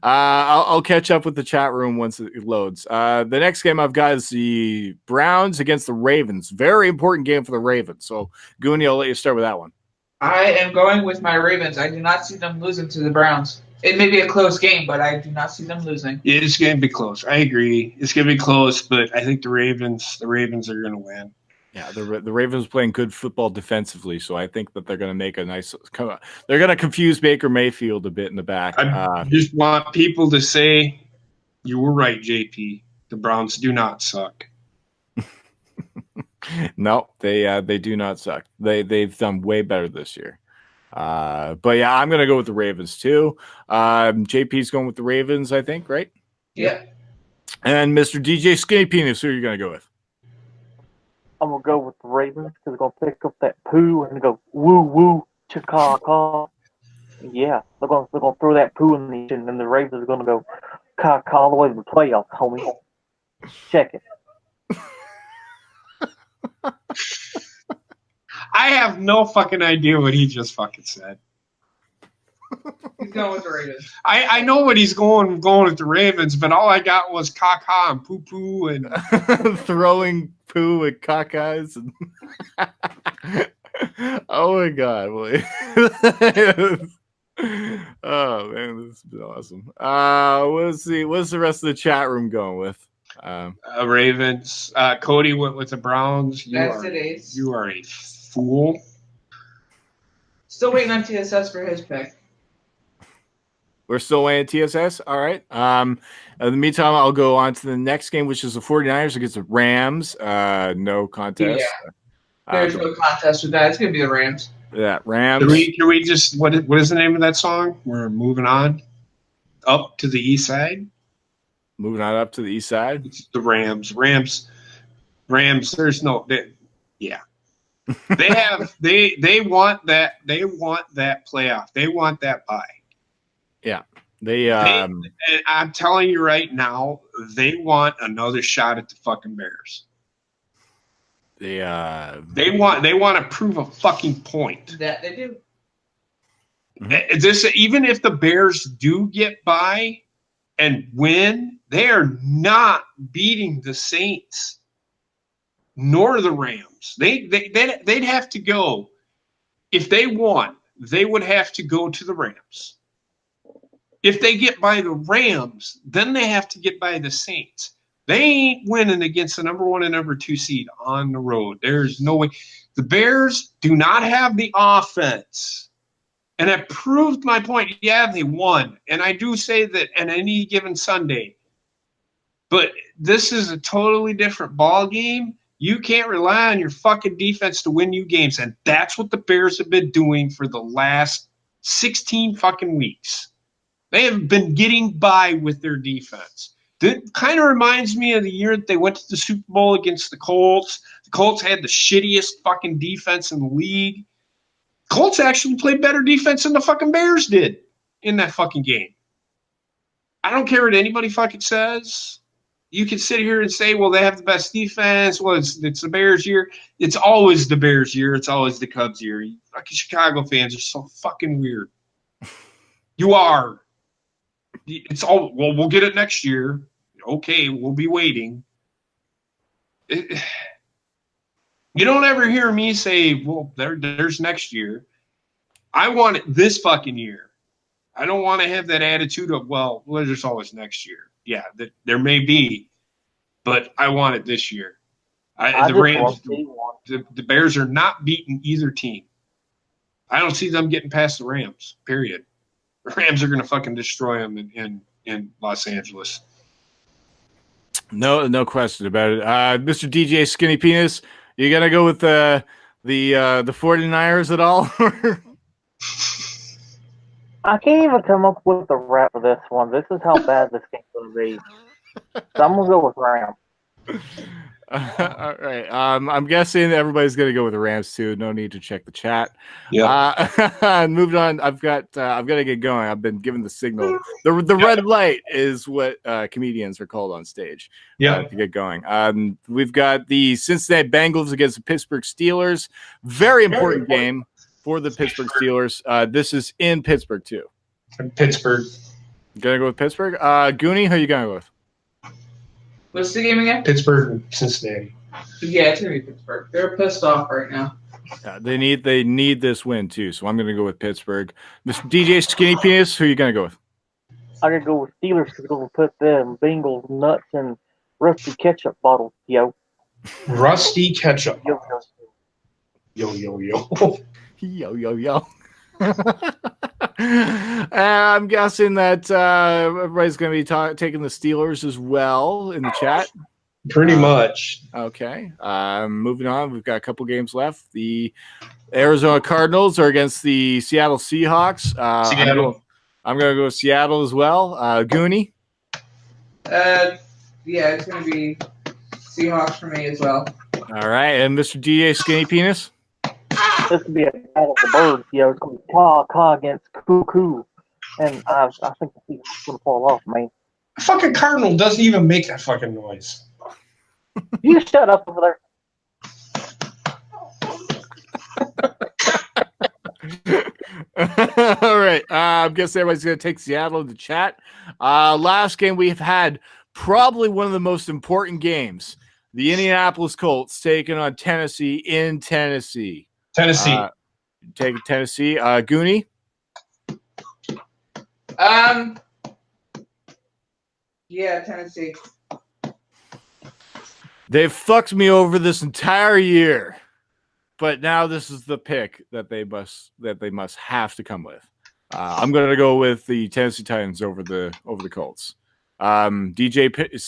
I'll catch up with the chat room once it loads. The next game I've got is the Browns against the Ravens. Very important game for the Ravens. So, Goonie, I'll let you start with that one. I am going with my Ravens. I do not see them losing to the Browns. It may be a close game, but I do not see them losing. It's going to be close. I agree. It's going to be close, but I think the Ravens are going to win. Yeah, the Ravens playing good football defensively, so I think that they're going to make a nice. They're going to confuse Baker Mayfield a bit in the back. I just want people to say you were right, JP. The Browns do not suck. No, they do not suck. They've done way better this year. But yeah, I'm going to go with the Ravens too. JP's going with the Ravens, I think, right? Yeah. And Mr. DJ Skinny Penis, who are you going to go with? I'm going to go with the Ravens because they're going to pick up that poo and go woo woo cha-caw. Yeah, they're going to throw that poo in the and then the Ravens are going to go caw all the way to the playoffs, homie. Check it. I have no fucking idea what he just fucking said. He's going with the Ravens. I know what he's going with the Ravens, but all I got was caca and poo poo and throwing poo at cockeyes. And oh my god, boy. Oh man, this has been awesome. Let's see. What's the rest of the chat room going with? Ravens. Cody went with the Browns. You are a fool. Still waiting on TSS for his pick. We're still waiting TSS. All right. In the meantime, I'll go on to the next game, which is the 49ers against the Rams. No contest. Yeah. There's no contest with that. It's going to be the Rams. Yeah, Rams. Can we just what is the name of that song? We're moving on up to the east side. Moving on up to the east side. It's the Rams. There's no. Yeah. They want that. They want that playoff. They want that bye. Yeah. And I'm telling you right now, they want another shot at the fucking Bears. They want to prove a fucking point. That they do. Even if the Bears do get by and win, they are not beating the Saints nor the Rams. They'd have to go. If they won, they would have to go to the Rams. If they get by the Rams, then they have to get by the Saints. They ain't winning against the number 1 and number 2 seed on the road. There's no way. The Bears do not have the offense. And I proved my point. Yeah, they won. And I do say that on any given Sunday. But this is a totally different ball game. You can't rely on your fucking defense to win you games. And that's what the Bears have been doing for the last 16 fucking weeks. They have been getting by with their defense. That kind of reminds me of the year that they went to the Super Bowl against the Colts. The Colts had the shittiest fucking defense in the league. Colts actually played better defense than the fucking Bears did in that fucking game. I don't care what anybody fucking says. You can sit here and say, well, they have the best defense. Well, it's the Bears' year. It's always the Bears' year. It's always the Cubs' year. You fucking Chicago fans are so fucking weird. You are. It's all, well, we'll get it next year. Okay, we'll be waiting. You don't ever hear me say, well, there's next year. I want it this fucking year. I don't want to have that attitude of, well, there's always next year. Yeah, there may be, but I want it this year. The Rams, the Bears are not beating either team. I don't see them getting past the Rams, period. The Rams are going to fucking destroy them in Los Angeles. No question about it. Mr. DJ Skinny Penis, you gonna go with the 49ers at all? I can't even come up with a rap for this one. This is how bad this game's gonna be. So I'm gonna go with Rams. All right. I'm guessing everybody's gonna go with the Rams too. No need to check the chat. Yeah. Moving on. I've got to get going. I've been given the signal. The red light is what comedians are called on stage. Yeah. To get going. We've got the Cincinnati Bengals against the Pittsburgh Steelers. Very important game for the Pittsburgh Steelers. This is in Pittsburgh too. Pittsburgh. Gonna go with Pittsburgh. Goonie, who are you gonna go with? What's the game again? Pittsburgh and Cincinnati. Yeah, it's gonna be Pittsburgh. They're pissed off right now. They need this win too, so I'm gonna go with Pittsburgh. Mr. DJ Skinny Penis, who are you gonna go with? I'm gonna go with Steelers because we'll put them Bengals nuts in rusty ketchup bottles, yo. Rusty ketchup. Yo. Yo. I'm guessing that everybody's going to be taking the Steelers as well in the chat. Pretty much. Okay. Moving on. We've got a couple games left. The Arizona Cardinals are against the Seattle Seahawks. Seattle. I'm going to go with Seattle as well. Goonie? Yeah, it's going to be Seahawks for me as well. All right. And Mr. DA Skinny Penis? This could be a battle of the birds, yo. It's going to be caw against cuckoo. And I think the Seahawks is going to fall off, man. The fucking Cardinal doesn't even make that fucking noise. You shut up over there. All right. I guess everybody's going to take Seattle in the chat. Last game we've had probably one of the most important games. The Indianapolis Colts taking on Tennessee in Tennessee. Taking Tennessee. Goonie? Yeah, Tennessee. They've fucked me over this entire year, but now this is the pick that they must have to come with. I'm going to go with the Tennessee Titans over the Colts. DJ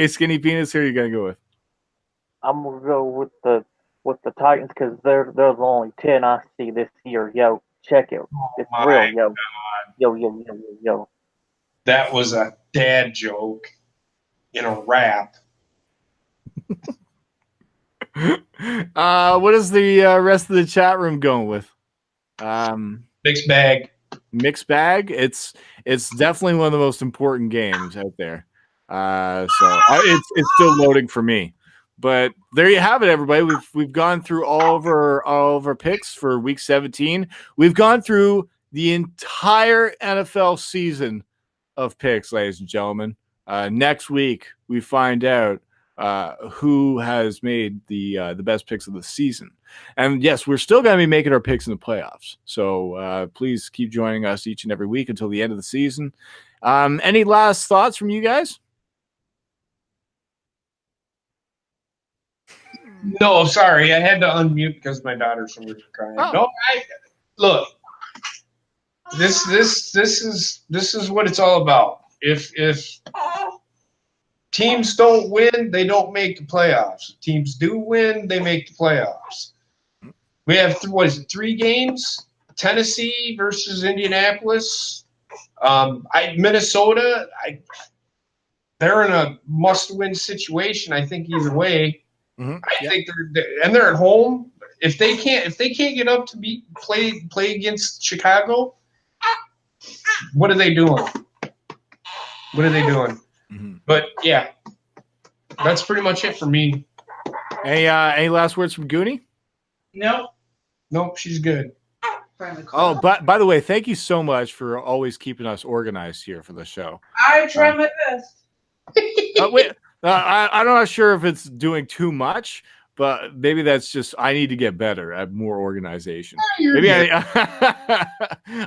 Skinny Penis, who are you going to go with? I'm gonna go with the Titans because they're the only 10 I see this year. Yo, check it. It's real, yo. Yo. That was a dad joke in a rap. What is the rest of the chat room going with? Mixed bag. Mixed bag. It's definitely one of the most important games out there. It's still loading for me. But there you have it, everybody. We've gone through all of our picks for Week 17. We've gone through the entire NFL season of picks, ladies and gentlemen. Next week we find out who has made the best picks of the season. And yes, we're still going to be making our picks in the playoffs. So please keep joining us each and every week until the end of the season. Any last thoughts from you guys? No, sorry, I had to unmute because my daughter's crying. Oh. No, look. This is what it's all about. If teams don't win, they don't make the playoffs. If teams do win, they make the playoffs. We have 3 games? Tennessee versus Indianapolis. Minnesota. They're in a must-win situation. I think either way. Mm-hmm. I think they're at home. If they can't get up to play against Chicago, what are they doing? Mm-hmm. But yeah, that's pretty much it for me. Any last words from Goonie? Nope, she's good. Oh, by the way, thank you so much for always keeping us organized here for the show. I try my best. Wait. I'm not sure if it's doing too much, but maybe that's just I need to get better at more organization. Maybe I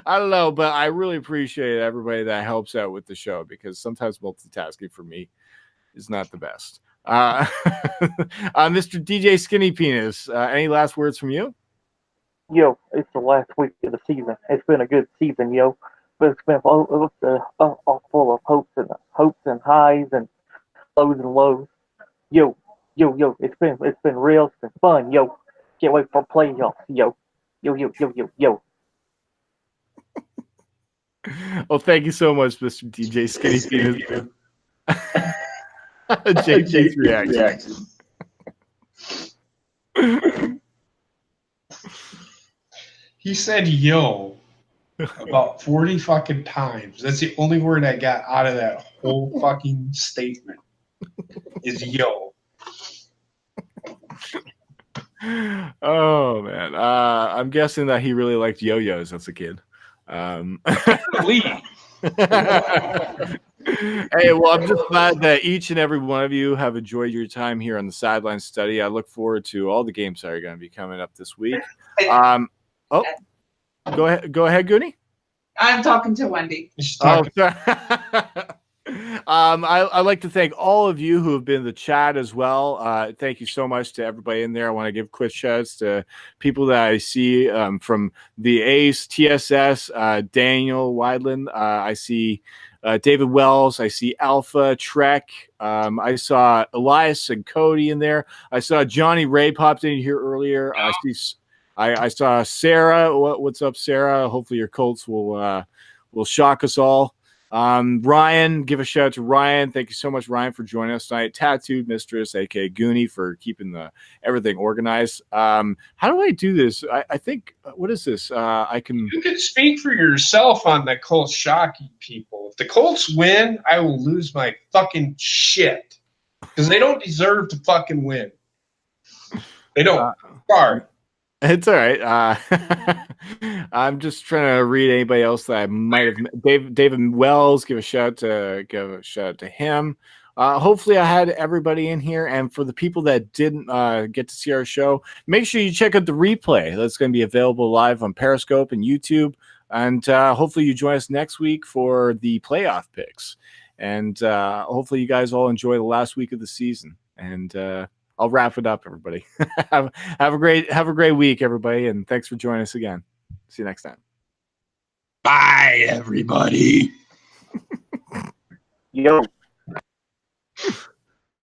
don't know, but I really appreciate everybody that helps out with the show because sometimes multitasking for me is not the best. Mr. DJ Skinny Penis, any last words from you? Yo, it's the last week of the season. It's been a good season, yo. But it's been full of hopes and highs and lows and lows. Yo. It's been real. It's been fun. Yo, can't wait for playoffs. Yo. Well, thank you so much, Mr. DJ Skinny Penis. JJ's reaction. He said "yo" about 40 fucking times. That's the only word I got out of that whole fucking statement. Is "yo." Oh man, I'm guessing that he really liked yo-yos as a kid. Hey, well, I'm just glad that each and every one of you have enjoyed your time here on the Sideline Study. I look forward to all the games that are going to be coming up this week. Go ahead, Goonie. I'm talking to Wendy. Oh, sorry. I'd like to thank all of you who have been in the chat as well. Thank you so much to everybody in there. I want to give quick shouts to people that I see from the Ace, TSS, Daniel Weidland. I see David Wells. I see Alpha, Trek. I saw Elias and Cody in there. I saw Johnny Ray popped in here earlier. I saw Sarah. What's up, Sarah? Hopefully your Colts will shock us all. Ryan, give a shout out to Ryan. Thank you so much, Ryan, for joining us tonight. Tattooed Mistress, aka Goonie, for keeping everything organized. How do I do this? I think what is this? You can speak for yourself on the Colts shocking people. If the Colts win, I will lose my fucking shit because they don't deserve to fucking win. They don't. Sorry. It's all right. I'm just trying to read anybody else that I might have. David Wells, give a shout out to him. Hopefully, I had everybody in here. And for the people that didn't get to see our show, make sure you check out the replay. That's going to be available live on Periscope and YouTube. And hopefully, you join us next week for the playoff picks. And hopefully, you guys all enjoy the last week of the season. And I'll wrap it up, everybody. have a great week, everybody, and thanks for joining us again. See you next time. Bye, everybody. Yo.